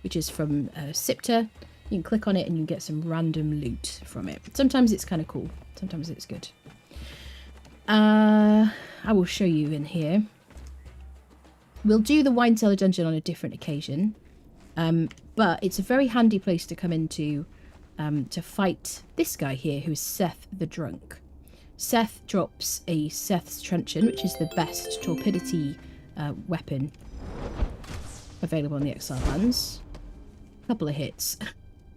which is from Sipta. You can click on it and you get some random loot from it. Sometimes it's kind of cool. Sometimes it's good. I will show you in here. We'll do the wine cellar dungeon on a different occasion. But it's a very handy place to come into to fight this guy here, who's Seth the Drunk. Seth drops a Seth's Truncheon, which is the best torpidity weapon available on the Exile lands. Couple of hits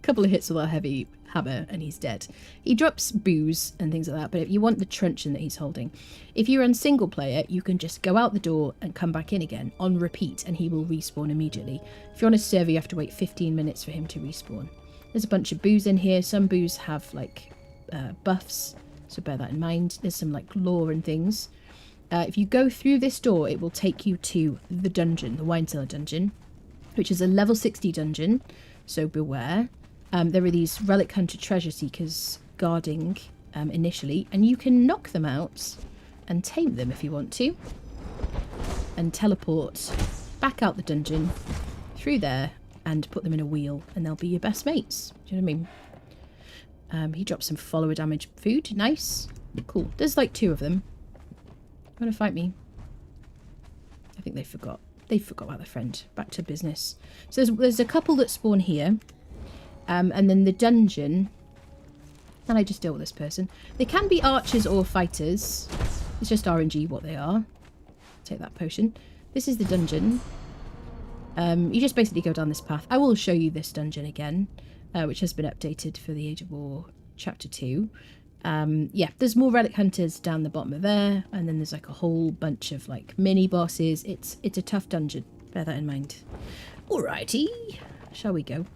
with our heavy hammer and he's dead. He drops booze and things like that, but if you want the truncheon that he's holding, if you're on single player, you can just go out the door and come back in again on repeat and he will respawn immediately. If you're on a server, you have to wait 15 minutes for him to respawn. There's a bunch of boos in here. Some boos have like buffs, so bear that in mind. There's some like lore and things. If you go through this door, it will take you to the dungeon, the Wine Cellar Dungeon, which is a level 60 dungeon, so beware. There are these Relic Hunter Treasure Seekers guarding initially, and you can knock them out and tame them if you want to, and teleport back out the dungeon, through there, and put them in a wheel, and they'll be your best mates. Do you know what I mean? He dropped some follower damage food. Nice. Cool. There's like 2 of them. Want to fight me? I think they forgot. They forgot about their friend. Back to business. So there's a couple that spawn here. And then the dungeon. Can I just deal with this person? They can be archers or fighters. It's just RNG what they are. Take that potion. This is the dungeon. You just basically go down this path. I will show you this dungeon again, which has been updated for the Age of War Chapter 2. Yeah, there's more Relic Hunters down the bottom of there, and then there's like a whole bunch of like mini bosses. It's a tough dungeon. Bear that in mind. Alrighty, shall we go?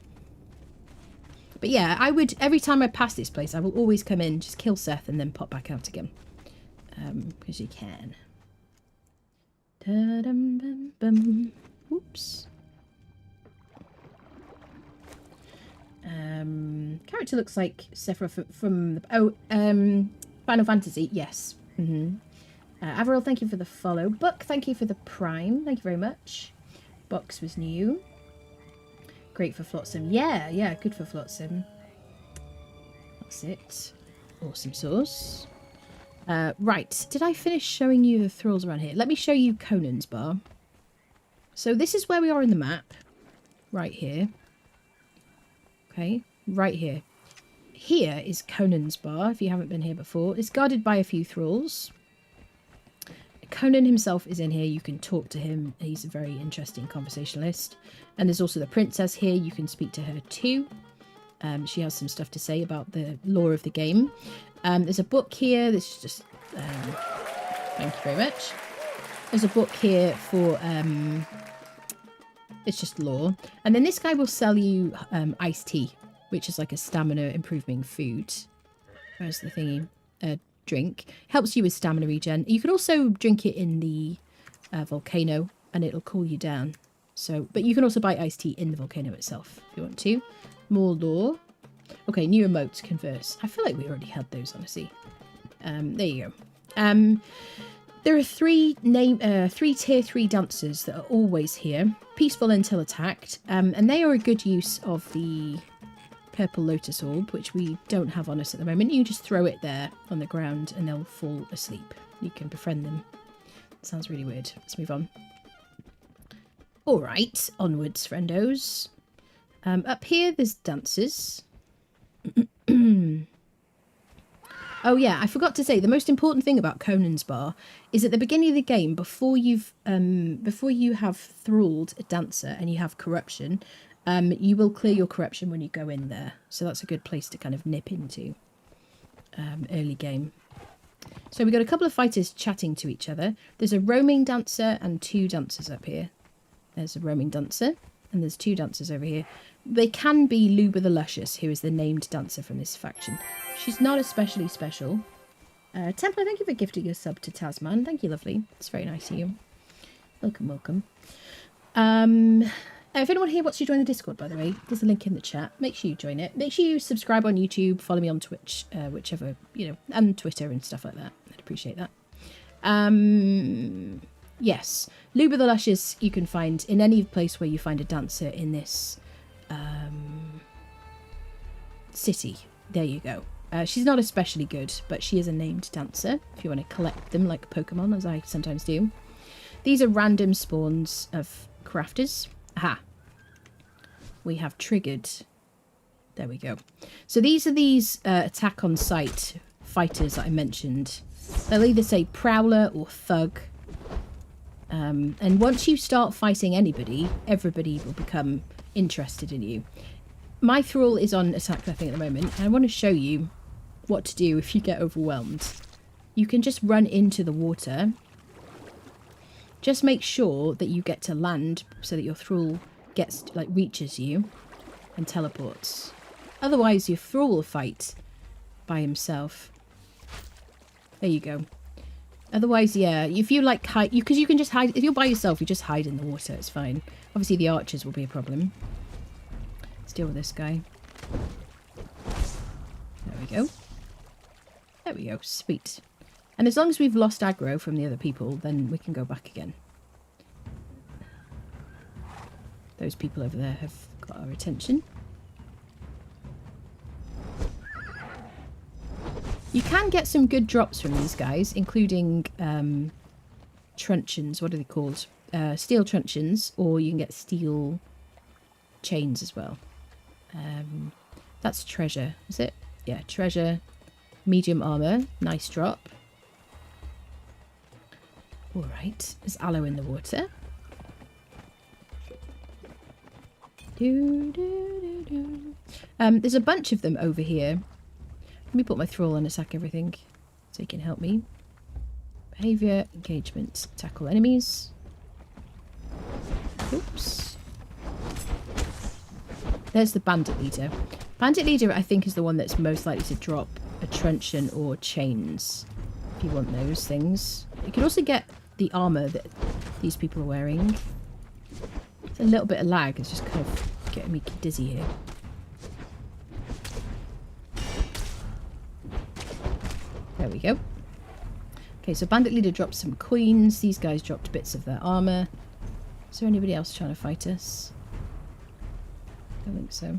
But yeah, I would, every time I pass this place, I will always come in, just kill Seth, and then pop back out again. Because you can. Ta-dum-bum-bum. Oops. Character looks like Sephiroth from the, Final Fantasy. Yes. Averil, thank you for the follow. Buck, thank you for the prime. Thank you very much. Box was new. Great for Flotsam. Yeah, good for Flotsam. That's it. Awesome sauce. Right, did I finish showing you the thralls around here? Let me show you Conan's bar. So this is where we are in the map. Right here. Okay, right here. Here is Conan's bar, if you haven't been here before. It's guarded by a few thralls. Conan himself is in here. You can talk to him. He's a very interesting conversationalist. And there's also the princess here. You can speak to her too. She has some stuff to say about the lore of the game. There's a book here. This is just... thank you very much. There's a book here for... it's just lore. And then this guy will sell you iced tea, which is like a stamina improving food. Where's the thingy? Drink. Helps you with stamina regen. You can also drink it in the volcano and it'll cool you down. So, but you can also buy iced tea in the volcano itself if you want to. More lore. Okay, new emotes, converse. I feel like we already had those, honestly. There you go. There are three tier 3 dancers that are always here. Peaceful until attacked. And they are a good use of the purple lotus orb, which we don't have on us at the moment. You just throw it there on the ground and they'll fall asleep. You can befriend them. Sounds really weird. Let's move on. Alright, onwards, friendos. Up here, there's dancers. Oh yeah, I forgot to say, the most important thing about Conan's bar is at the beginning of the game, before you have thralled a dancer and you have corruption, you will clear your corruption when you go in there. So that's a good place to kind of nip into early game. So we've got a couple of fighters chatting to each other. There's a roaming dancer and 2 dancers up here. There's a roaming dancer and there's 2 dancers over here. They can be Luba the Luscious, who is the named dancer from this faction. She's not especially special. Templar, thank you for gifting your sub to Tasman. Thank you, lovely. It's very nice of you. Welcome, welcome. If anyone here wants to join the Discord, by the way, there's a link in the chat. Make sure you join it. Make sure you subscribe on YouTube, follow me on Twitch, whichever, and Twitter and stuff like that. I'd appreciate that. Yes, Luba the Luscious you can find in any place where you find a dancer in this city. There you go. She's not especially good, but she is a named dancer if you want to collect them like Pokemon, as I sometimes do. These are random spawns of crafters. Aha. We have triggered. There we go. So these are attack on sight fighters that I mentioned They'll either say Prowler or Thug. And once you start fighting anybody, everybody will become interested in you. My thrall is on attack nothing at the moment, and I want to show you what to do if you get overwhelmed. You can just run into the water. Just make sure that you get to land so that your thrall gets, like, reaches you and teleports. Otherwise, your thrall will fight by himself. There you go. Otherwise, yeah, if you like hide, because you can just hide. If you're by yourself, you just hide in the water. It's fine. Obviously, the archers will be a problem. Let's deal with this guy. There we go. There we go. Sweet. And as long as we've lost aggro from the other people, then we can go back again. Those people over there have got our attention. You can get some good drops from these guys, including truncheons. What are they called? Steel truncheons, or you can get steel chains as well. That's treasure, is it? Yeah, treasure. Medium armor. Nice drop. Alright, there's aloe in the water. There's a bunch of them over here. Let me put my thrall on attack everything so he can help me. Behaviour, engagement, tackle enemies. Oops. There's the bandit leader. Bandit leader, I think, is the one that's most likely to drop a truncheon or chains, if you want those things. You can also get the armour that these people are wearing. It's a little bit of lag. It's just kind of getting me dizzy here. There we go. Okay, so bandit leader dropped some coins. These guys dropped bits of their armour. Is there anybody else trying to fight us? I don't think so.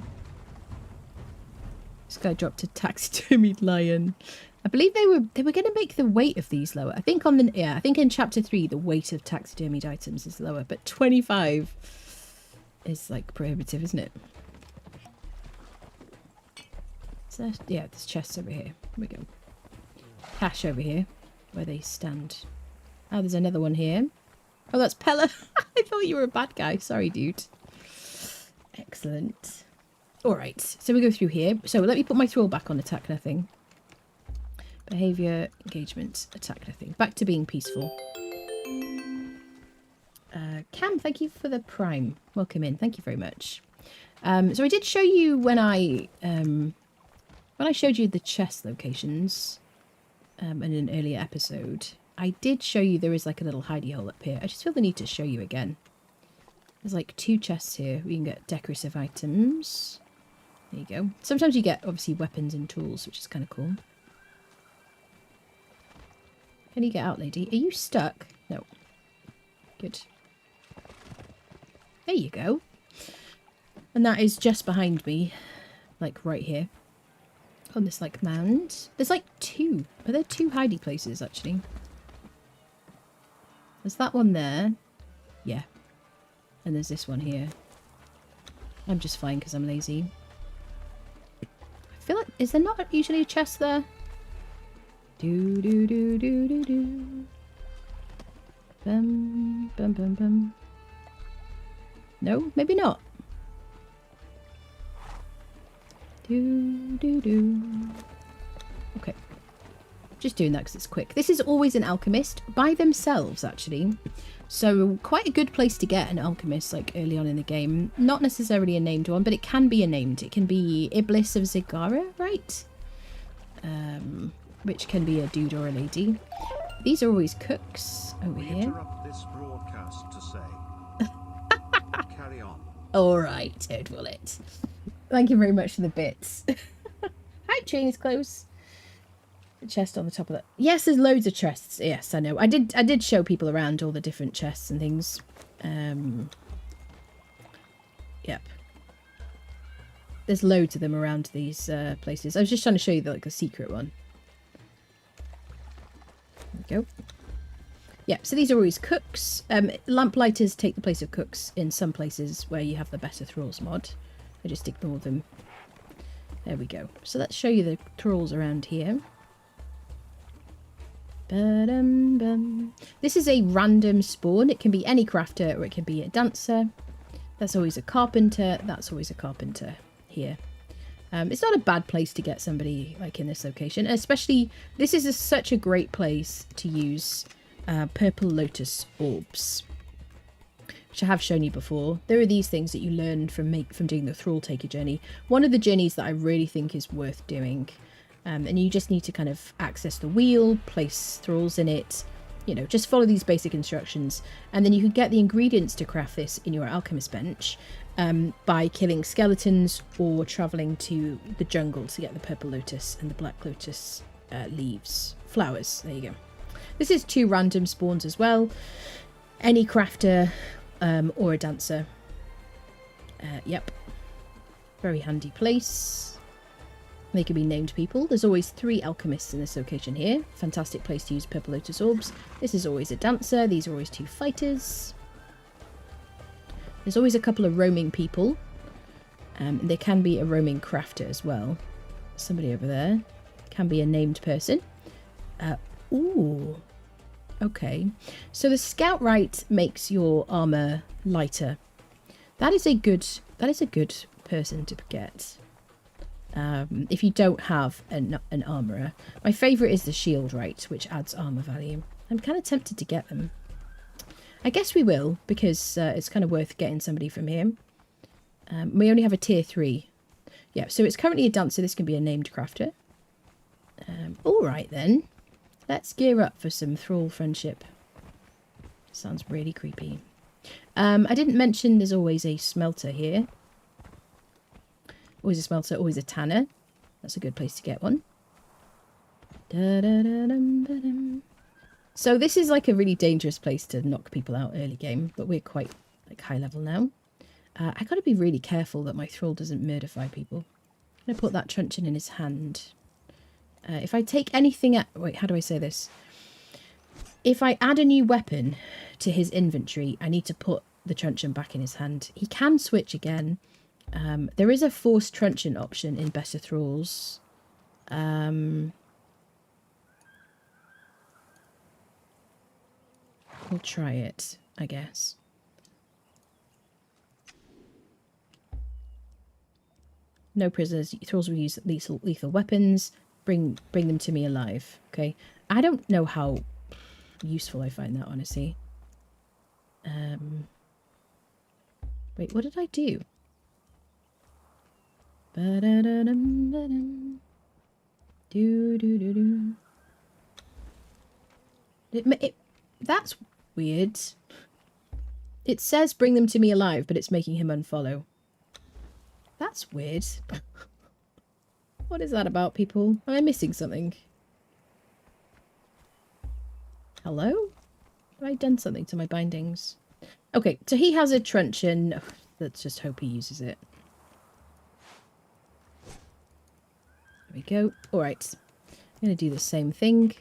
This guy dropped a taxidermied lion. I believe they were going to make the weight of these lower. I think I think in chapter 3 the weight of taxidermied items is lower, but 25 is like prohibitive, isn't it? So yeah, there's chests over here. Here we go. Cache over here where they stand. Oh, there's another one here. Oh, that's Pella. I thought you were a bad guy. Sorry, dude. Excellent. All right, so we go through here. So let me put my thrall back on attack nothing. Behaviour, engagement, attack nothing. Back to being peaceful. Cam, thank you for the prime. Welcome in. Thank you very much. So I did show you when I showed you the chest locations in an earlier episode. I did show you there is like a little hidey hole up here. I just feel the need to show you again. There's like 2 chests here. We can get decorative items. There you go. Sometimes you get obviously weapons and tools, which is kind of cool. Can you get out, lady? Are you stuck? No. Good. There you go. And that is just behind me. Like right here. On this like mound. There's like 2. Are there 2 hidey places actually? There's that one there. Yeah. And there's this one here. I'm just fine because I'm lazy. I feel like... Is there not usually a chest there? Do do do do do do. Bum bum bum bum. No, maybe not. Do do do. Okay. Just doing that because it's quick. This is always an alchemist by themselves, actually. So quite a good place to get an alchemist, like early on in the game. Not necessarily a named one, but it can be a named. It can be Iblis of Zigara, right? Which can be a dude or a lady. These are always cooks over here. Interrupt this broadcast to say. Carry on. All right, Toad Wallet. Thank you very much for the bits. Hi, chain is close. The chest on the top of that. Yes, there's loads of chests. Yes, I know. I did show people around all the different chests and things. Yep. There's loads of them around these places. I was just trying to show you the secret one. There we go. Yeah, so these are always cooks. Lamplighters take the place of cooks in some places where you have the better thralls mod. I just ignore them. There we go. So let's show you the thralls around here. Ba-dum-bum. This is a random spawn. It can be any crafter or it can be a dancer. That's always a carpenter. That's always a carpenter here. It's not a bad place to get somebody like in this location. Especially, this is such a great place to use purple lotus orbs, which I have shown you before. There are these things that you learn from doing the Thrall Taker journey. One of the journeys that I really think is worth doing. And you just need to kind of access the wheel, place thralls in it, you know, just follow these basic instructions. And then you can get the ingredients to craft this in your alchemist bench by killing skeletons or travelling to the jungle to get the purple lotus and the black lotus flowers. There you go. This is 2 random spawns as well. Any crafter or a dancer. Yep. Very handy place. They can be named people. There's always 3 alchemists in this location here. Fantastic place to use purple lotus orbs. This is always a dancer. These are always 2 fighters. There's always a couple of roaming people. There can be a roaming crafter as well. Somebody over there. Can be a named person. Ooh. Okay. So the scout right makes your armor lighter. That is a good person to get. If you don't have an armourer. My favourite is the shield right, which adds armour value. I'm kind of tempted to get them. I guess we will, because it's kind of worth getting somebody from here. We only have a tier 3. Yeah, so it's currently a dancer. This can be a named crafter. Alright then. Let's gear up for some thrall friendship. Sounds really creepy. I didn't mention there's always a smelter here. Always a smelter, always a tanner. That's a good place to get one. So this is like a really dangerous place to knock people out early game, but we're quite like high level now. I got to be really careful that my thrall doesn't murderfy people. I'm going to put that truncheon in his hand. If I take anything at... Wait, how do I say this? If I add a new weapon to his inventory, I need to put the truncheon back in his hand. He can switch again. There is a forced truncheon option in Better Thralls. We'll try it, I guess. No prisoners. Thralls will use lethal weapons. Bring them to me alive. Okay. I don't know how useful I find that, honestly. Wait, what did I do? Ba-da-da-dum-ba-dum. Do-do-do-do. That's weird. It says bring them to me alive, but it's making him unfollow. That's weird. What is that about, people? Am I missing something? Hello? Have I done something to my bindings? Okay, so he has a truncheon. Let's just hope he uses it. There we go. Alright. I'm going to do the same thing.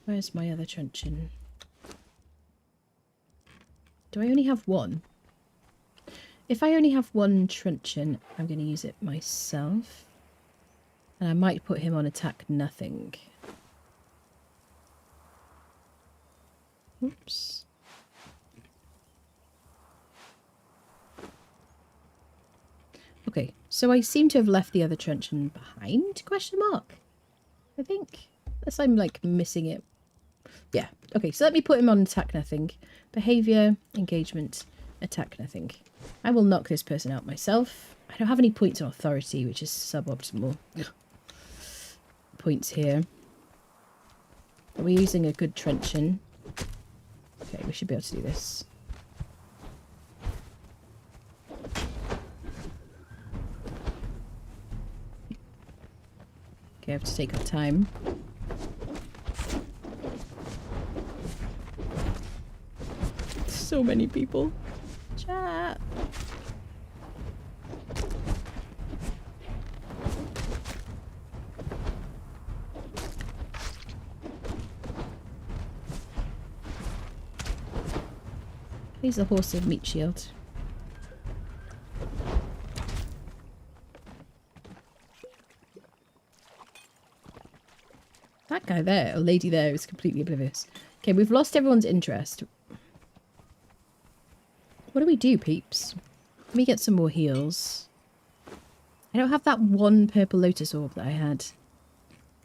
Where's my other truncheon? Do I only have one? If I only have one truncheon, I'm going to use it myself. And I might put him on attack nothing. Oops. Okay, so I seem to have left the other truncheon behind, question mark? I think. Unless I'm like missing it. Yeah, okay, so let me put him on attack nothing. Behaviour, engagement, attack nothing. I will knock this person out myself. I don't have any points on authority, which is suboptimal. Points here. Are we using a good truncheon? Okay, we should be able to do this. Okay, I have to take our time. So many people. Chat. He's a horse of meat shield. That guy there, or lady there, is completely oblivious. Okay, we've lost everyone's interest. What do we do, peeps? Let me get some more heals. I don't have that one purple lotus orb that I had,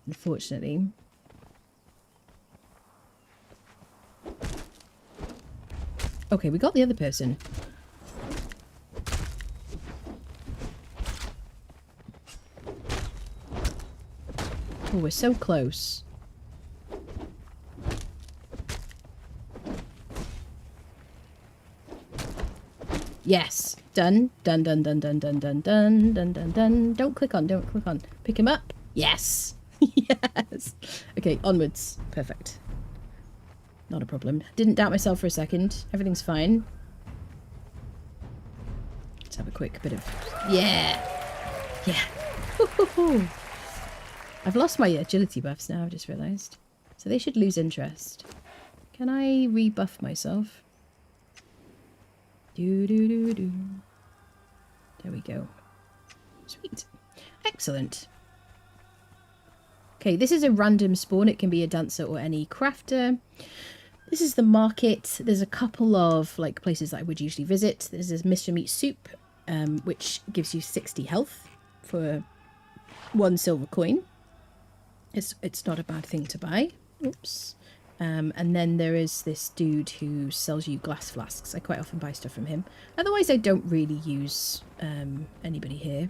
unfortunately. Okay, we got the other person. Oh, we're so close. Yes. Done. Done, done, done, done, done, done, done, done, done, done. Don't click on, don't click on. Pick him up. Yes. Yes. Okay, onwards. Perfect. Not a problem. Didn't doubt myself for a second. Everything's fine. Let's have a quick bit of... Yeah! Yeah! Woo-hoo-hoo. I've lost my agility buffs now, I've just realised. So they should lose interest. Can I rebuff myself? Do-do-do-do. There we go. Sweet. Excellent. Okay, this is a random spawn. It can be a dancer or any crafter. This is the market. There's a couple of like places that I would usually visit. There's this Mr. Meat Soup, which gives you 60 health for 1 silver coin. It's not a bad thing to buy. Oops. And then there is this dude who sells you glass flasks. I quite often buy stuff from him. Otherwise, I don't really use anybody here.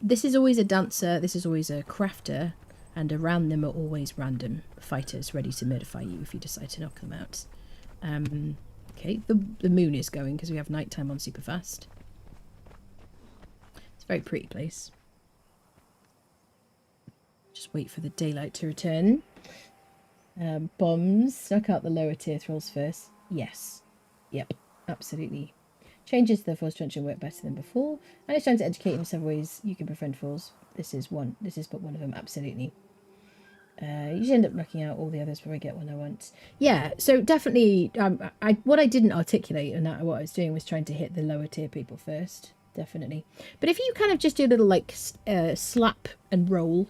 This is always a dancer. This is always a crafter. And around them are always random fighters ready to murderify you if you decide to knock them out. Okay, the moon is going because we have nighttime on super fast. It's a very pretty place. Just wait for the daylight to return. Bombs. Knock out the lower tier thralls first. Yes. Yep. Absolutely. Changes the force trench and work better than before. And it's trying to educate in several ways you can befriend thralls. This is one. This is but one of them. Absolutely. Usually end up knocking out all the others before I get one I want. Yeah. So definitely. What I didn't articulate and what I was doing was trying to hit the lower tier people first. Definitely. But if you kind of just do a little like slap and roll.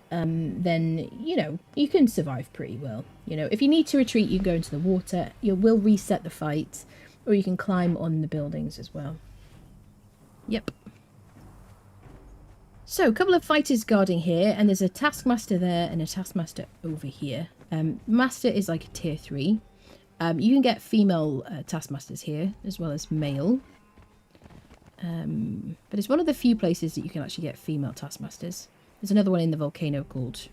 Then, you know, you can survive pretty well. You know, if you need to retreat, you go into the water. You will reset the fight, or you can climb on the buildings as well. Yep. So, a couple of fighters guarding here, and there's a taskmaster there and a taskmaster over here. Master is like a tier 3. You can get female taskmasters here, as well as male. But it's one of the few places that you can actually get female taskmasters. There's another one in the volcano called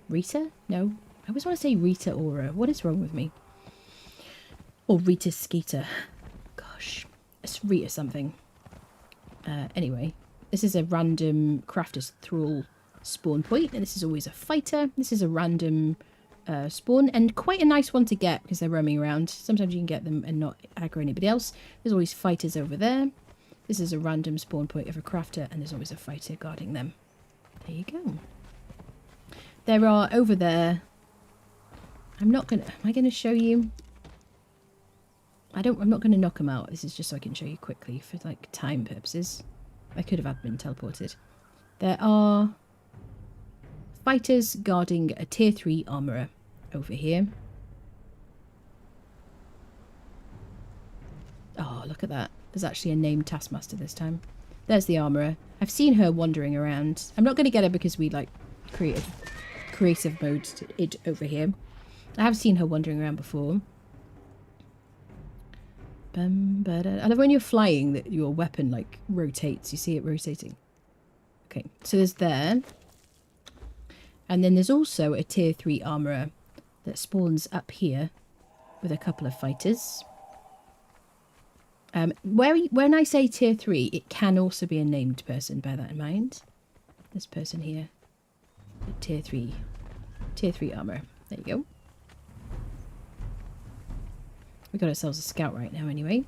Rita? No. I always want to say Rita Aura. What is wrong with me? Or Rita Skeeter. Gosh. It's Rita something. Anyway. This is a random crafter's thrall spawn point. And this is always a fighter. This is a random spawn. And quite a nice one to get because they're roaming around. Sometimes you can get them and not aggro anybody else. There's always fighters over there. This is a random spawn point of a crafter. And there's always a fighter guarding them. There you go. There are over there. I'm not gonna. Am I gonna show you? I'm not gonna knock them out. This is just so I can show you quickly for like time purposes. I could have been teleported. There are fighters guarding a tier 3 armorer over here. Oh, look at that. There's actually a named taskmaster this time. There's the armourer. I've seen her wandering around. I'm not going to get her because we like creative mode it over here. I have seen her wandering around before. I love when you're flying that your weapon like rotates. You see it rotating. Okay, so there's there. And then there's also a tier 3 armourer that spawns up here with a couple of fighters. When I say tier 3, it can also be a named person. Bear that in mind. This person here, tier 3 armor. There you go. We got ourselves a scout right now, anyway.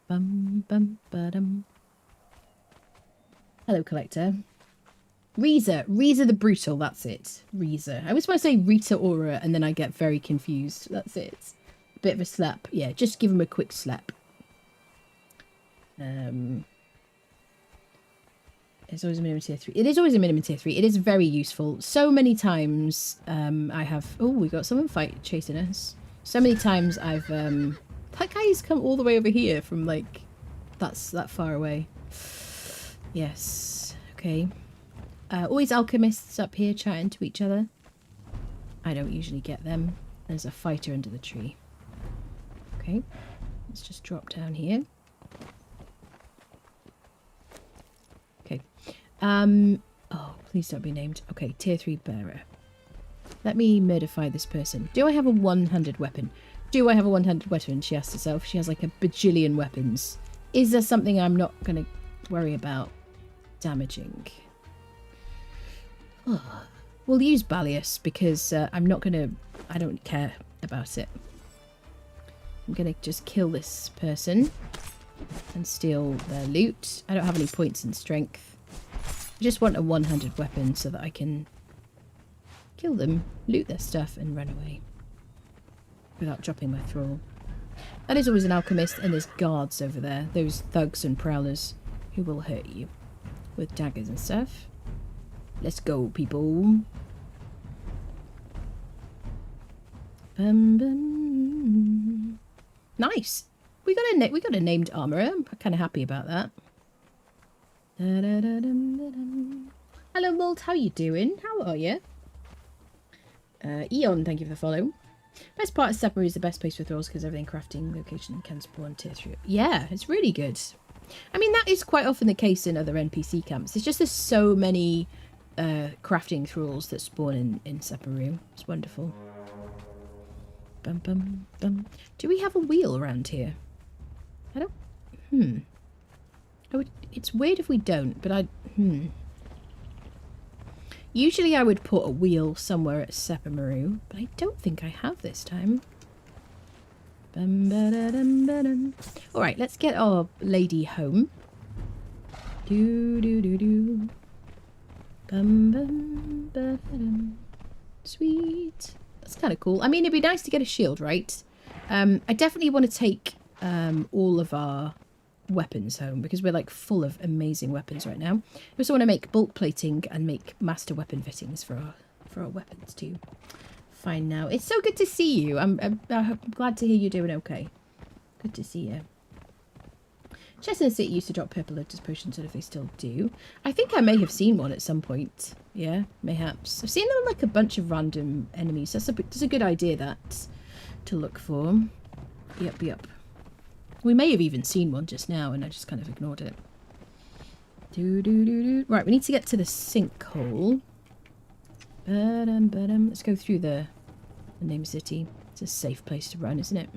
Bum bum ba-dum. Hello, collector. Reza the brutal. That's it. Reza. I always want to say Rita Aura, and then I get very confused. That's it. A bit of a slap. Yeah, just give him a quick slap. It's always a minimum tier 3. It is always a minimum tier 3. It is very useful. So many times I have... Oh, we got someone chasing us. So many times I've... That guy's come all the way over here from, like... That's that far away. Yes. Okay. Always alchemists up here chatting to each other. I don't usually get them. There's a fighter under the tree. Okay. Let's just drop down here. Okay. Oh, please don't be named. Okay, tier 3 bearer. Let me murderify this person. Do I have a 100 weapon? Do I have a 100 weapon? She asked herself. She has like a bajillion weapons. Is there something I'm not going to worry about damaging? Oh. We'll use Balius because I'm not going to... I don't care about it. I'm going to just kill this person and steal their loot. I don't have any points in strength. I just want a 100 weapon so that I can kill them, loot their stuff and run away without dropping my thrall. That is always an alchemist, and there's guards over there. Those thugs and prowlers who will hurt you with daggers and stuff. Let's go, people. Nice. We got a named armourer. I'm kind of happy about that. Hello, Molt. How you doing? How are you? Eon, thank you for the follow. Best part of Sepper is the best place for thralls because everything crafting location can spawn tier 3. Yeah, it's really good. I mean, that is quite often the case in other NPC camps. It's just there's so many crafting thralls that spawn in Sepper. It's wonderful. Bum, bum, bum. Do we have a wheel around here? I don't... It's weird if we don't, but Usually I would put a wheel somewhere at Sepamaru, but I don't think I have this time. Alright, let's get our lady home. Sweet. That's kind of cool. I mean, it'd be nice to get a shield, right? I definitely want to take all of our weapons home because we're like full of amazing weapons right now. We also want to make bulk plating and make master weapon fittings for our weapons too. Fine now. It's so good to see you. I'm glad to hear you're doing okay. Good to see you. Chestnut City used to drop purple lotus potions, and if they still do. I think I may have seen one at some point. Yeah, mayhaps. I've seen them on like a bunch of random enemies. That's a good idea, that to look for. Yep. We may have even seen one just now, and I just kind of ignored it. Right, we need to get to the sinkhole. Let's go through the name city. It's a safe place to run, isn't it?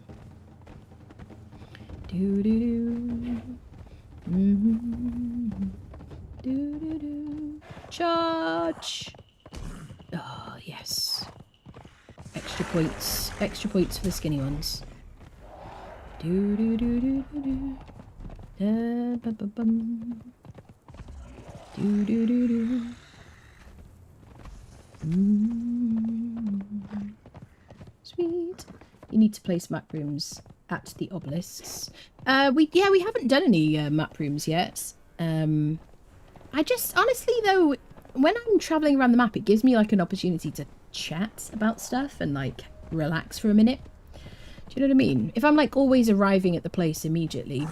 Charge! Oh, yes. Extra points. Extra points for the skinny ones. Sweet. You need to place map rooms at the obelisks. We haven't done any map rooms yet. I just honestly though, when I'm traveling around the map, it gives me like an opportunity to chat about stuff and like relax for a minute. Do you know what I mean? If I'm like always arriving at the place immediately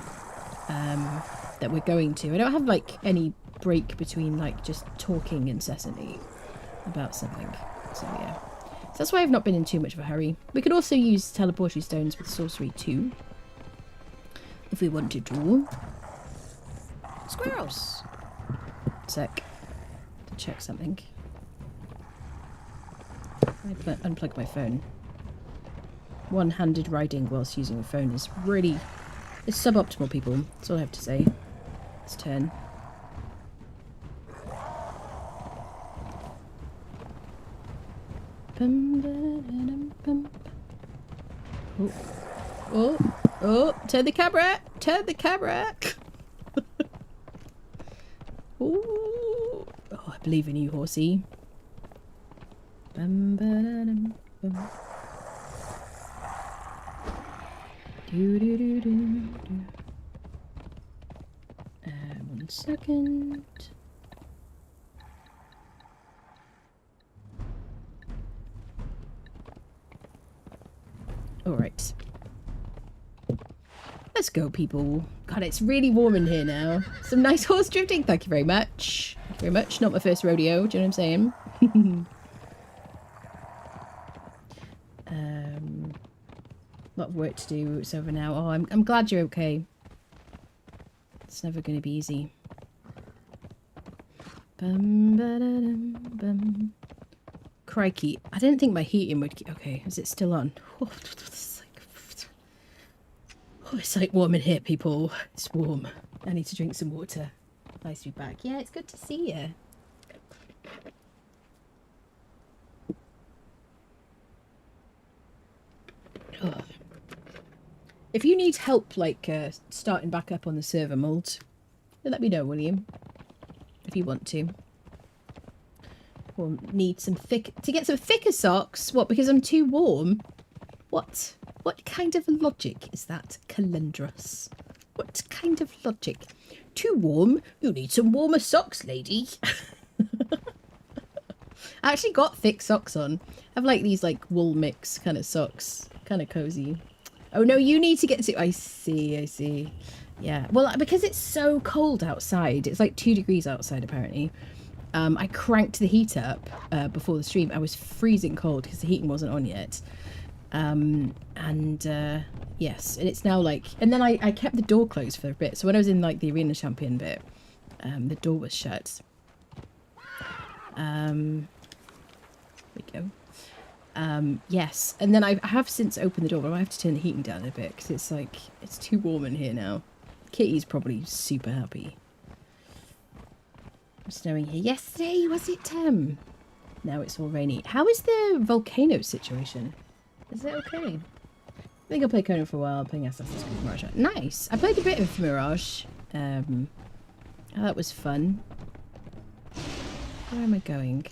that we're going to, I don't have like any break between like just talking incessantly about something. So yeah. So that's why I've not been in too much of a hurry. We could also use teleporting stones with sorcery too, if we wanted to. Squirrels! Sec. To check something. I unplug my phone. One-handed riding whilst using a phone is really... It's suboptimal, people. That's all I have to say. Let's turn. Oh, turn the camera! Turn the camera! Ooh. Oh, I believe in you, horsey. One second. Let's go, people. God, it's really warm in here now. Some nice horse drifting. Thank you very much. Thank you very much. Not my first rodeo. Do you know what I'm saying? A lot of work to do. It's over now. Oh, I'm glad you're okay. It's never going to be easy. Bum. Crikey. I didn't think my heating would... Okay, is it still on? It's like warm in here, people. It's warm. I need to drink some water. Nice to be back. Yeah, it's good to see you. Oh. If you need help, like, starting back up on the server mold, let me know, will you? If you want to. Or need some thick... To get some thicker socks? What, because I'm too warm? What? What kind of logic is that, Calendrus? What kind of logic? Too warm? You need some warmer socks, lady. I actually got thick socks on. I have like these like wool mix kind of socks. Kind of cozy. Oh no, you need to get to... I see. Yeah, well, because it's so cold outside. It's like 2 degrees outside, apparently. I cranked the heat up before the stream. I was freezing cold because the heating wasn't on yet. Yes, and it's now like... And then I kept the door closed for a bit. So when I was in like the arena champion bit, the door was shut. There we go. Yes, and then I have since opened the door, but I have to turn the heating down a bit because it's like, it's too warm in here now. Kitty's probably super happy. It's snowing here. Yesterday, was it, now it's all rainy. How is the volcano situation? Is it okay? I think I'll play Conan for a while, playing Assassin's Creed Mirage. Nice! I played a bit of Mirage. Oh, that was fun. Where am I going?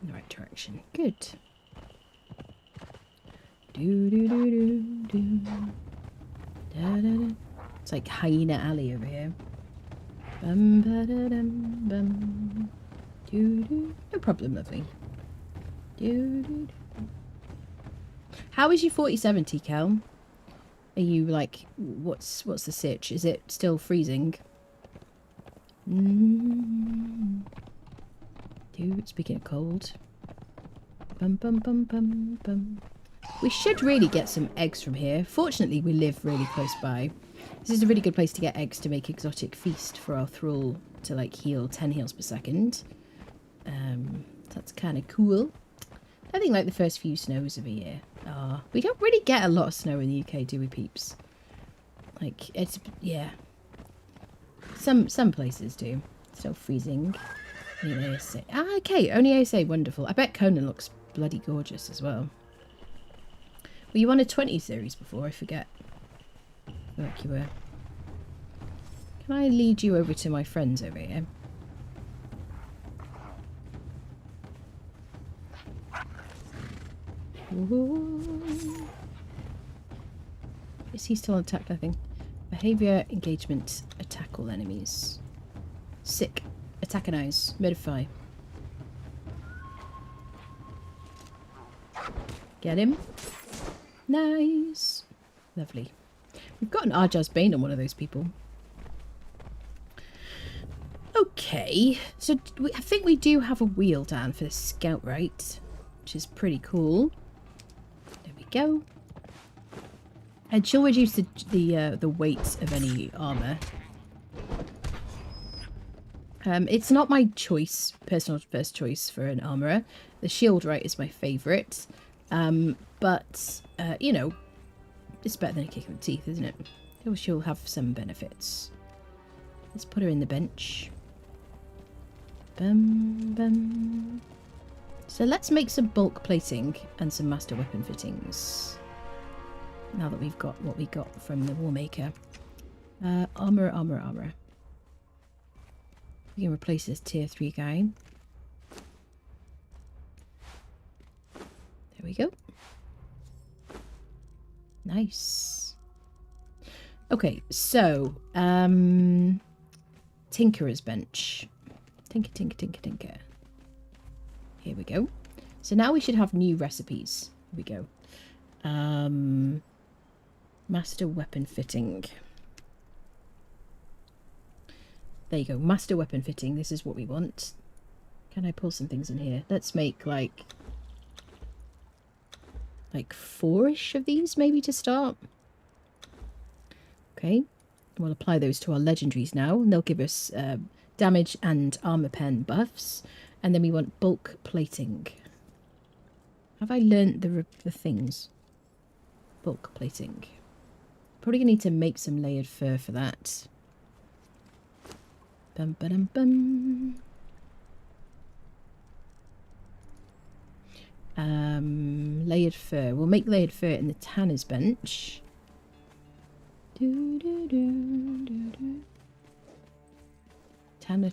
In the right direction. Good. It's like Hyena Alley over here. No problem, lovely. How is your 4070, Cal? Are you like, what's the sitch? Is it still freezing? Dude, speaking of cold. We should really get some eggs from here. Fortunately, we live really close by. This is a really good place to get eggs to make exotic feast for our thrall to like heal 10 heals per second. That's kind of cool. I think like the first few snows of a year. We don't really get a lot of snow in the UK, do we, peeps? Like, it's, yeah. Some places do. Still freezing. Only ASA. Okay, only ASA, wonderful. I bet Conan looks bloody gorgeous as well. Were you on a 20 series before? I forget. I feel like you were. Can I lead you over to my friends over here? Ooh. Is he still attacked, I think? Behavior, engagement, attack all enemies. Sick. Antagonize. Modify. Get him. Nice. Lovely. We've got an Arja's Bane on one of those people. Okay. So I think we do have a wheel down for the scout, right? Which is pretty cool. There we go. And she'll reduce the weight of any armor. It's not my choice, personal first choice for an armorer. The shield right is my favourite. But, you know, it's better than a kick in the teeth, isn't it? She'll have some benefits. Let's put her in the bench. So let's make some bulk plating and some master weapon fittings. Now that we've got what we got from the Warmaker. Armour. We can replace this tier 3 guy. There we go. Nice. Okay, so Tinkerer's bench. Tinker. Here we go. So now we should have new recipes. Here we go. Master weapon fitting. There you go. Master weapon fitting. This is what we want. Can I pull some things in here? Let's make like 4-ish of these maybe to start. Okay. We'll apply those to our legendaries now, and they'll give us damage and armor pen buffs. And then we want bulk plating. Have I learnt the things? Bulk plating. Probably gonna need to make some layered fur for that. Bum ba dum bum. Layered fur. We'll make layered fur in the tanner's bench. Tanner.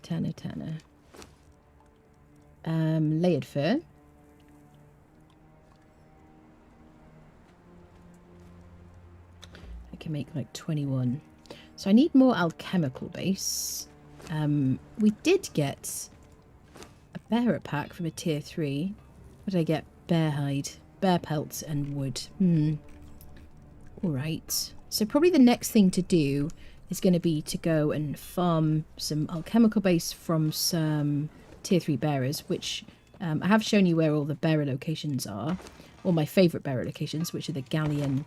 Layered fur. I can make like 21. So I need more alchemical base. We did get a bearer pack from a tier 3. What did I get? Bear hide, bear pelts and wood. Alright. So probably the next thing to do is going to be to go and farm some alchemical base from some tier 3 bearers, which I have shown you where all the bearer locations are. All my favourite bearer locations, which are the Galleon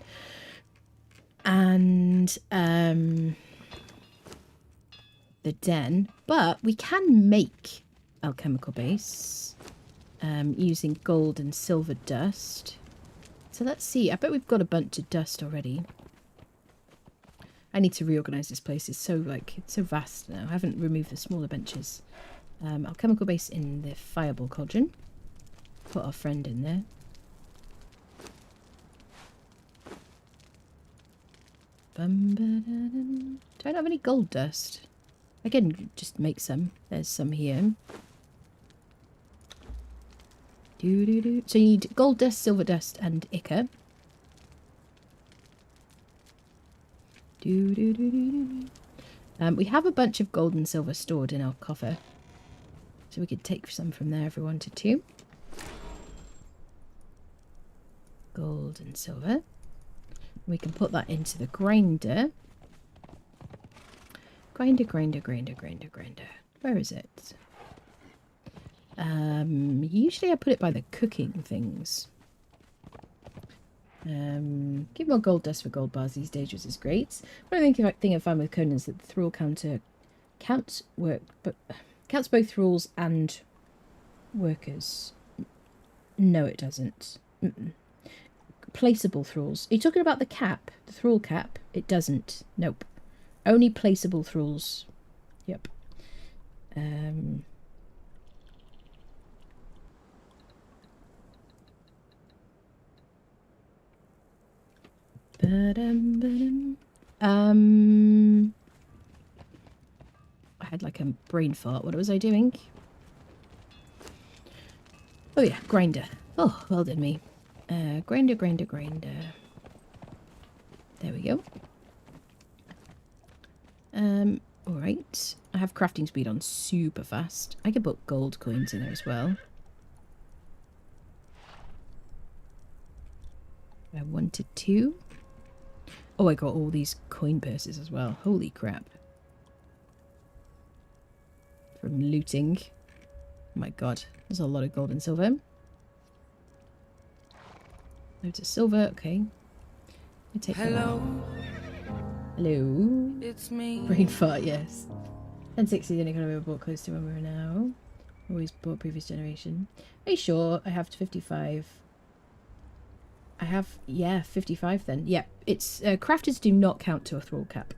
and the Den. But we can make alchemical base using gold and silver dust. So let's see. I bet we've got a bunch of dust already. I need to reorganize this place. It's so it's so vast now. I haven't removed the smaller benches. Alchemical base in the fireball cauldron. Put our friend in there. Don't have any gold dust. I can just make some. There's some here. So you need gold dust, silver dust, and ichor. We have a bunch of gold and silver stored in our coffer. So we could take some from there if we wanted to. Gold and silver. We can put that into the grinder. Grinder. Where is it? Usually I put it by the cooking things. Give more gold dust for gold bars these days, which is great. One thing I found with Conan is that the thrall counter counts both thralls and workers. No, it doesn't. Placeable thralls. Are you talking about the cap? The thrall cap? It doesn't. Nope. Only placeable thralls. Yep. I had like a brain fart. What was I doing? Oh yeah, grinder. Oh, well done me. Grinder. There we go. Alright. I have crafting speed on super fast. I could put gold coins in there as well. I wanted to. Oh, I got all these coin purses as well. Holy crap. From looting. Oh my god. There's a lot of gold and silver. Loads of silver. Okay. I take Hello. Hello. It's me. Brain fart, yes. 1060 only kind of bought close to when we were now. Always bought previous generation. Are you sure? I have 55. I have, yeah, 55 then. Yeah, it's crafters do not count to a thrall cap.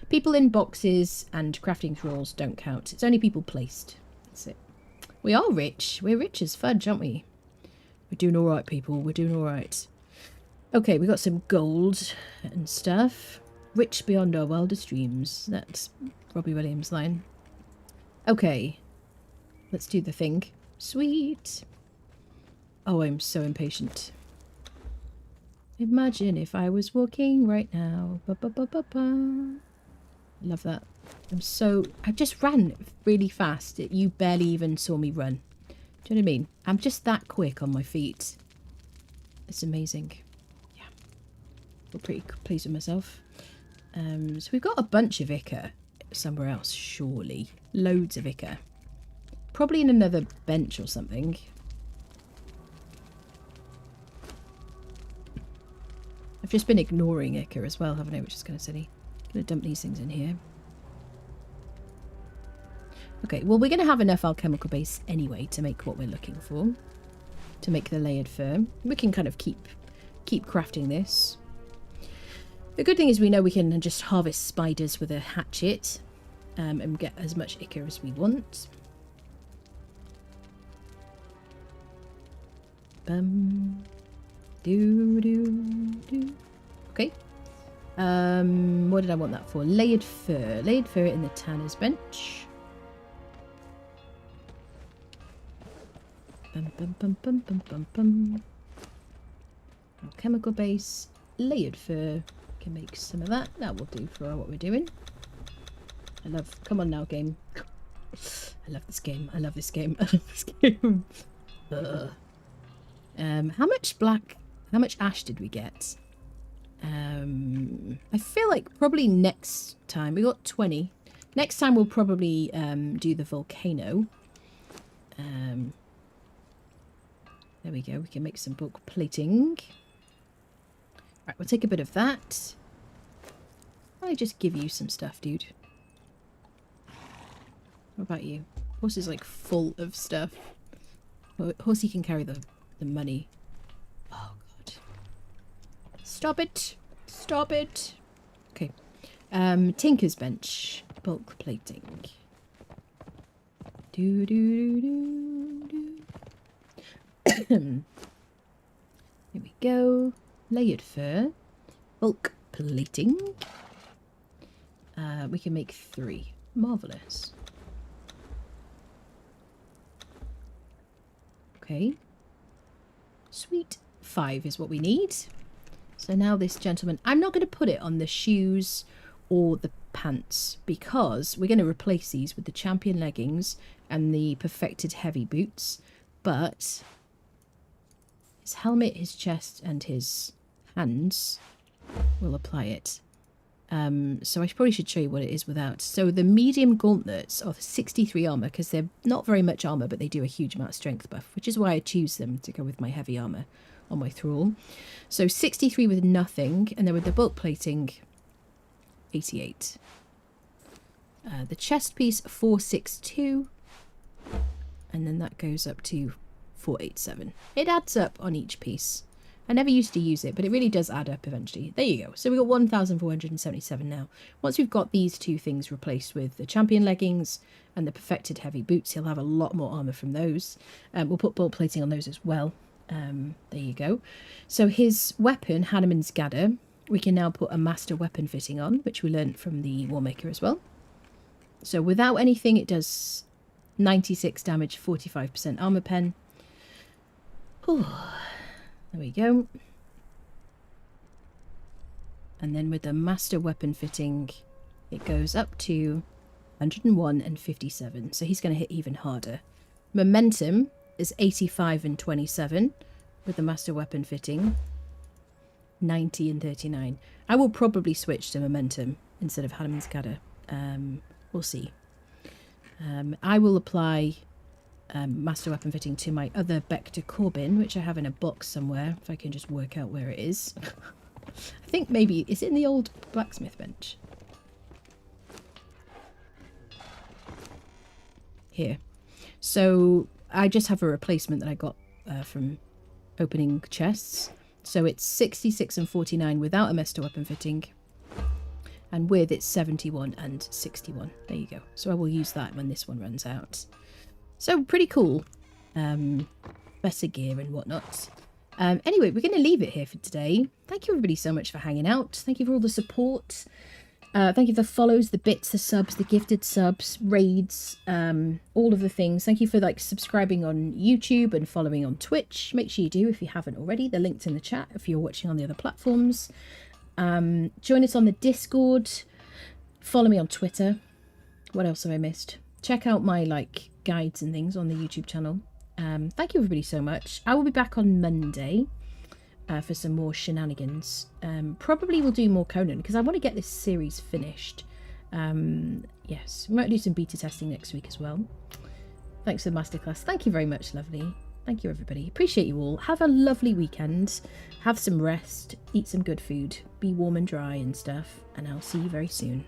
People in boxes and crafting thralls don't count. It's only people placed. That's it. We are rich. We're rich as fudge, aren't we? We're doing all right, people. We're doing all right. Okay, we got some gold and stuff. Rich beyond our wildest dreams. That's Robbie Williams' line. Okay, let's do the thing. Sweet. Oh, I'm so impatient. Imagine if I was walking right now. Ba, ba, ba, ba, ba. Love that. I just ran really fast. You barely even saw me run. Do you know what I mean? I'm just that quick on my feet. It's amazing. Yeah. I'm pretty pleased with myself. So we've got a bunch of ichor somewhere else, surely. Loads of ichor. Probably in another bench or something. I've just been ignoring ichor as well, haven't I? Which is kind of silly. Gonna dump these things in here. Okay, well, we're going to have enough alchemical base anyway to make what we're looking for. To make the layered fur. We can kind of keep crafting this. The good thing is we know we can just harvest spiders with a hatchet. And get as much ichor as we want. Okay. What did I want that for? Layered fur. Layered fur in the tanner's bench. Chemical base, layered fur. Can make some of that. That will do for what we're doing. Come on now, game. I love this game. I love this game. I love this game. How much ash did we get? I feel like probably next time we got 20. Next time we'll probably do the volcano. There we go. We can make some bulk plating. Right, we'll take a bit of that. I'll just give you some stuff, dude. What about you? Horse is like full of stuff. Horsey can carry the money. Oh god. Stop it. Stop it. Okay. Tinker's bench. Bulk plating. Do do do do do. Here we go. Layered fur. Bulk plating. We can make 3. Marvellous. Okay. Sweet. 5 is what we need. So now this gentleman... I'm not going to put it on the shoes or the pants because we're going to replace these with the champion leggings and the perfected heavy boots. But his helmet, his chest and his hands will apply it. So I probably should show you what it is without. So the medium gauntlets are 63 armor because they're not very much armor, but they do a huge amount of strength buff, which is why I choose them to go with my heavy armor on my thrall. So 63 with nothing, and then with the bulk plating, 88. The chest piece 462, and then that goes up to 487. It adds up on each piece. I never used to use it, but it really does add up eventually. There you go. So we got 1,477 now. Once we've got these two things replaced with the champion leggings and the perfected heavy boots, he'll have a lot more armor from those. We'll put bulk plating on those as well. There you go. So his weapon, Hanuman's Gadder, we can now put a master weapon fitting on, which we learned from the Warmaker as well. So without anything, it does 96 damage, 45% armor pen. Whew. There we go. And then with the master weapon fitting, it goes up to 101 and 57. So he's going to hit even harder. Momentum is 85 and 27 with the master weapon fitting. 90 and 39. I will probably switch to momentum instead of Hanuman's Gadder. We'll see. I will apply master weapon fitting to my other Bector Corbin, which I have in a box somewhere, if I can just work out where it is. I think maybe, is it in the old blacksmith bench? Here. So I just have a replacement that I got from opening chests. So it's 66 and 49 without a master weapon fitting. And with it's 71 and 61. There you go. So I will use that when this one runs out. So pretty cool. Better gear and whatnot. Anyway, we're going to leave it here for today. Thank you everybody so much for hanging out. Thank you for all the support. Thank you for the follows, the bits, the subs, the gifted subs, raids, all of the things. Thank you for subscribing on YouTube and following on Twitch. Make sure you do if you haven't already. The link's in the chat if you're watching on the other platforms. Join us on the Discord. Follow me on Twitter. What else have I missed? Check out my guides and things on the YouTube channel. Thank you everybody so much. I will be back on Monday. for some more shenanigans. Probably we'll do more Conan because I want to get this series finished. Yes, we might do some beta testing next week as well. Thanks for the masterclass. Thank you very much, lovely. Thank you, everybody. Appreciate you all. Have a lovely weekend. Have some rest. Eat some good food. Be warm and dry and stuff. And I'll see you very soon.